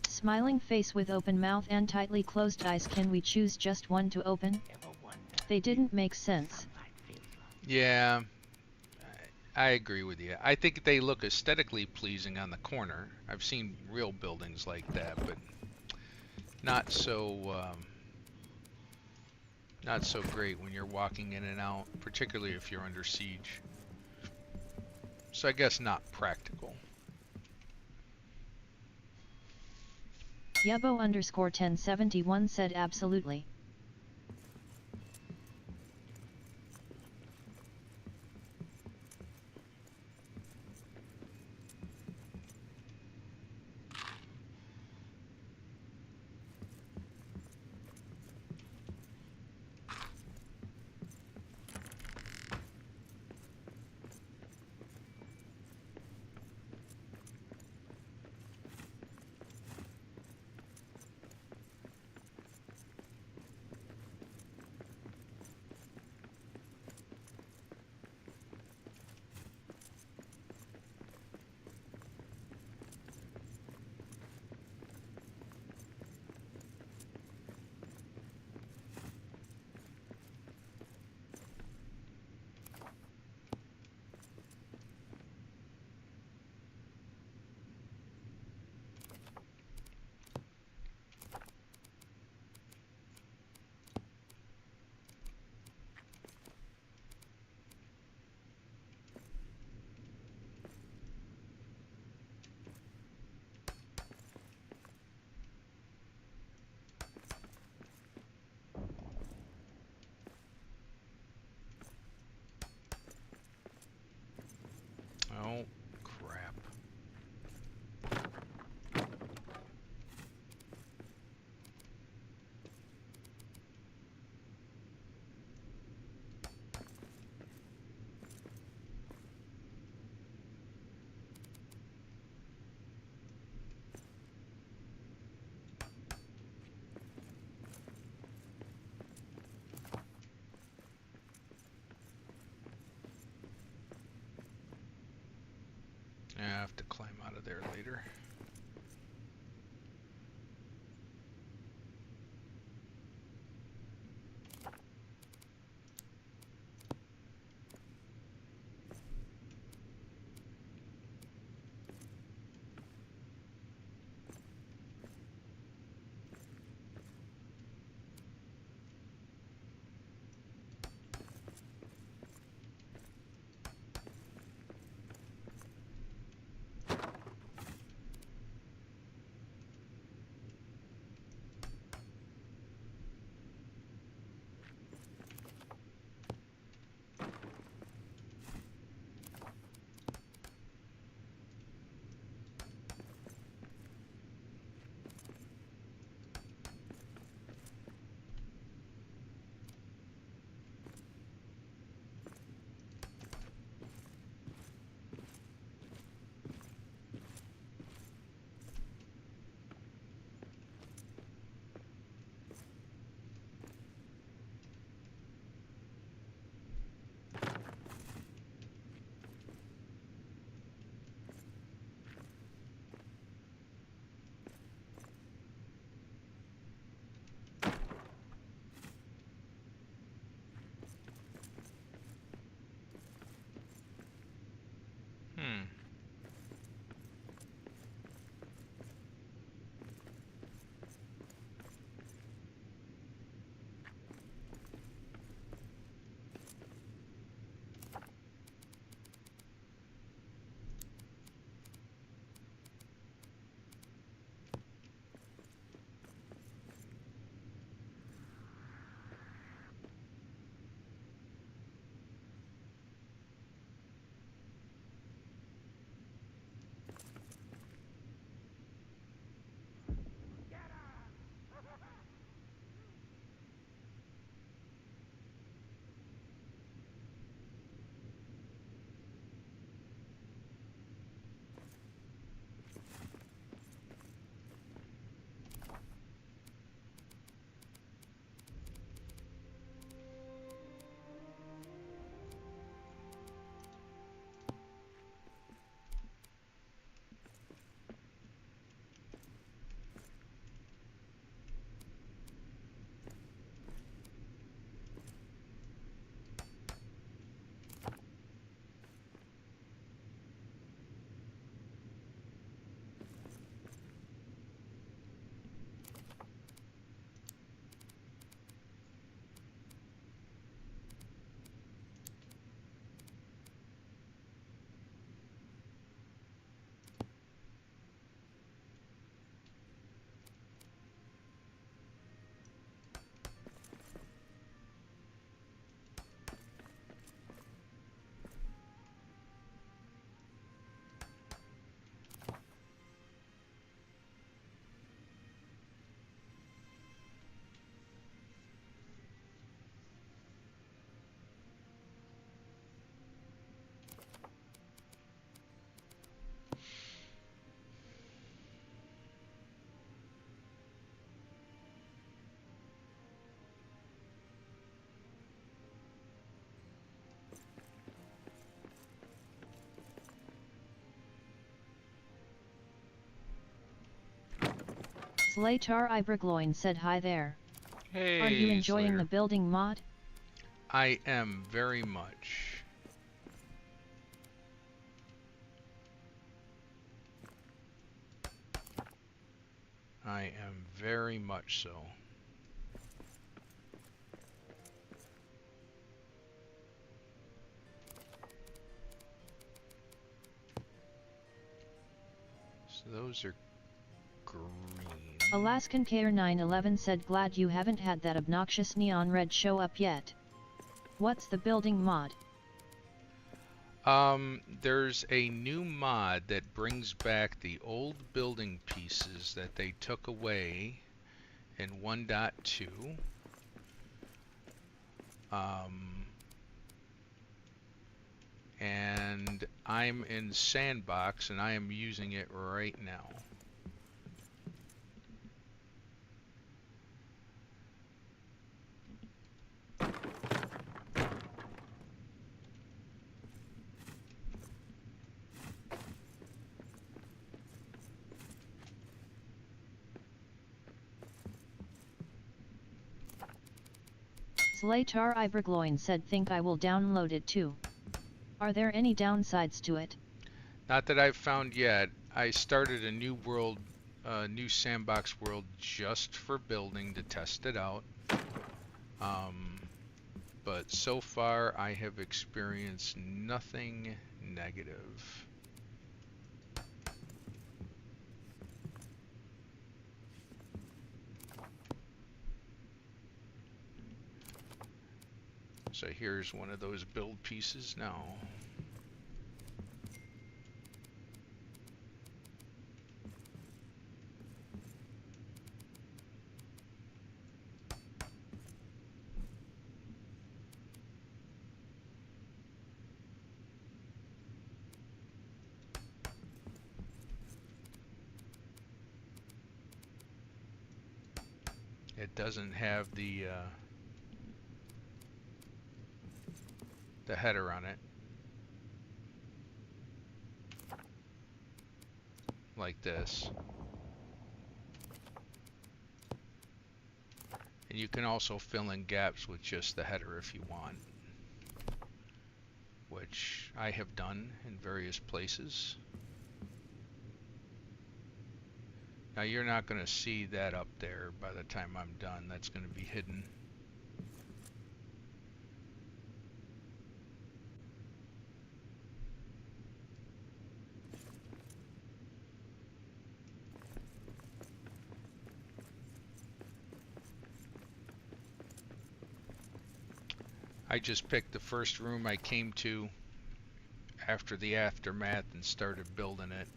Smiling face with open mouth and tightly closed eyes. Can we choose just one to open? Ever wonder They didn't make sense. sunlight feels like? Yeah, I agree with you. I think they look aesthetically pleasing on the corner. I've seen real buildings like that, but not so not so great when you're walking in and out, particularly if you're under siege. So I guess not practical. Yebo_1071 said absolutely. Oh, crap. I have to climb out of there later. Slatar Ibergloin said hi there. Hey, Are you enjoying Slayer. the building mod? I am very much. I am very much so. So those are green. Alaskan KR911 said glad you haven't had that obnoxious neon red show up yet. What's the building mod? There's a new mod that brings back the old building pieces that they took away in 1.2. And I'm in sandbox and I am using it right now. Slatar Ibergloin said think I will download it too. Are there any downsides to it? Not that I've found yet. I started a new world, new sandbox world just for building to test it out. But so far I have experienced nothing negative. So here's one of those build pieces now. It doesn't have the header on it, like this. And you can also fill in gaps with just the header if you want, which I have done in various places. Now you're not going to see that up there by the time I'm done. That's going to be hidden. I just picked the first room I came to after the aftermath and started building it.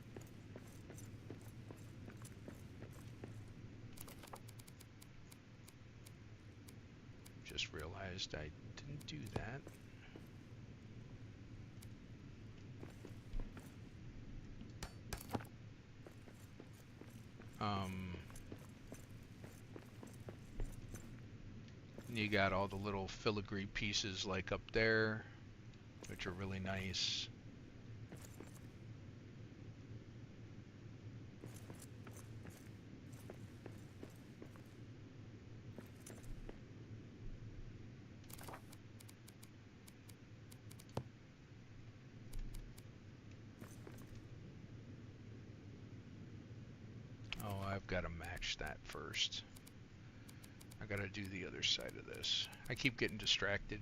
Just realized I didn't do that. You got all the little filigree pieces like up there, which are really nice. Oh, I've got to match that first. I gotta do the other side of this. I keep getting distracted.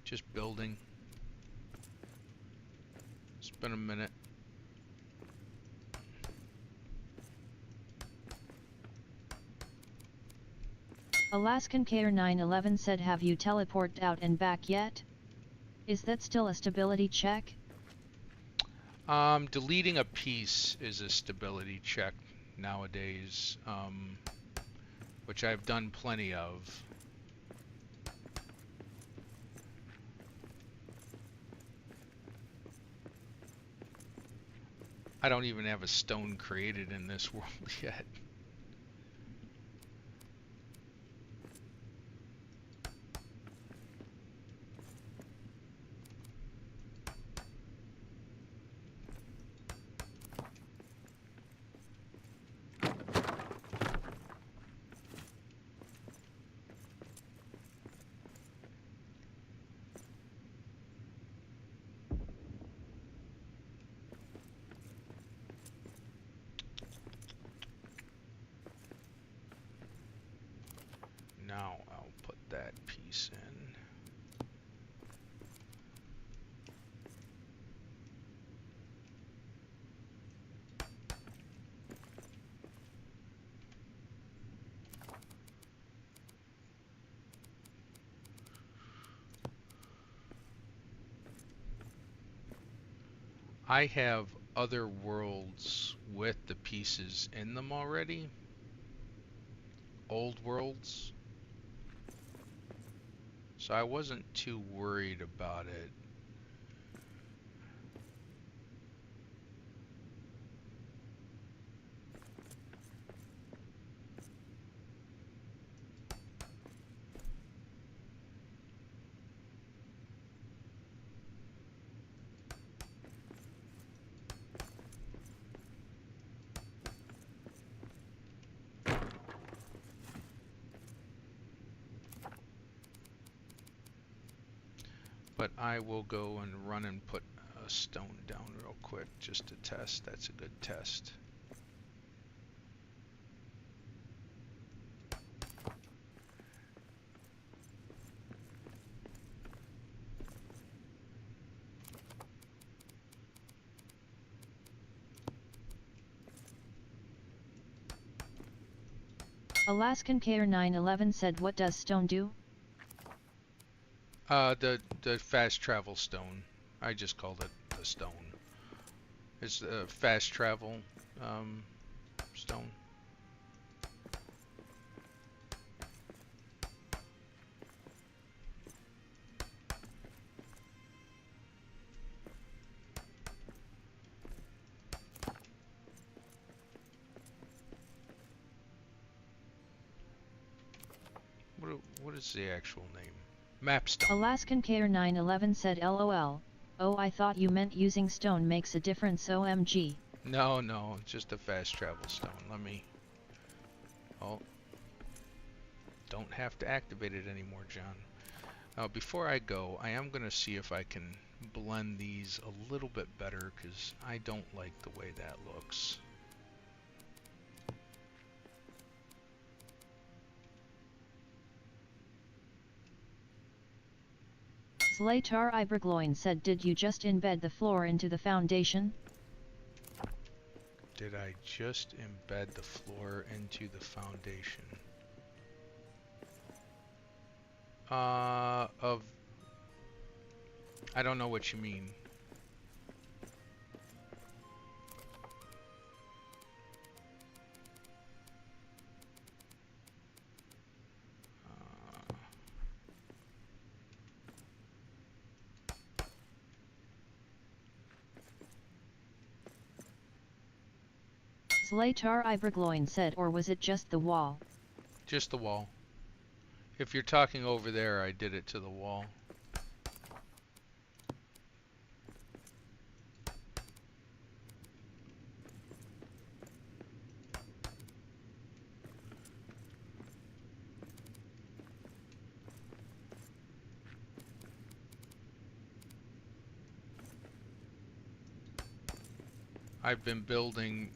Just building. It's been a minute. Alaskan KR911 said have you teleported out and back yet? Is that still a stability check? Deleting a piece is a stability check nowadays. Which I've done plenty of. I don't even have a stone created in this world yet. Now I'll put that piece in. I have other worlds with the pieces in them already. Old worlds. So I wasn't too worried about it. But I will go and run and put a stone down real quick just to test. That's a good test. Alaskan KR911 said, what does stone do? The fast travel stone. I just called it the stone. It's a fast travel stone. What is the actual name? Mapstone. Alaskan KR911 said, LOL. Oh, I thought you meant using stone makes a difference, OMG. No, no, it's just a fast travel stone. Let me... Oh. Don't have to activate it anymore, John. Before I go, I am going to see if I can blend these a little bit better, because I don't like the way that looks. Zlatar Ibergloin said, did you just embed the floor into the foundation? Did I just embed the floor into the foundation? I don't know what you mean. Zlatar Ibergloin said, or was it just the wall? Just the wall. If you're talking over there, I did it to the wall. I've been building,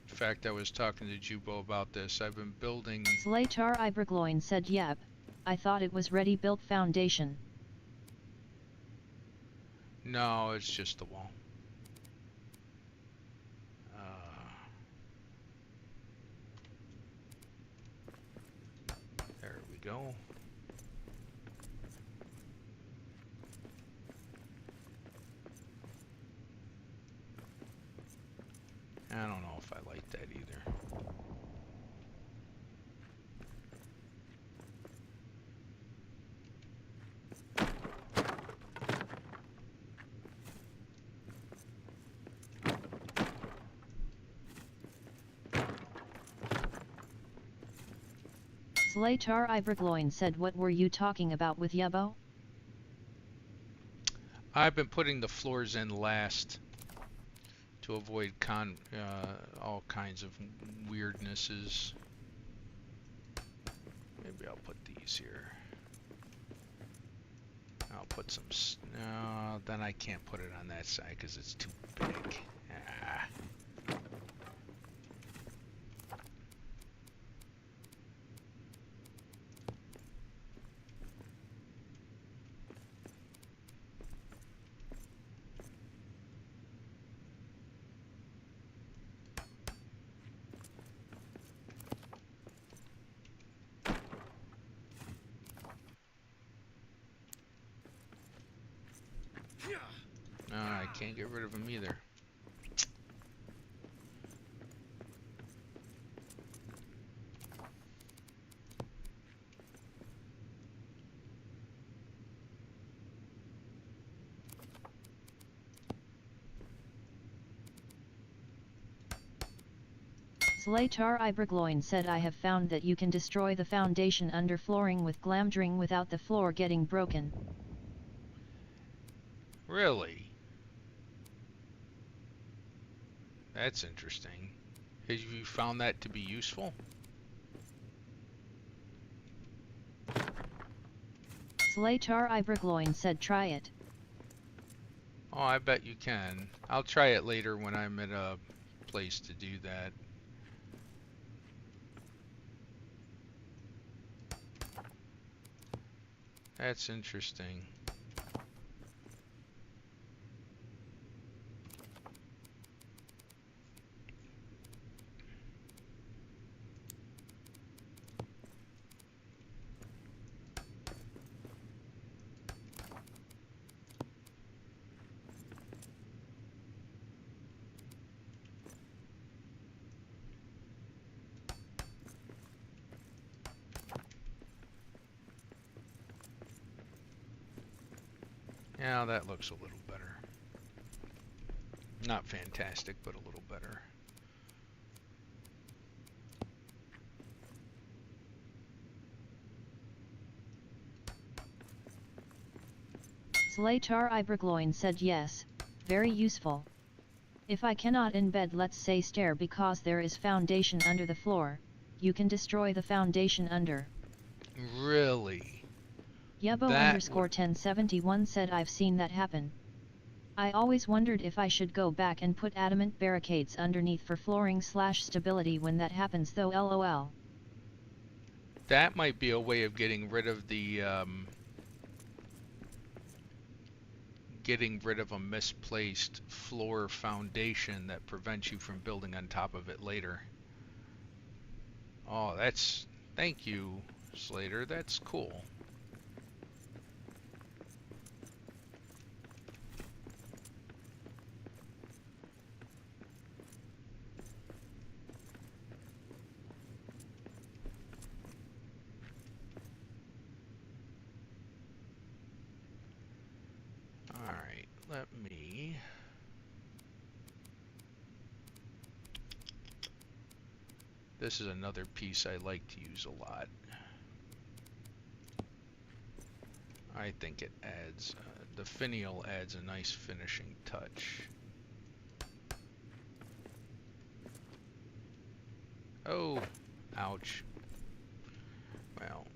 in fact I was talking to Jubo about this, I've been building... Zlatar Ibergloin said, yep, I thought it was ready built foundation. No, it's just the wall. There we go. I don't know if I like that either. Zlatar Ibergloin said, what were you talking about with Yubbo? I've been putting the floors in last to avoid all kinds of weirdnesses. Maybe I'll put these here. I'll put some... No, then I can't put it on that side because it's too big. Ah. I can't get rid of them either. j.r.r said I have found that you can destroy the foundation underflooring with glamdring without the floor getting broken. Really? That's interesting. Have you found that to be useful? j.r.r said try it. Oh, I bet you can. I'll try it later when I'm at a place to do that. That's interesting. Yeah, that looks a little better. Not fantastic, but a little better. j.r.r said yes, very useful. If I cannot embed let's say stair because there is foundation under the floor, you can destroy the foundation under. Really? Yebo_1071 said I've seen that happen. I always wondered if I should go back and put adamant barricades underneath for flooring/stability when that happens though lol. That might be a way of getting rid of the a misplaced floor foundation that prevents you from building on top of it later. Oh, thank you, Slater. That's cool. Alright, let me... This is another piece I like to use a lot. I think it adds, the finial adds a nice finishing touch. Oh, ouch. Well.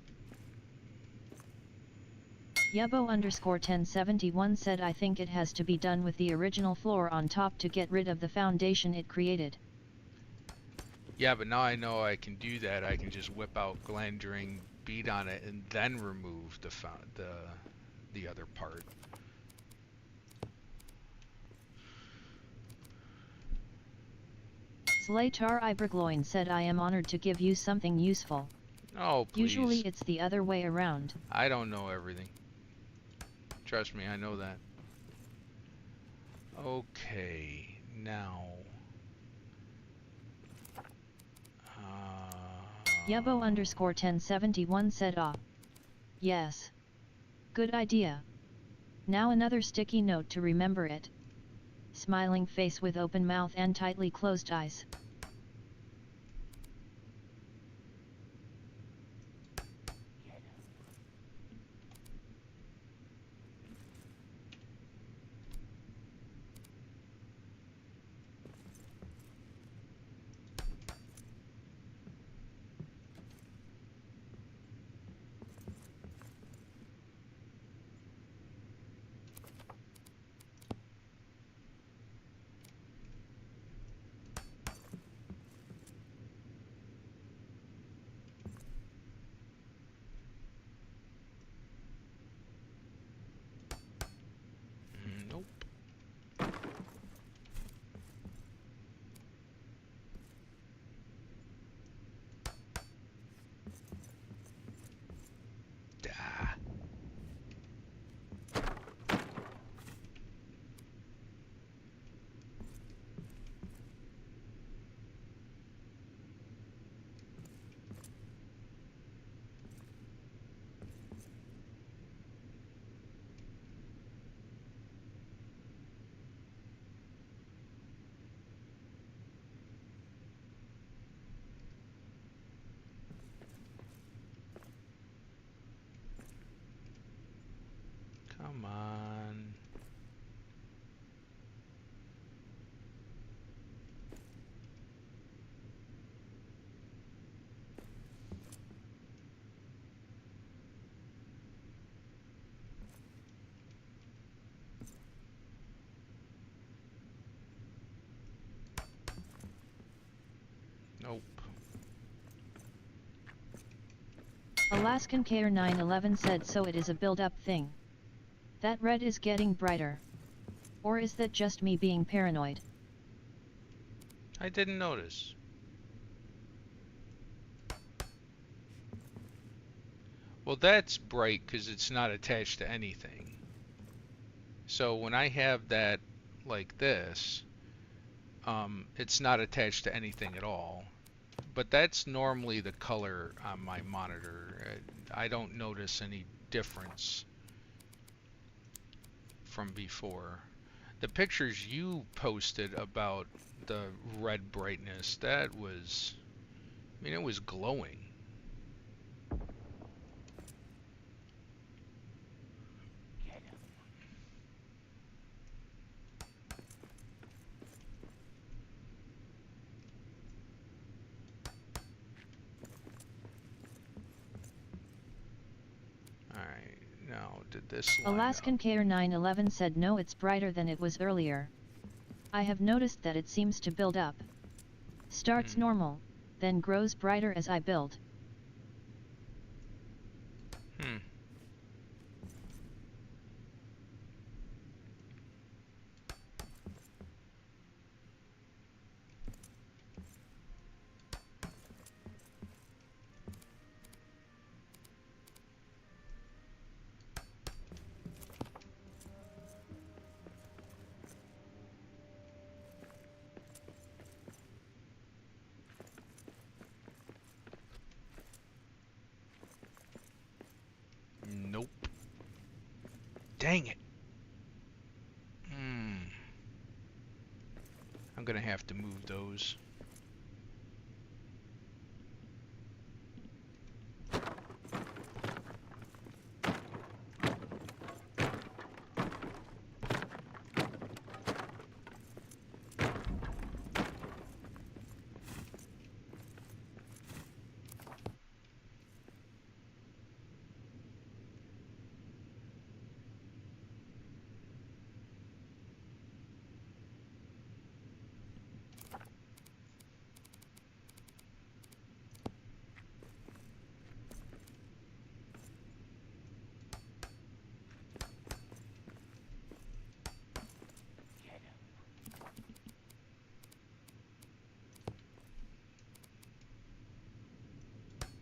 Yebo_1071 said I think it has to be done with the original floor on top to get rid of the foundation it created. Yeah, but now I know I can do that. I can just whip out glandering, beat on it, and then remove the other part. j.r.r said I am honored to give you something useful. Oh, please. Usually it's the other way around. I don't know everything. Trust me, I know that. Okay, now... Yebo_1071 said yes. Good idea. Now another sticky note to remember it. Smiling face with open mouth and tightly closed eyes. Alaskan KR911 said so it is a build-up thing. That red is getting brighter. Or is that just me being paranoid? I didn't notice. Well, that's bright because it's not attached to anything. So when I have that like this, it's not attached to anything at all. But that's normally the color on my monitor. I don't notice any difference from before. The pictures you posted about the red brightness, that was, I mean, it was glowing. Alright, now did this line Alaskan up? KR911 said no, it's brighter than it was earlier. I have noticed that it seems to build up. Starts normal, then grows brighter as I build. Nope. Dang it. I'm gonna have to move those.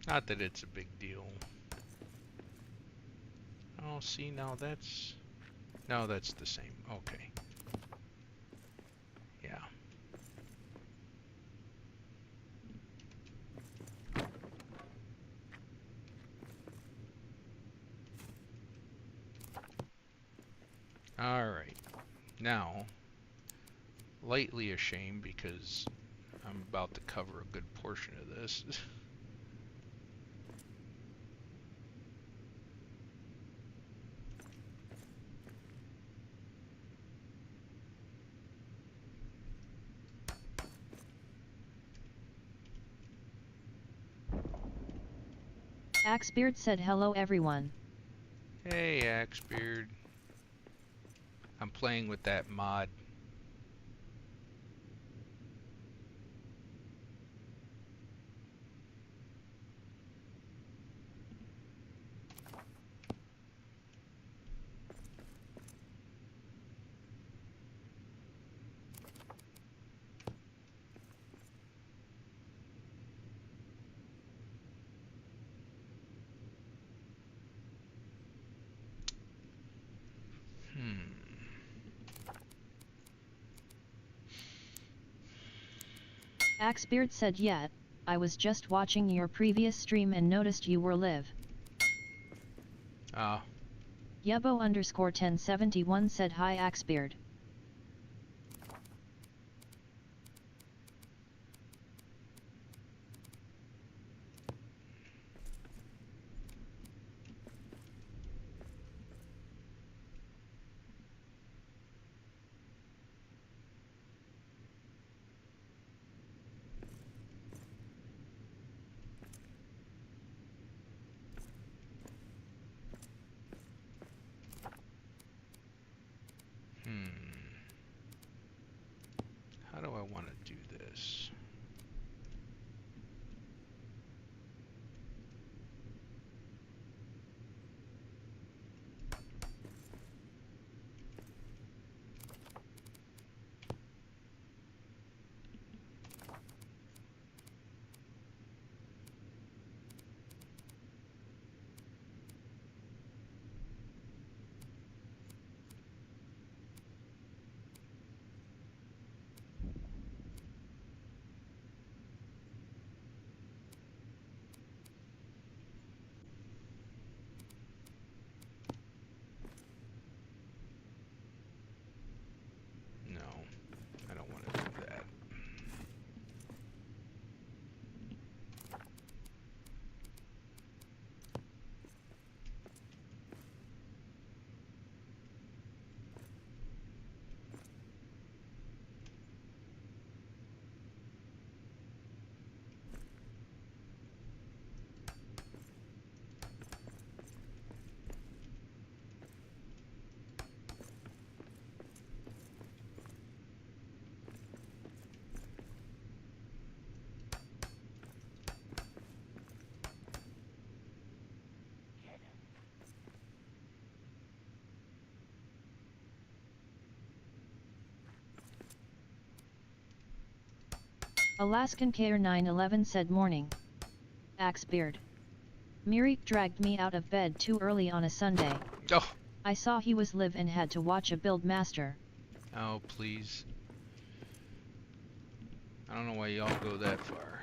Not that it's a big deal. Oh, see, now that's... No, that's the same. Okay. Yeah. Alright. Now, lightly ashamed because I'm about to cover a good portion of this. Axebeard said hello everyone. Hey, Axebeard. I'm playing with that mod. Axebeard said yet, I was just watching your previous stream and noticed you were live. Yebo_1071 said hi Axebeard. How do I want to do this? Alaskan KR911 said morning. Axebeard. Mereak dragged me out of bed too early on a Sunday. Oh, I saw he was live and had to watch a build master. oh, please. I don't know why y'all go that far.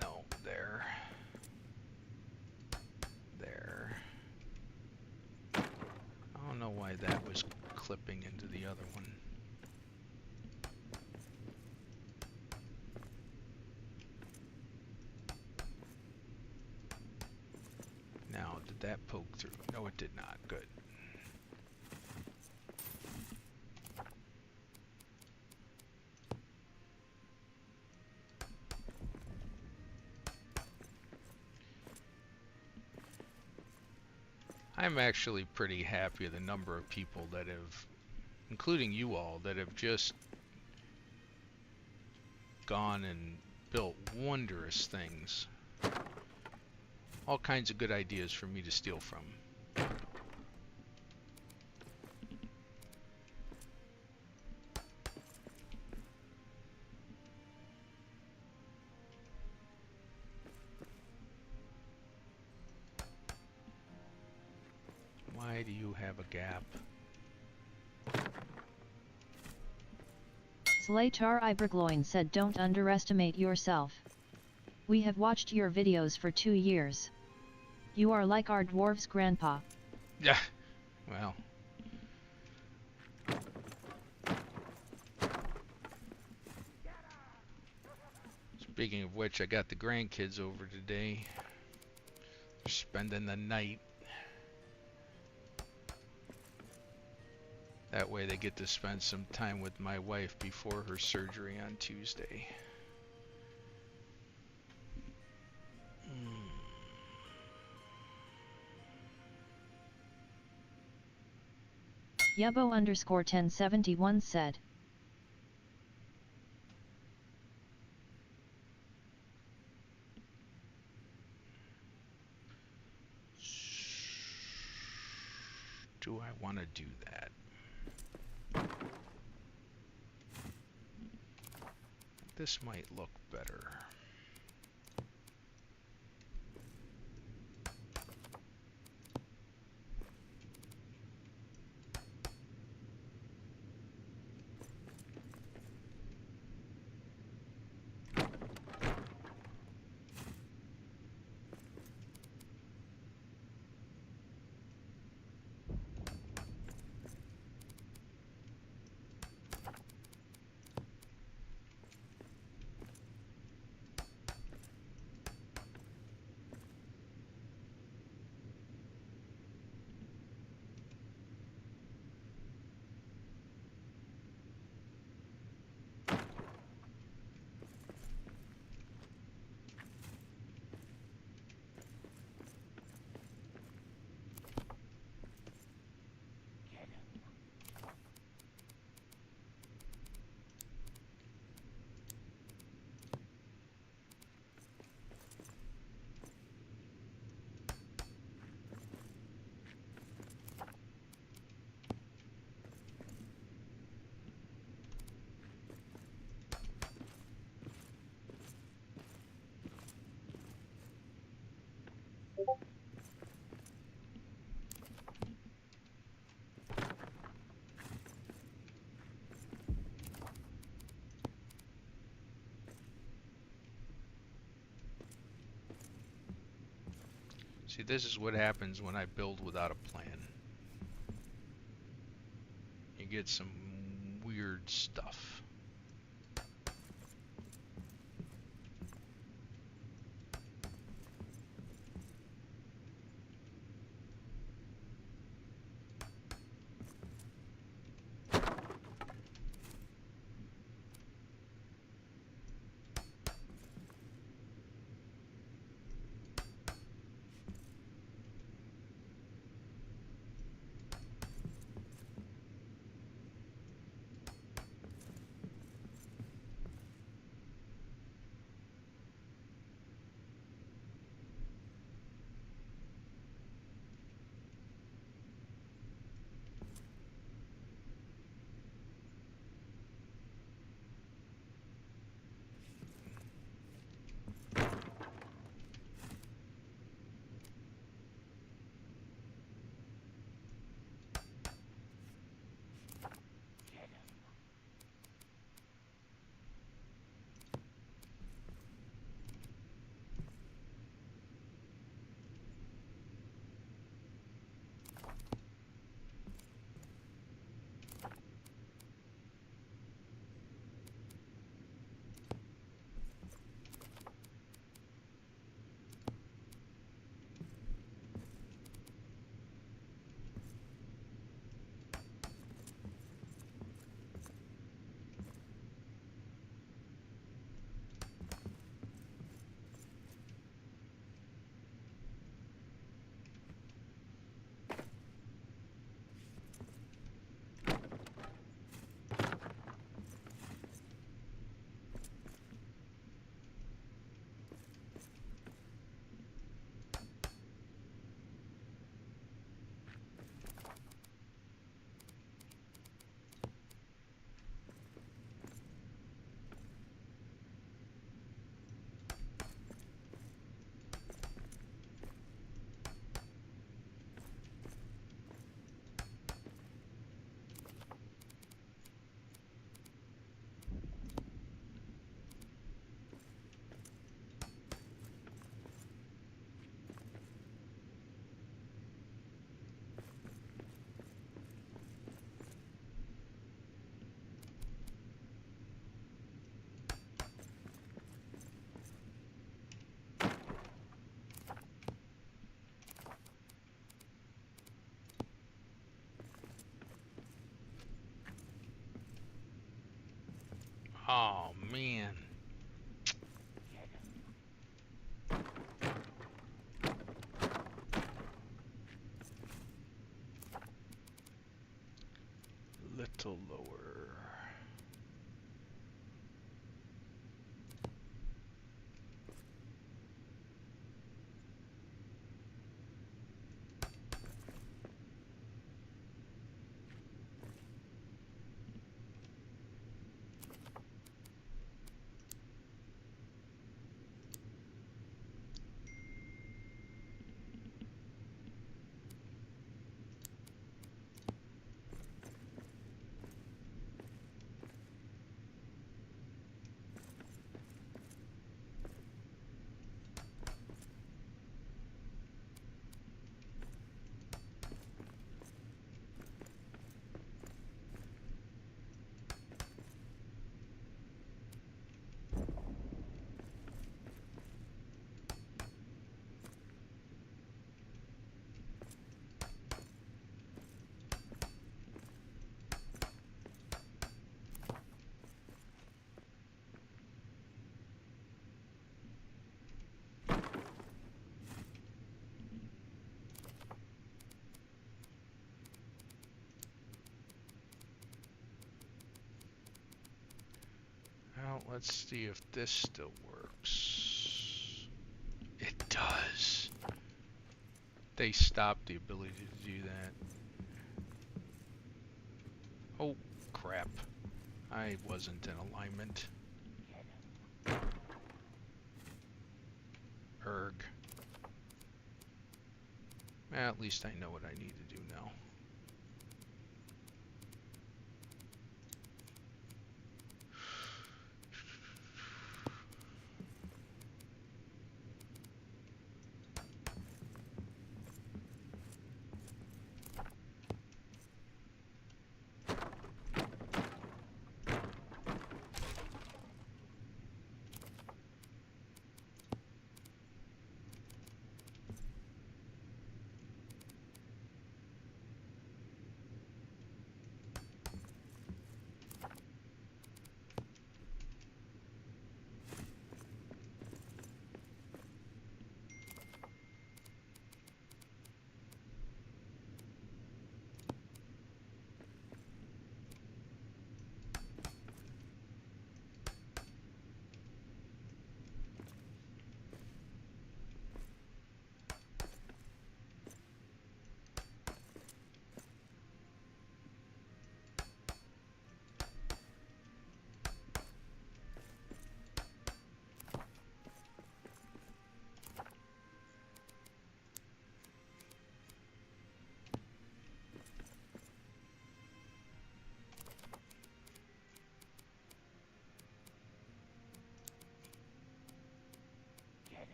No, there. There. I don't know why that was clipping into the other one. Now, did that poke through? No, it did not. Good. I'm actually pretty happy with the number of people that have, including you all, that have just gone and built wondrous things. All kinds of good ideas for me to steal from. Why do you have a gap? Slatar Ibergloin said don't underestimate yourself. We have watched your videos for 2 years. You are like our dwarf's grandpa. Yeah, well. Speaking of which, I got the grandkids over today. They're spending the night. That way they get to spend some time with my wife before her surgery on Tuesday. Yubbo_1071 said. Do I want to do that? This might look better. See, this is what happens when I build without a plan. You get some weird stuff. to lower. Well, let's see if this still works. It does. They stopped the ability to do that. Oh, crap. I wasn't in alignment. Erg. Well, at least I know what I need to do now.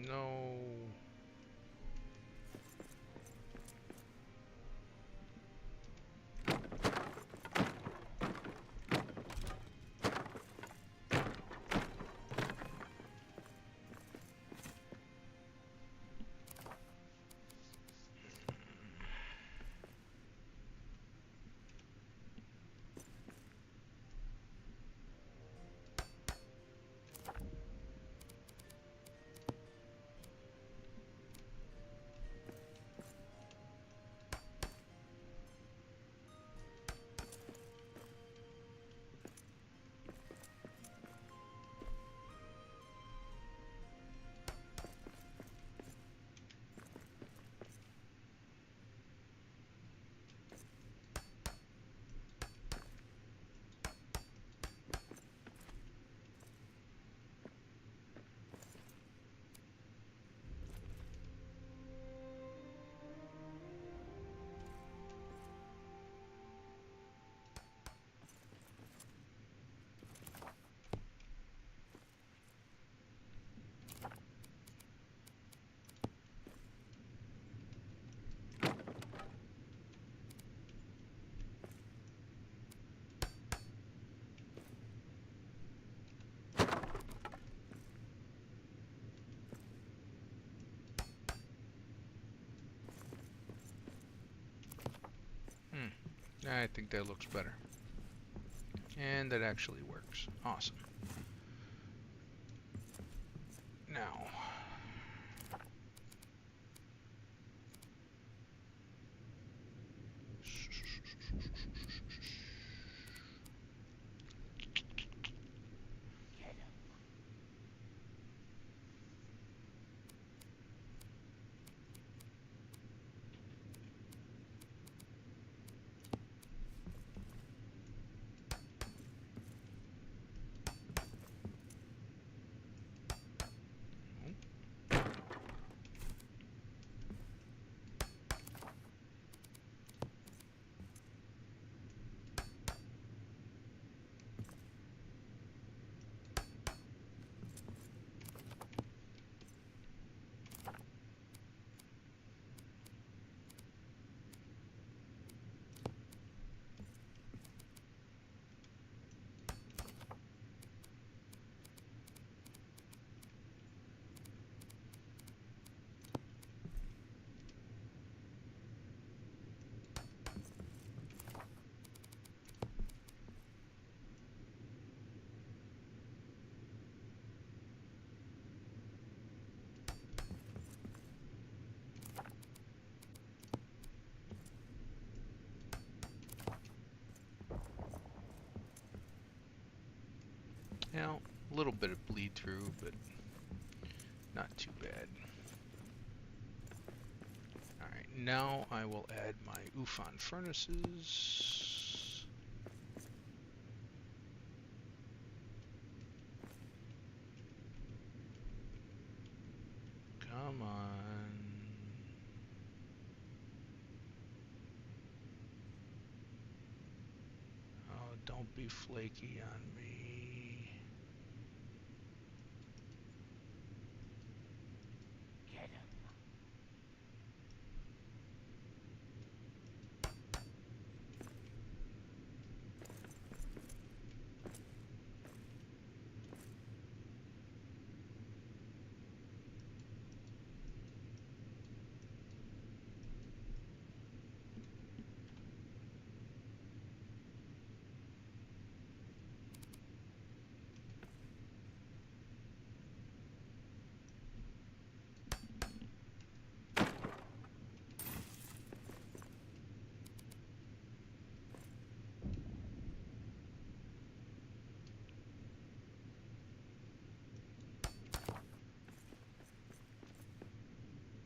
No. I think that looks better. And that actually works. Awesome. Now, now, a little bit of bleed through, but not too bad. Alright, now I will add my UFON furnaces. Come on. Oh, don't be flaky on me. Get him.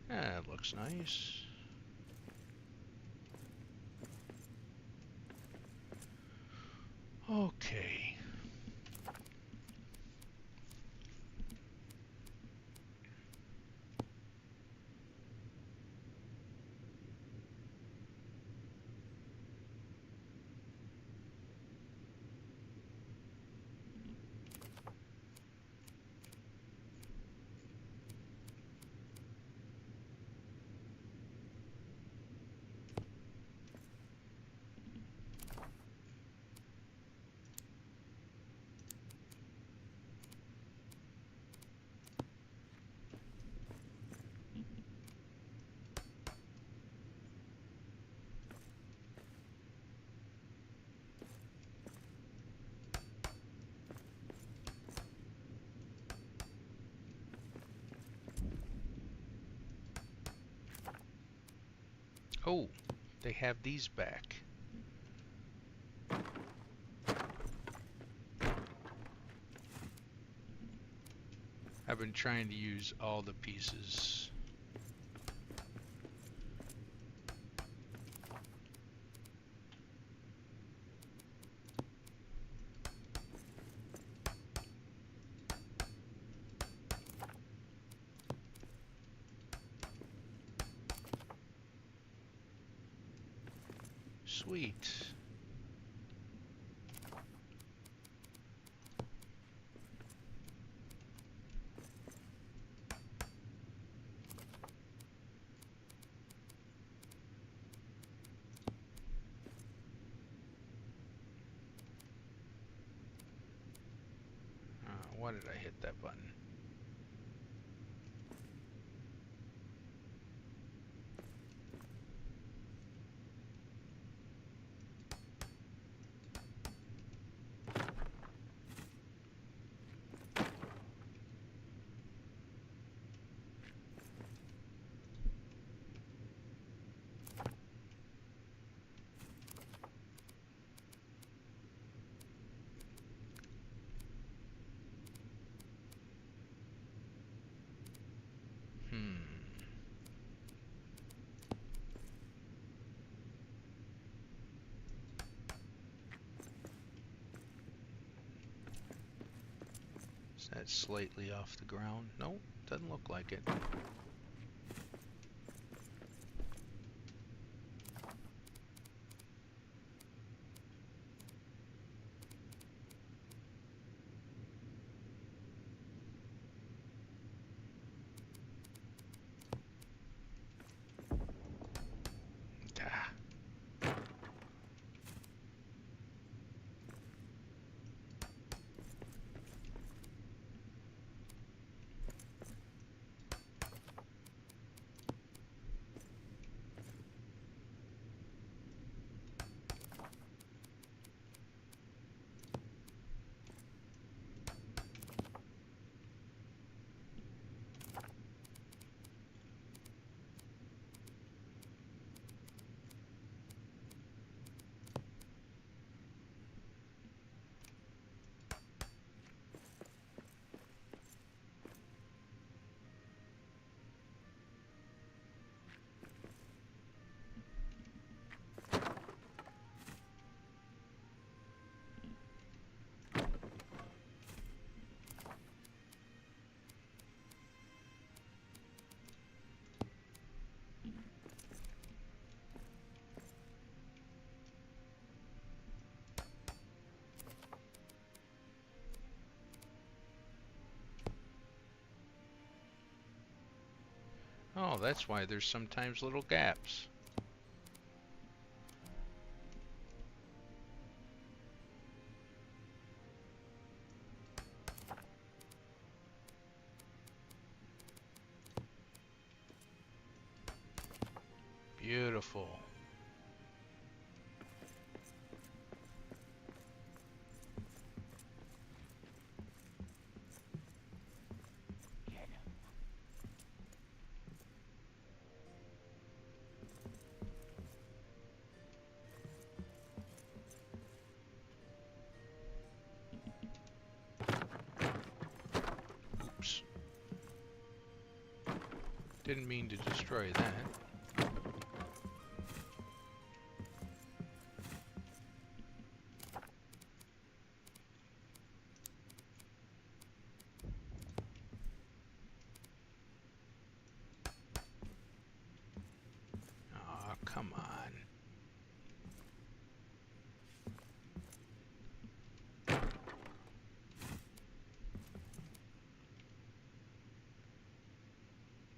That looks nice. Okay. Oh, they have these back. I've been trying to use all the pieces. Sweet. Why did I hit that button? Is that slightly off the ground? No, doesn't look like it. Ah. Oh, that's why there's sometimes little gaps. Beautiful. Oops. Didn't mean to destroy that. Aw, come on.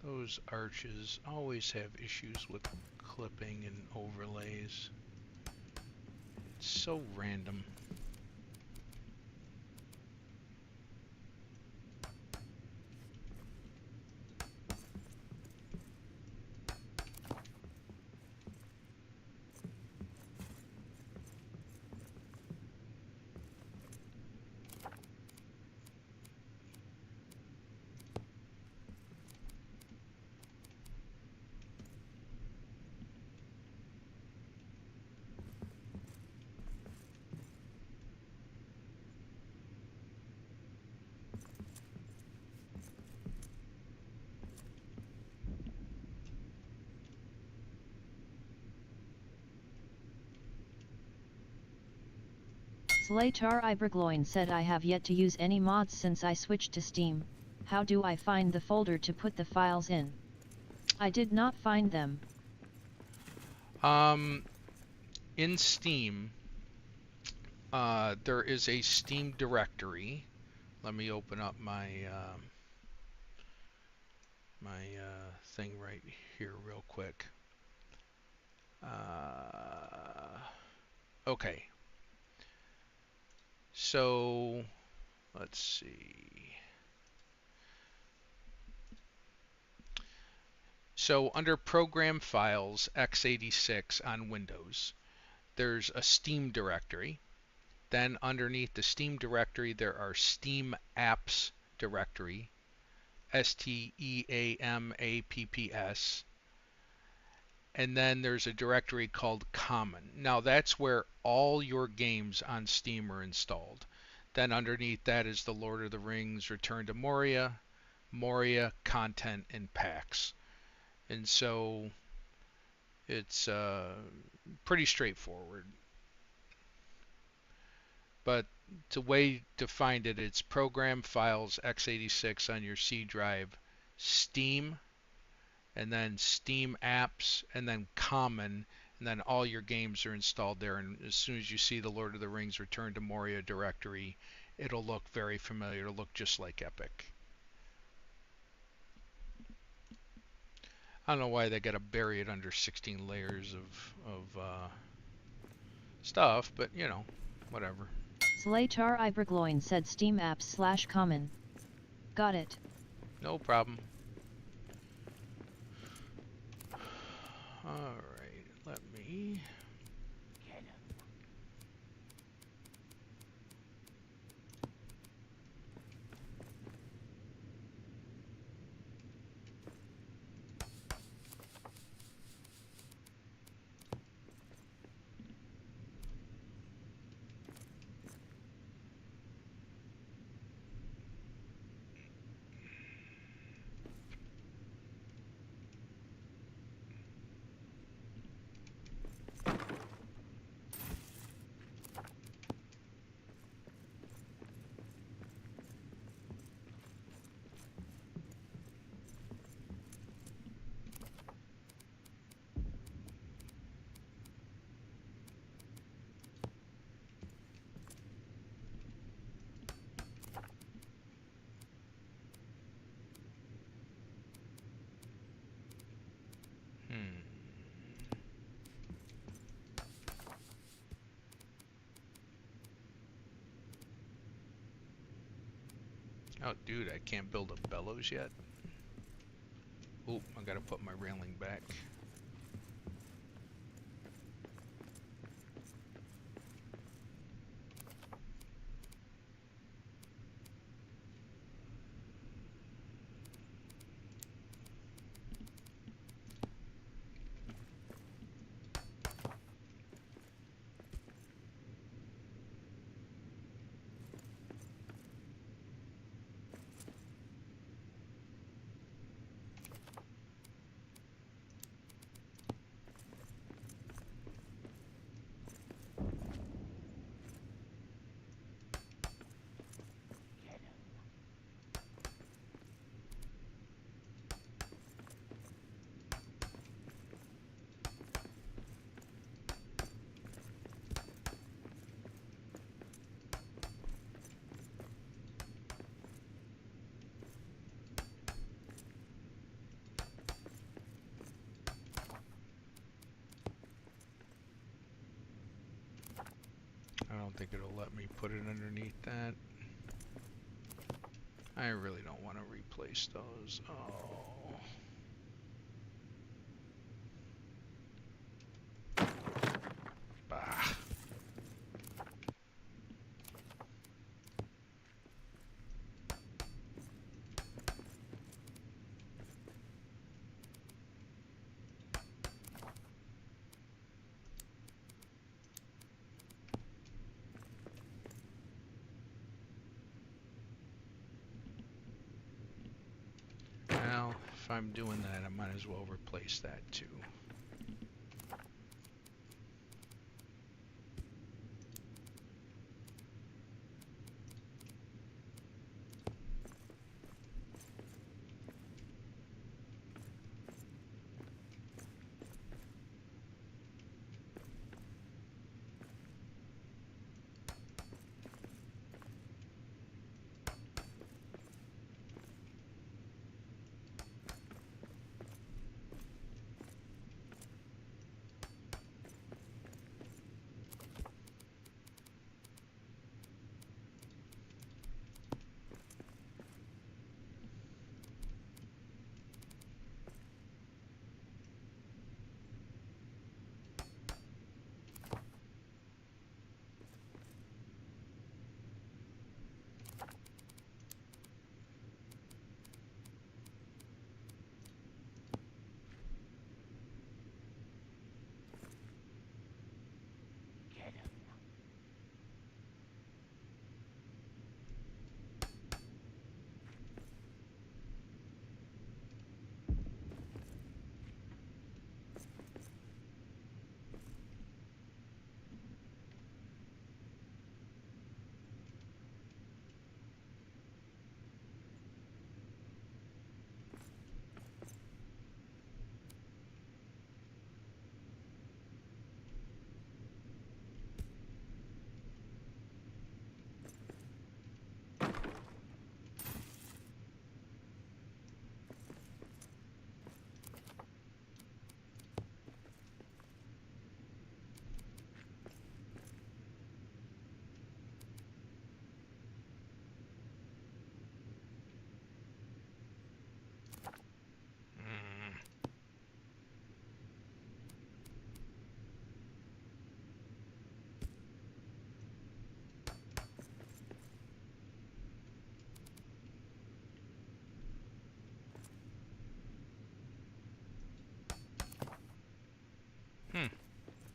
Those arches always have issues with clipping and overlays. It's so random. Slatar Ibergloin said I have yet to use any mods since I switched to Steam. How do I find the folder to put the files in? I did not find them. In Steam, there is a Steam directory. Let me open up my thing right here real quick. Okay. So let's see. So under Program Files x86 on Windows, there's a Steam directory. Then underneath the Steam directory, there are Steam Apps directory, STEAMAPPS. And then there's a directory called Common. Now that's where all your games on Steam are installed. Then underneath that is the Lord of the Rings Return to Moria, Moria content and packs. And so it's pretty straightforward. But it's a way to find it. It's program files x86 on your C drive, Steam, and then Steam apps, and then common, and then all your games are installed there. And as soon as you see the Lord of the Rings Return to Moria directory, it'll look very familiar. It'll look just like Epic. I don't know why they got to bury it under 16 layers of stuff, but you know, whatever. Slatar Ibergloin said Steam apps / common. Got it. No problem. Alright, let me... Get him. Oh, dude, I can't build a bellows yet. Oop, I gotta put my railing back. I don't think it'll let me put it underneath that. I really don't want to replace those. Oh. Bah. Well, if I'm doing that, I might as well replace that too.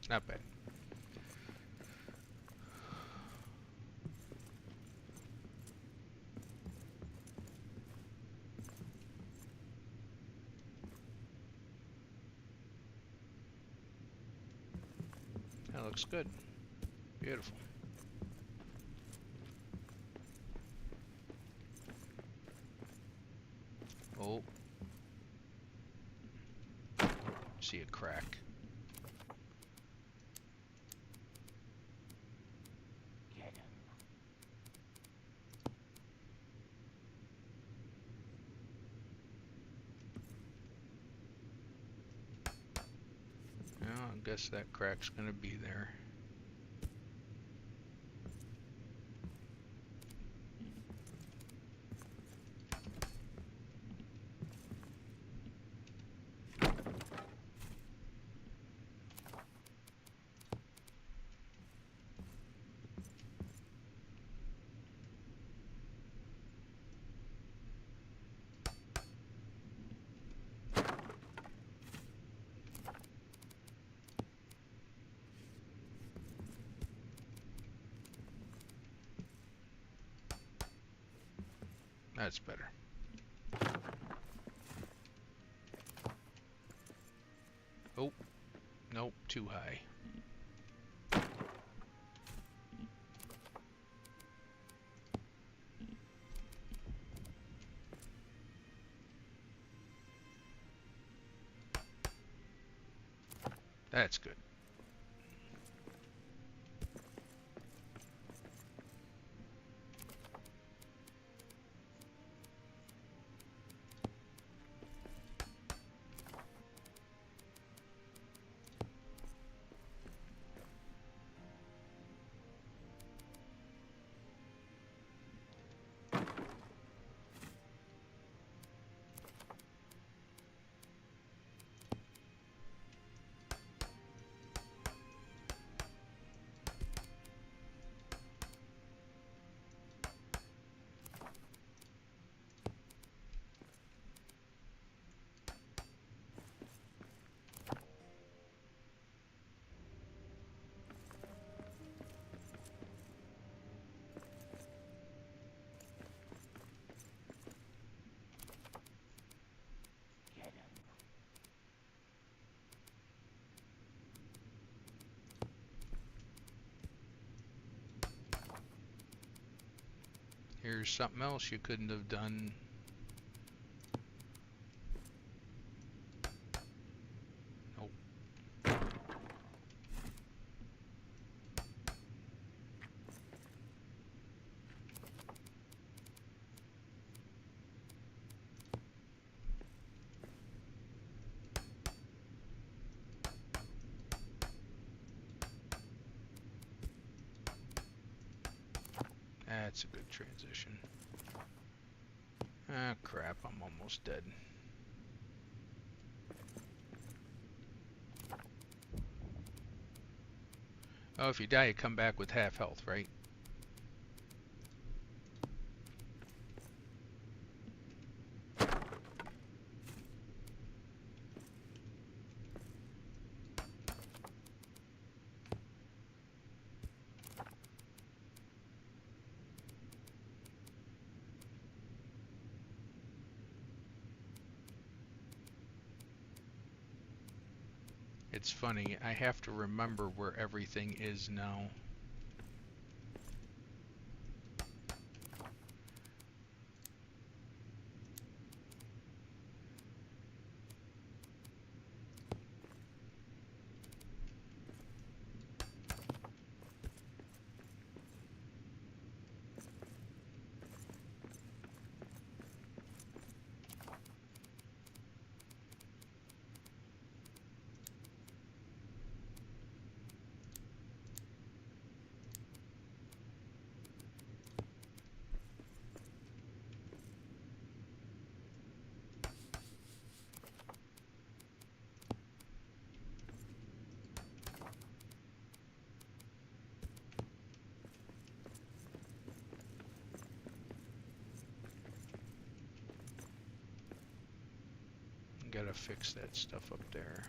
Not bad. That looks good. Beautiful. Oh. See a crack. Get him. Well, I guess that crack's gonna be there. That's better. Oh, nope, too high. That's good. Get him. Here's something else you couldn't have done. Nope. That's a good transition. Ah, crap, I'm almost dead. Oh, if you die, you come back with half health, right? It's funny, I have to remember where everything is now. Gotta fix that stuff up there.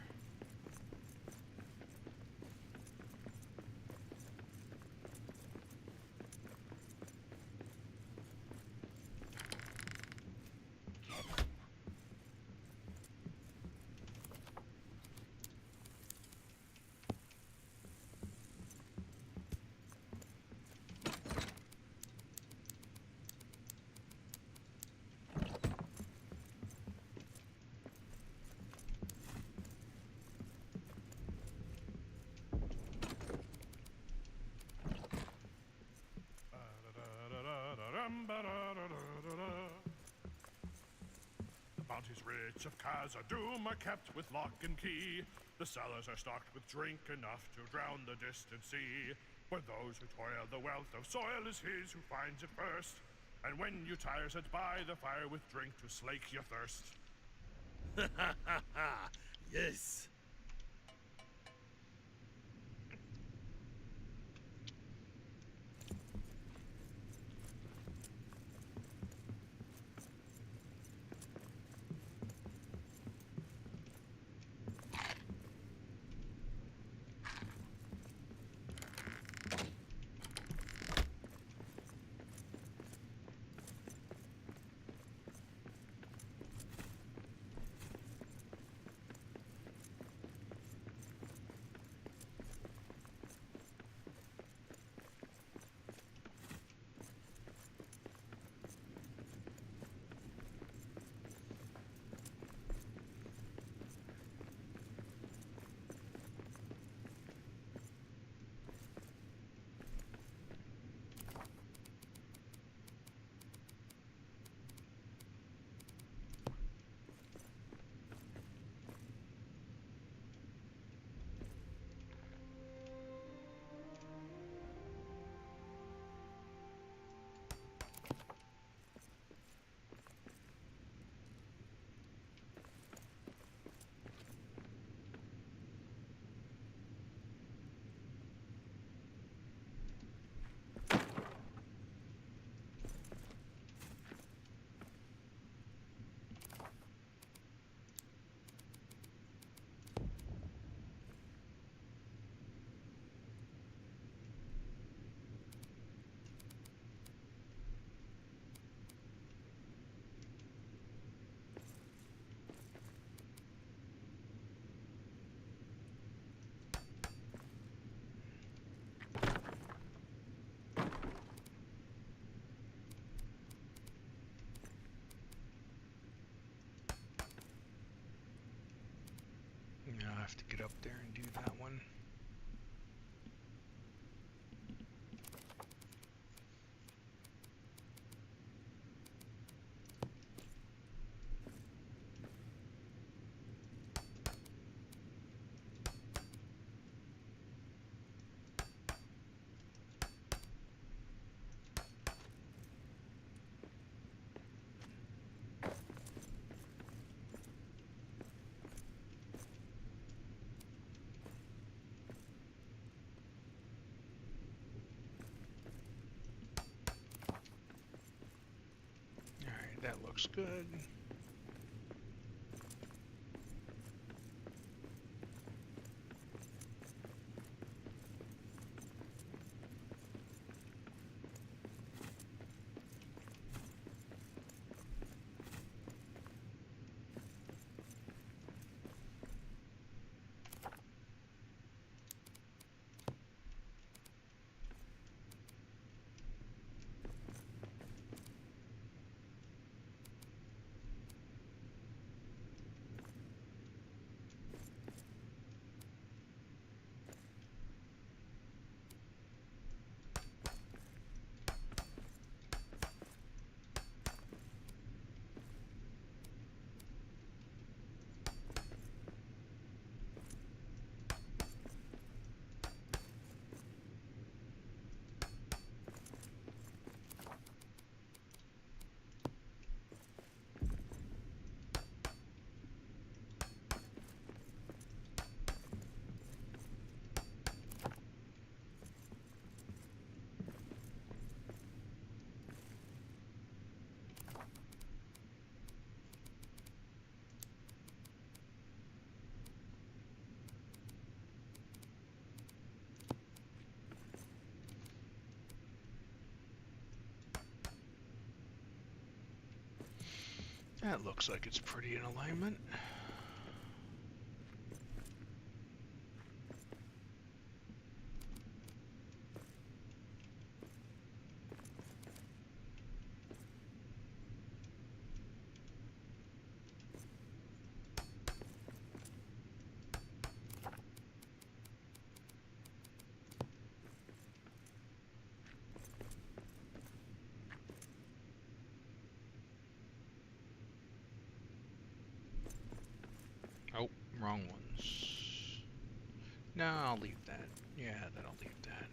secrets of Khazad-dûm are kept with lock and key. The cellars are stocked with drink enough to drown the distant sea. For those who toil, the wealth of soil is his who finds it first. And when you tire, sit by the fire with drink to slake your thirst. Yes. Now I have to get up there and do that one. Alright, that looks good. That looks like it's pretty in alignment. wrong ones. No, I'll leave that. Yeah, then I'll leave that.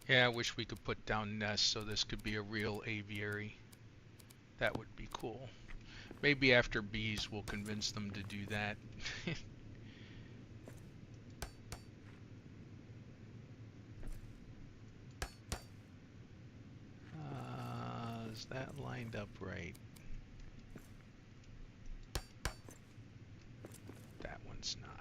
Yeah, I wish we could put down nests so this could be a real aviary. That would be cool. Maybe after bees we'll convince them to do that. Is that lined up right? That one's not.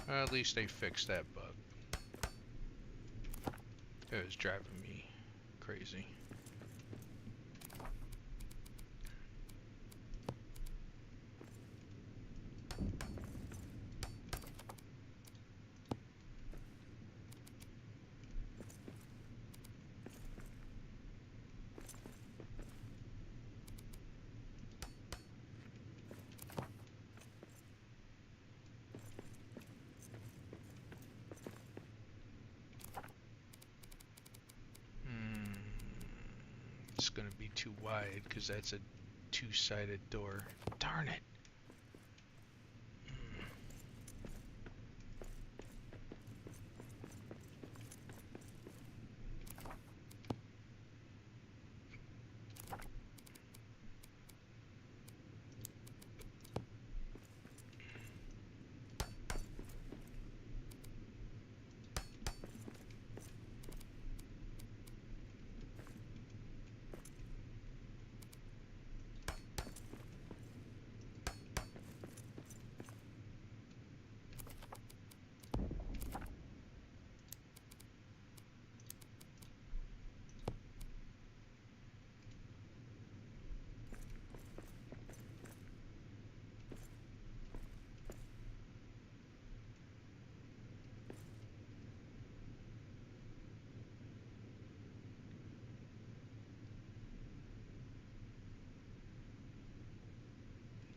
At least they fixed that bug. It was driving me crazy. going to be too wide because that's a two-sided door. Darn it.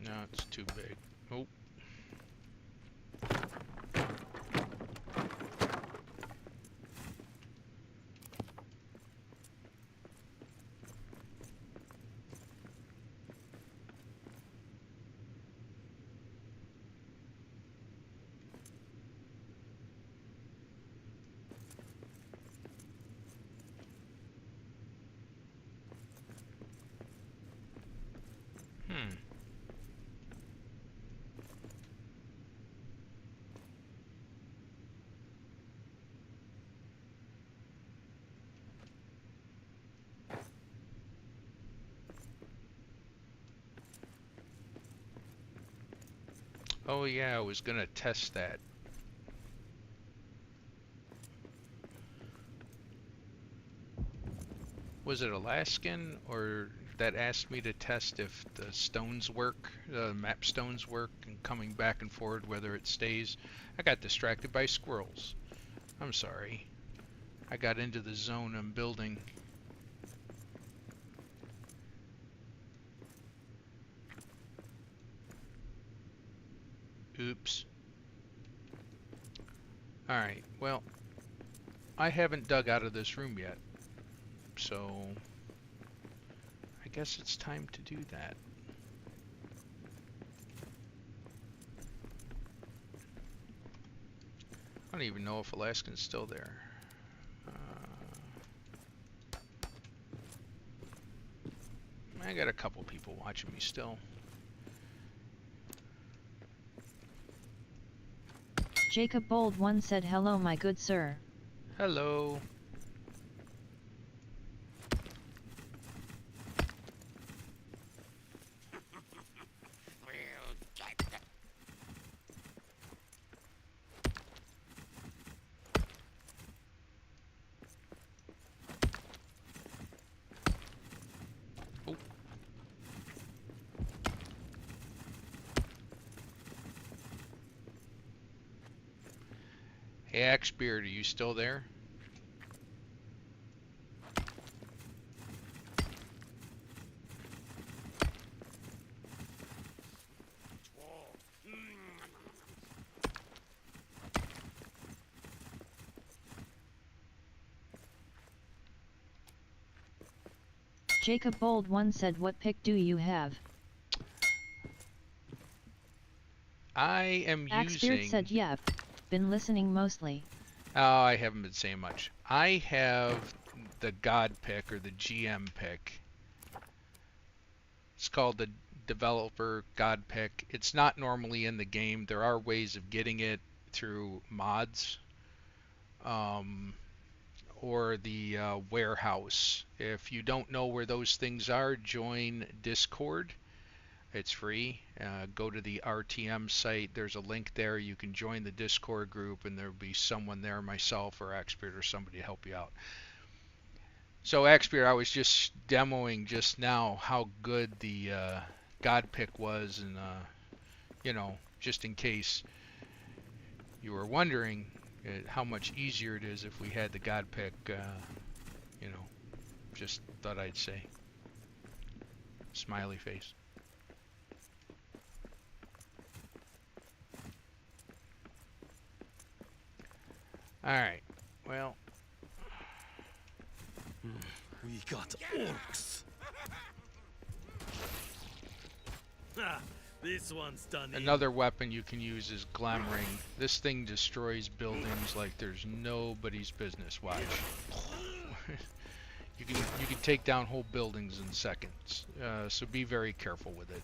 No, it's too big. Oh. Oh yeah, I was gonna test that. Was it Alaskan or that asked me to test if the stones work, the map stones work, and coming back and forward whether it stays? I got distracted by squirrels. I'm sorry. I got into the zone I'm building. Oops. Alright, well, I haven't dug out of this room yet, so I guess it's time to do that. I don't even know if Alaskan's still there. I got a couple people watching me still. Jacob Bold One said hello my good sir. Hello. Oh. Hey Axbeard, are you still there? Jacob Bold One said what pick do you have? I am Axbeard using... said yep, been listening mostly. Oh, I haven't been saying much. I have the God pick or the GM pick. It's called the Developer God pick. It's not normally in the game. There are ways of getting it through mods or the warehouse. If you don't know where those things are, join Discord. It's free. Go to the RTM site. There's a link there. You can join the Discord group, and there'll be someone there, myself or Axbeard or somebody to help you out. So Axbeard, I was just demoing just now how good the God pick was, and you know, just in case you were wondering how much easier it is if we had the God pick, you know, just thought I'd say. Smiley face. Alright, well... We got orcs. Ah, this one's done. Another weapon you can use is glamoring. This thing destroys buildings like there's nobody's business. Watch. you can take down whole buildings in seconds. So be very careful with it.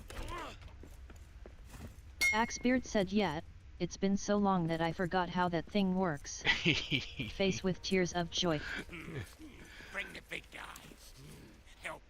Axebeard said, "Yet, it's been so long that I forgot how that thing works." Face with tears of joy. Bring the big guy. Help.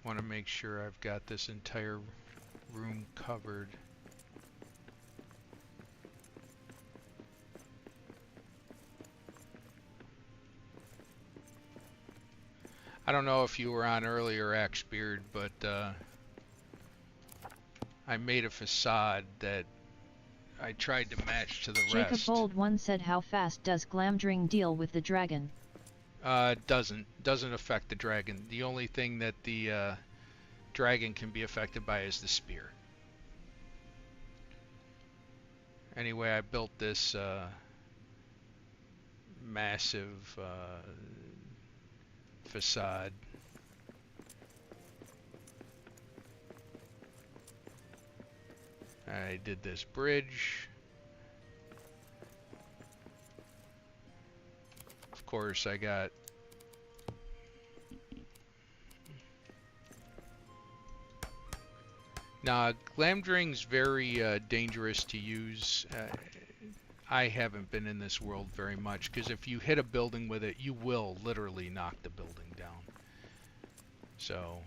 Want to make sure I've got this entire room covered. I don't know if you were on earlier, Axebeard, but I made a facade that I tried to match to the Jacob rest. Bold One said, "How fast does Glamdring deal with the dragon?" Doesn't affect the dragon. The only thing that the dragon can be affected by is the spear. Anyway, I built this massive facade. I did this bridge. Of course, I got now Glamdring's very dangerous to use. I haven't been in this world very much because if you hit a building with it, you will literally knock the building down. So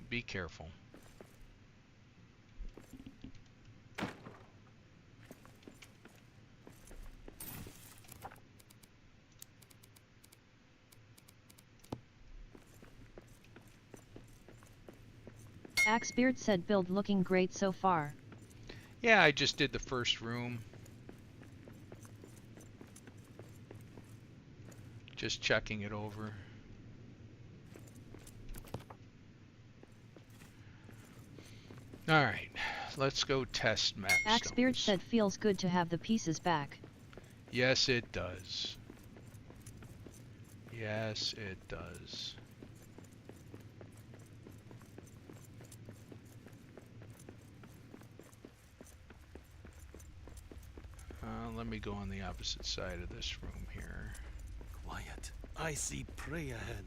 be careful. Axebeard said, "Build looking great so far." Yeah, I just did the first room. Just checking it over. Alright, let's go test map Axebeard stones. said, "Feels good to have the pieces back." Yes, it does. Yes, it does. Let me go on the opposite side of this room here. Quiet. I see prey ahead.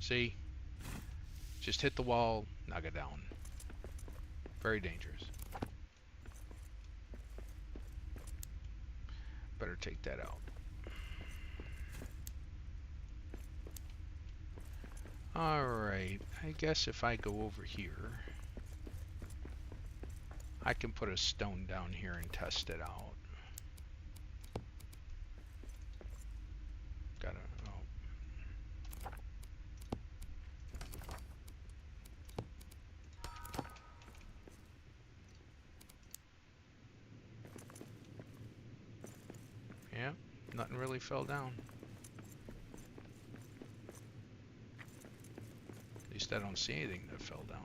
See? Just hit the wall, knock it down. Very dangerous. Better take that out. Alright, I guess if I go over here, I can put a stone down here and test it out. Gotta, oh. Yeah, nothing really fell down. At least I don't see anything that fell down.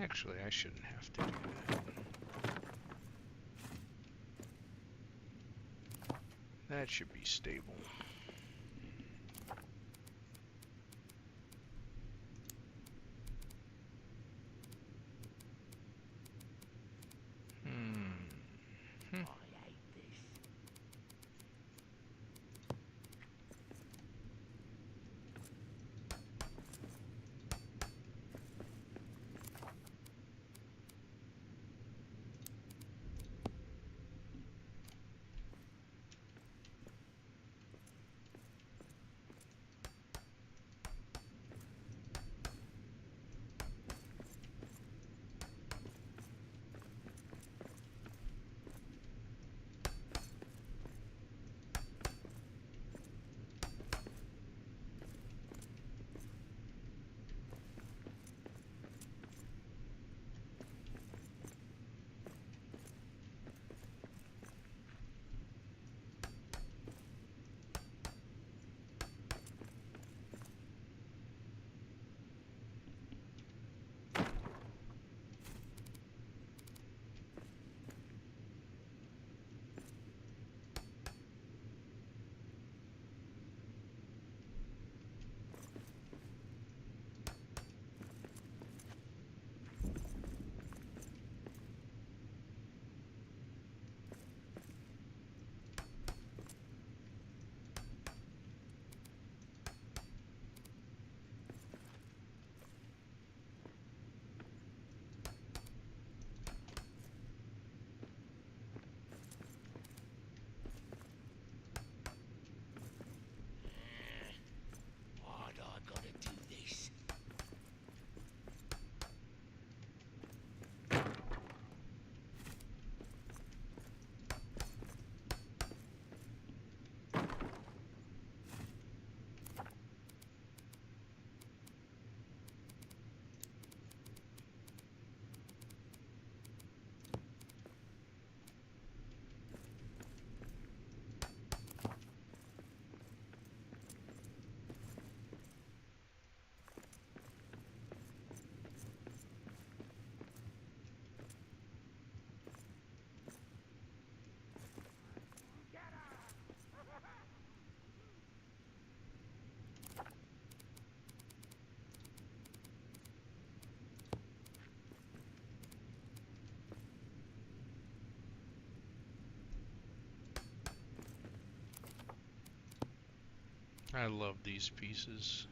Actually, I shouldn't have to do that. That should be stable. I hate this. Why'd I gotta do this? I love these pieces.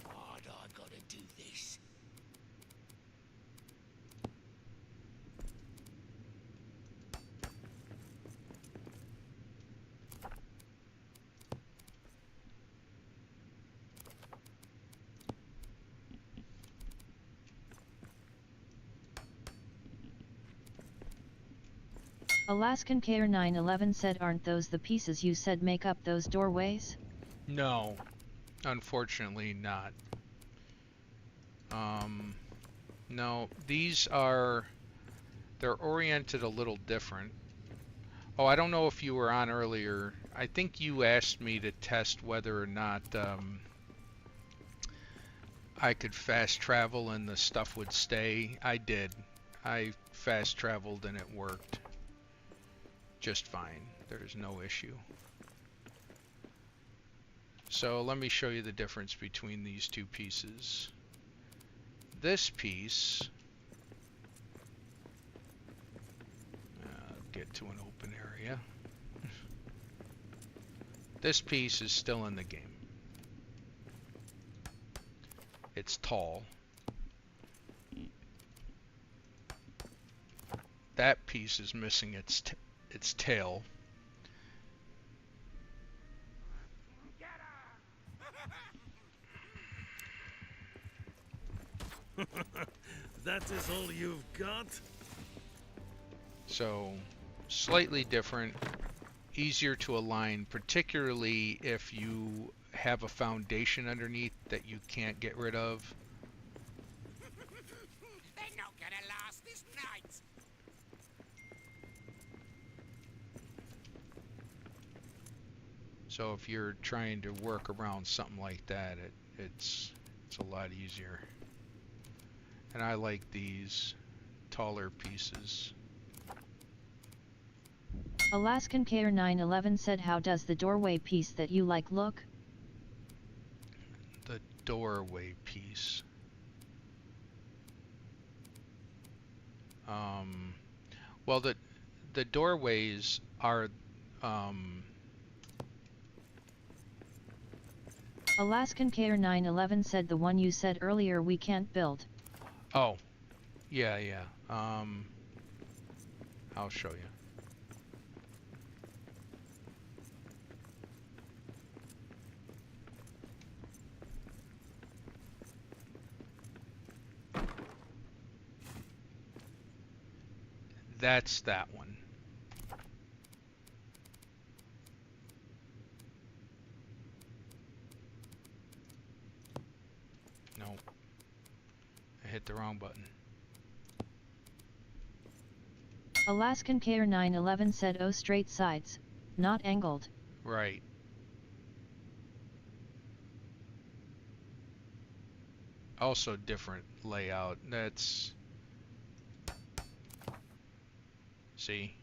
Why'd I gotta do this? Alaskan KR911 said, aren't those the pieces you said make up those doorways? No, unfortunately not. No, they're oriented a little different. Oh, I don't know if you were on earlier. I think you asked me to test whether or not I could fast travel and the stuff would stay. I did. I fast traveled and it worked just fine. There's no issue. So let me show you the difference between these two pieces. This piece, get to an open area. This piece is still in the game. It's tall. That piece is missing its tail. That is all you've got? So, slightly different, easier to align, particularly if you have a foundation underneath that you can't get rid of. They're not gonna last this night. So if you're trying to work around something like that, it's a lot easier. And I like these taller pieces. Alaskan Care 911 said, how does the doorway piece that you like look? The doorway piece. Well, the doorways are Alaskan Care 911 said, the one you said earlier we can't build. oh, yeah. I'll show you. That's that one. No. I hit the wrong button. Alaskan Care 911 said, oh, straight sides, not angled. Right. Also different layout. That's... See?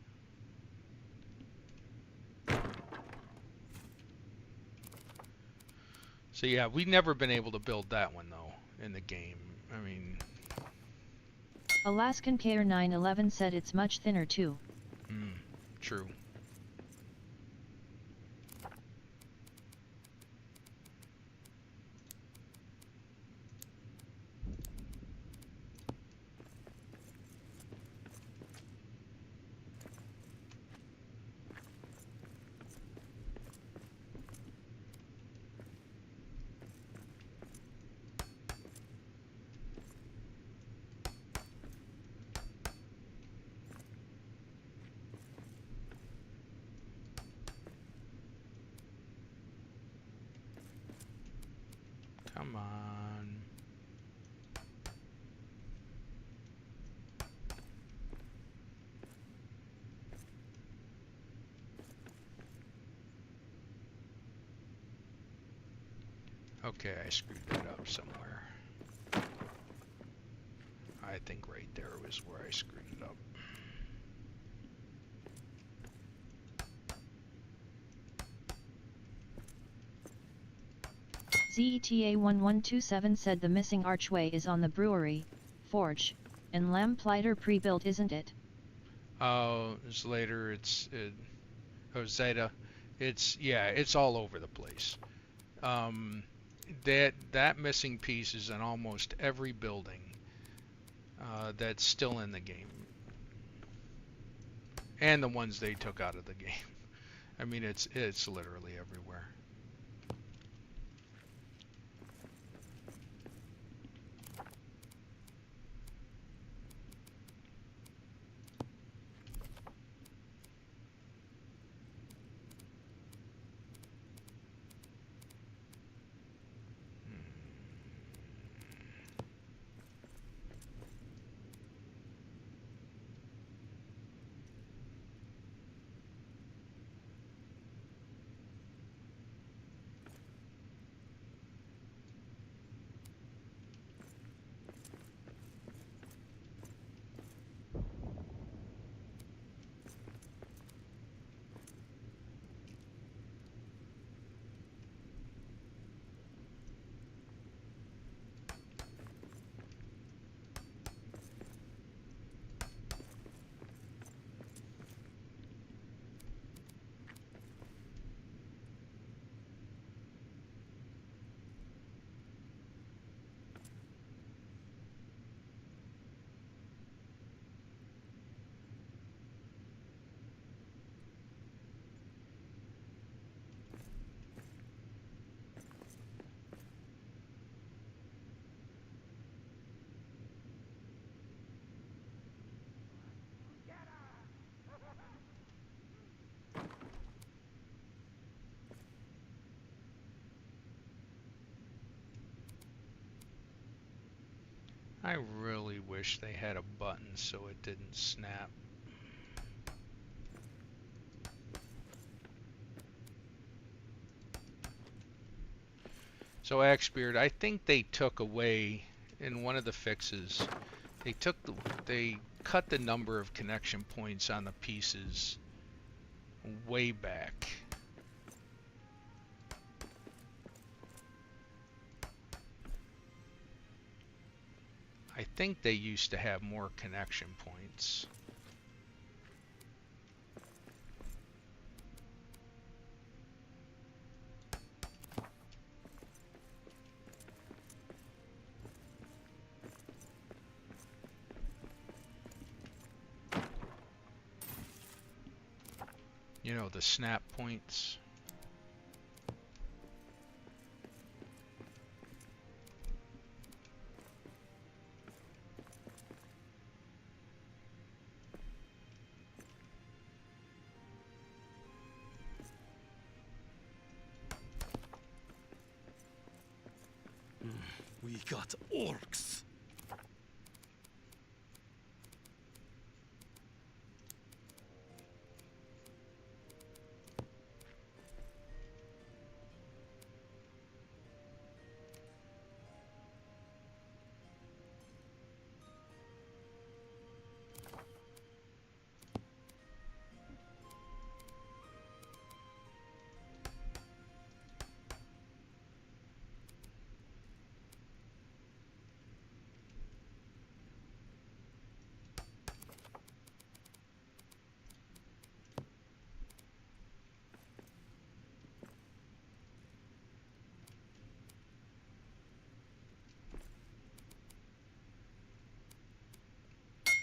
So yeah, we've never been able to build that one though in the game. I mean... Alaskan Care 911 said it's much thinner too. True. Come on. Okay, I screwed that up somewhere. I think right there was where I screwed it up. ZETA1127 said the missing archway is on the brewery, forge, and lamplighter pre-built, isn't it? Oh, it's later. Oh, Zeta. Yeah, it's all over the place. That missing piece is in almost every building that's still in the game, and the ones they took out of the game. I mean, it's literally everywhere. I really wish they had a button so it didn't snap. So Axebeard, I think they took away in one of the fixes. They cut the number of connection points on the pieces way back. I think they used to have more connection points. You know, the snap points. We got orcs.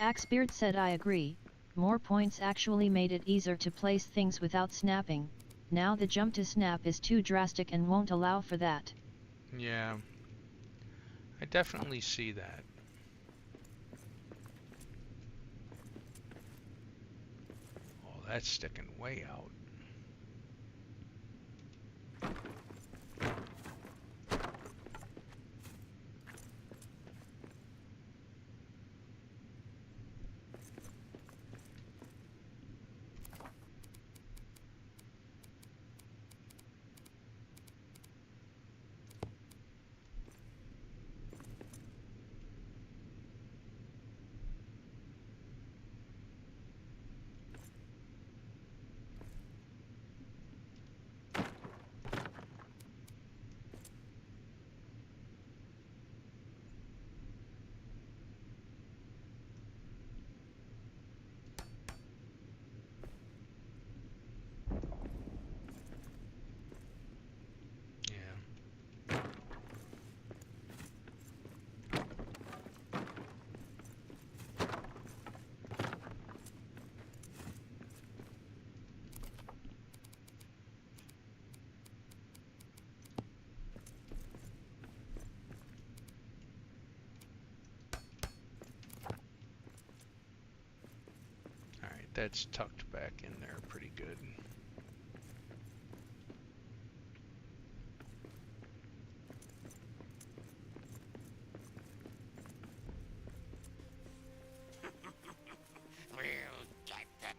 Axebeard said I agree, more points actually made it easier to place things without snapping, now the jump to snap is too drastic and won't allow for that. Yeah, I definitely see that. Oh, that's sticking way out. Alright, that's tucked back in there pretty good. We'll get that.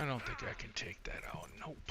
I don't think I can take that out. Nope.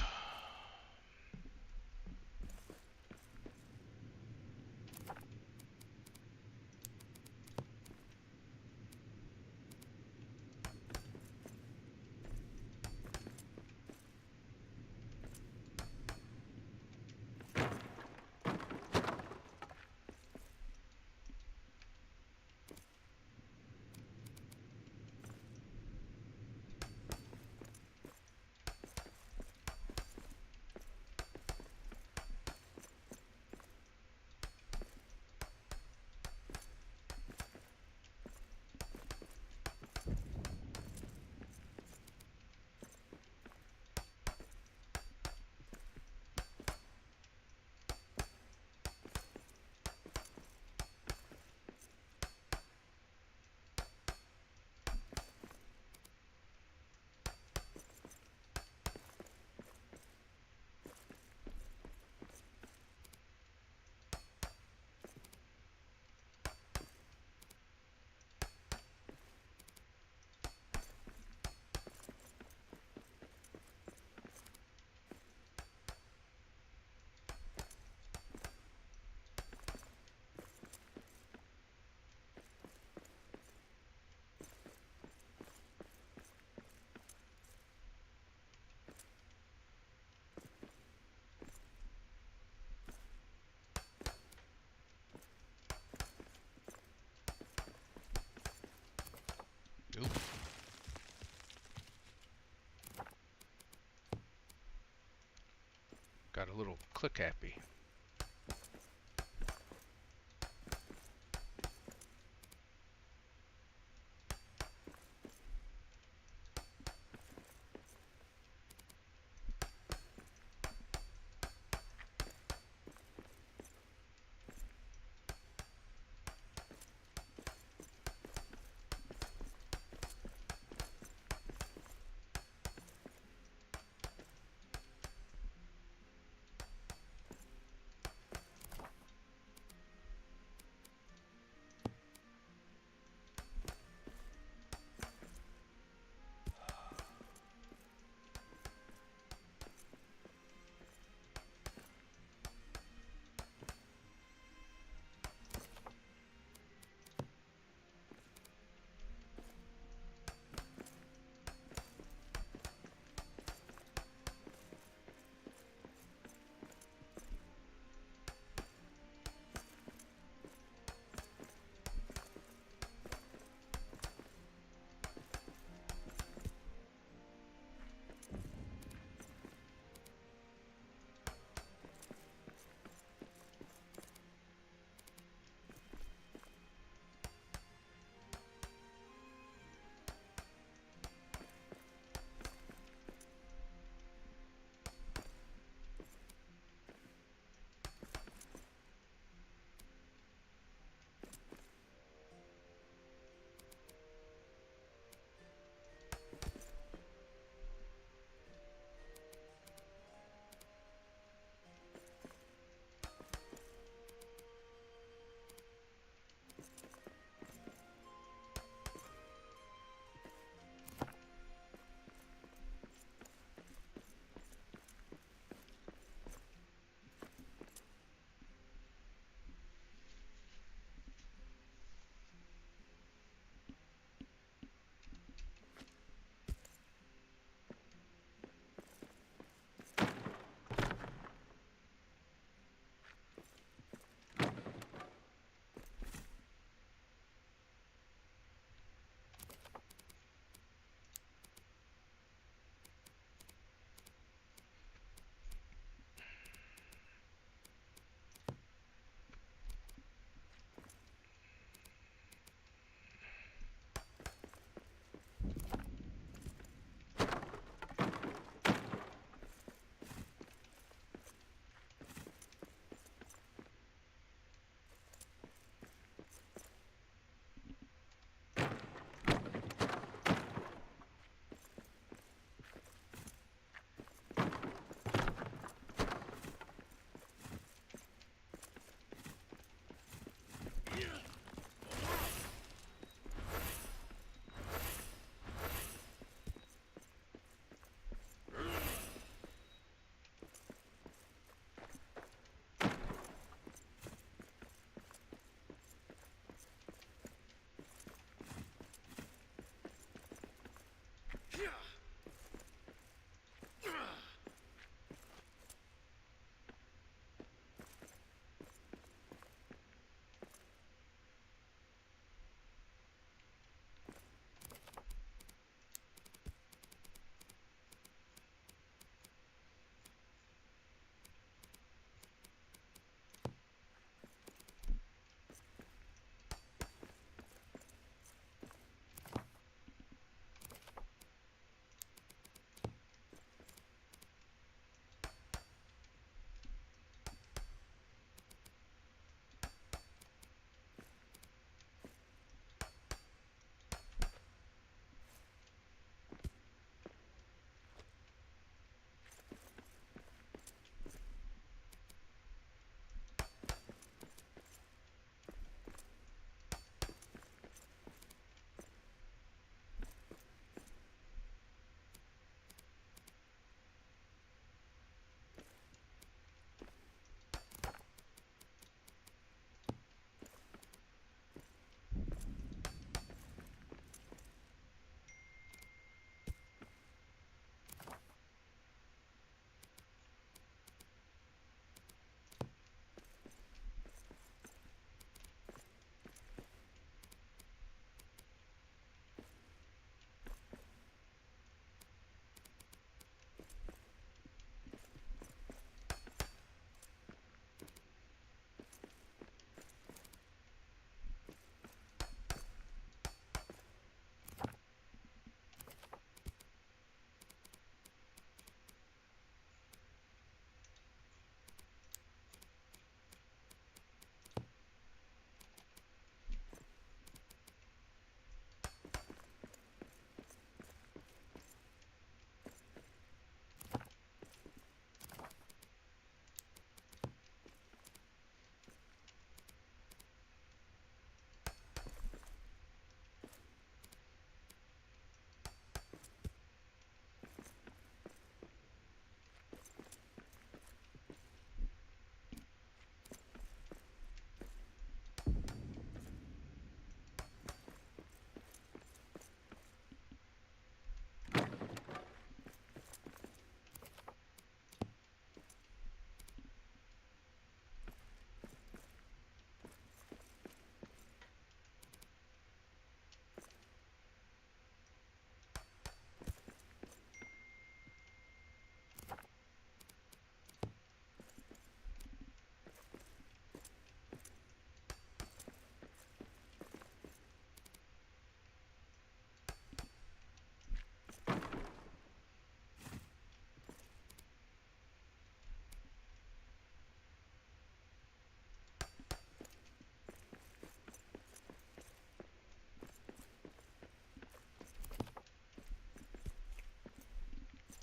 Oop. Got a little click happy.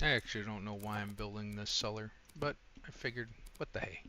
I actually don't know why I'm building this cellar, but I figured, what the hey.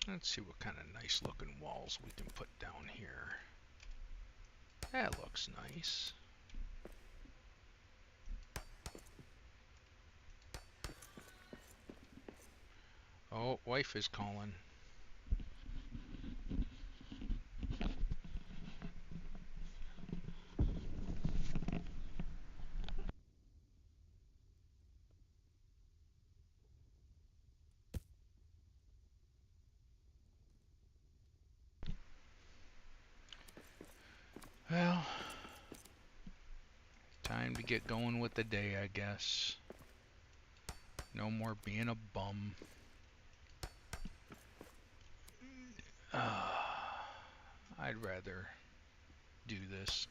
Let's see what kind of nice looking walls we can put down here. That looks nice. Oh, wife is calling. Well, time to get going with the day, I guess. No more being a bum. I'd rather do this.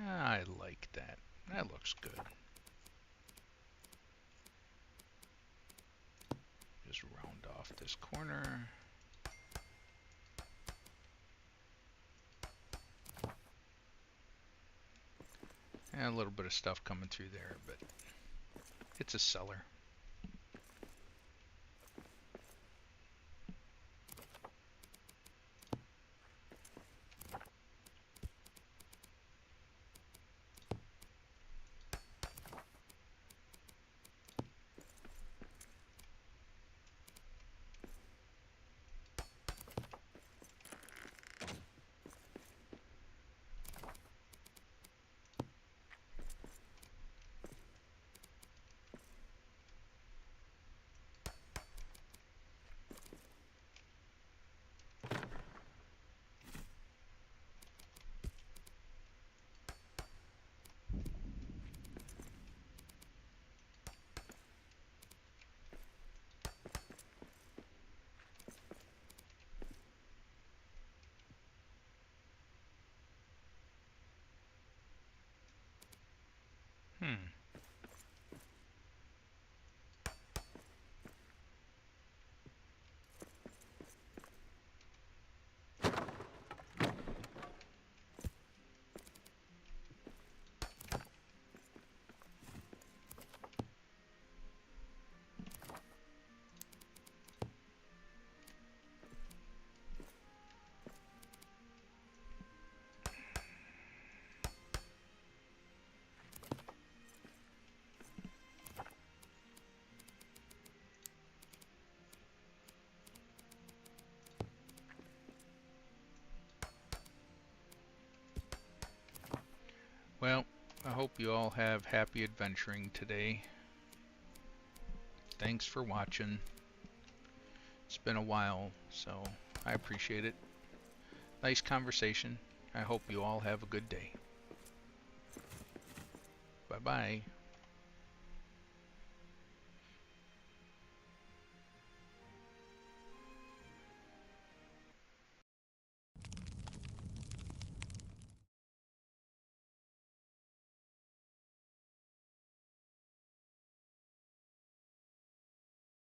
I like that. That looks good. Just round off this corner. And a little bit of stuff coming through there, but it's a cellar. hope you all have happy adventuring today. Thanks for watching. It's been a while, so I appreciate it. Nice conversation. I hope you all have a good day. Bye-bye.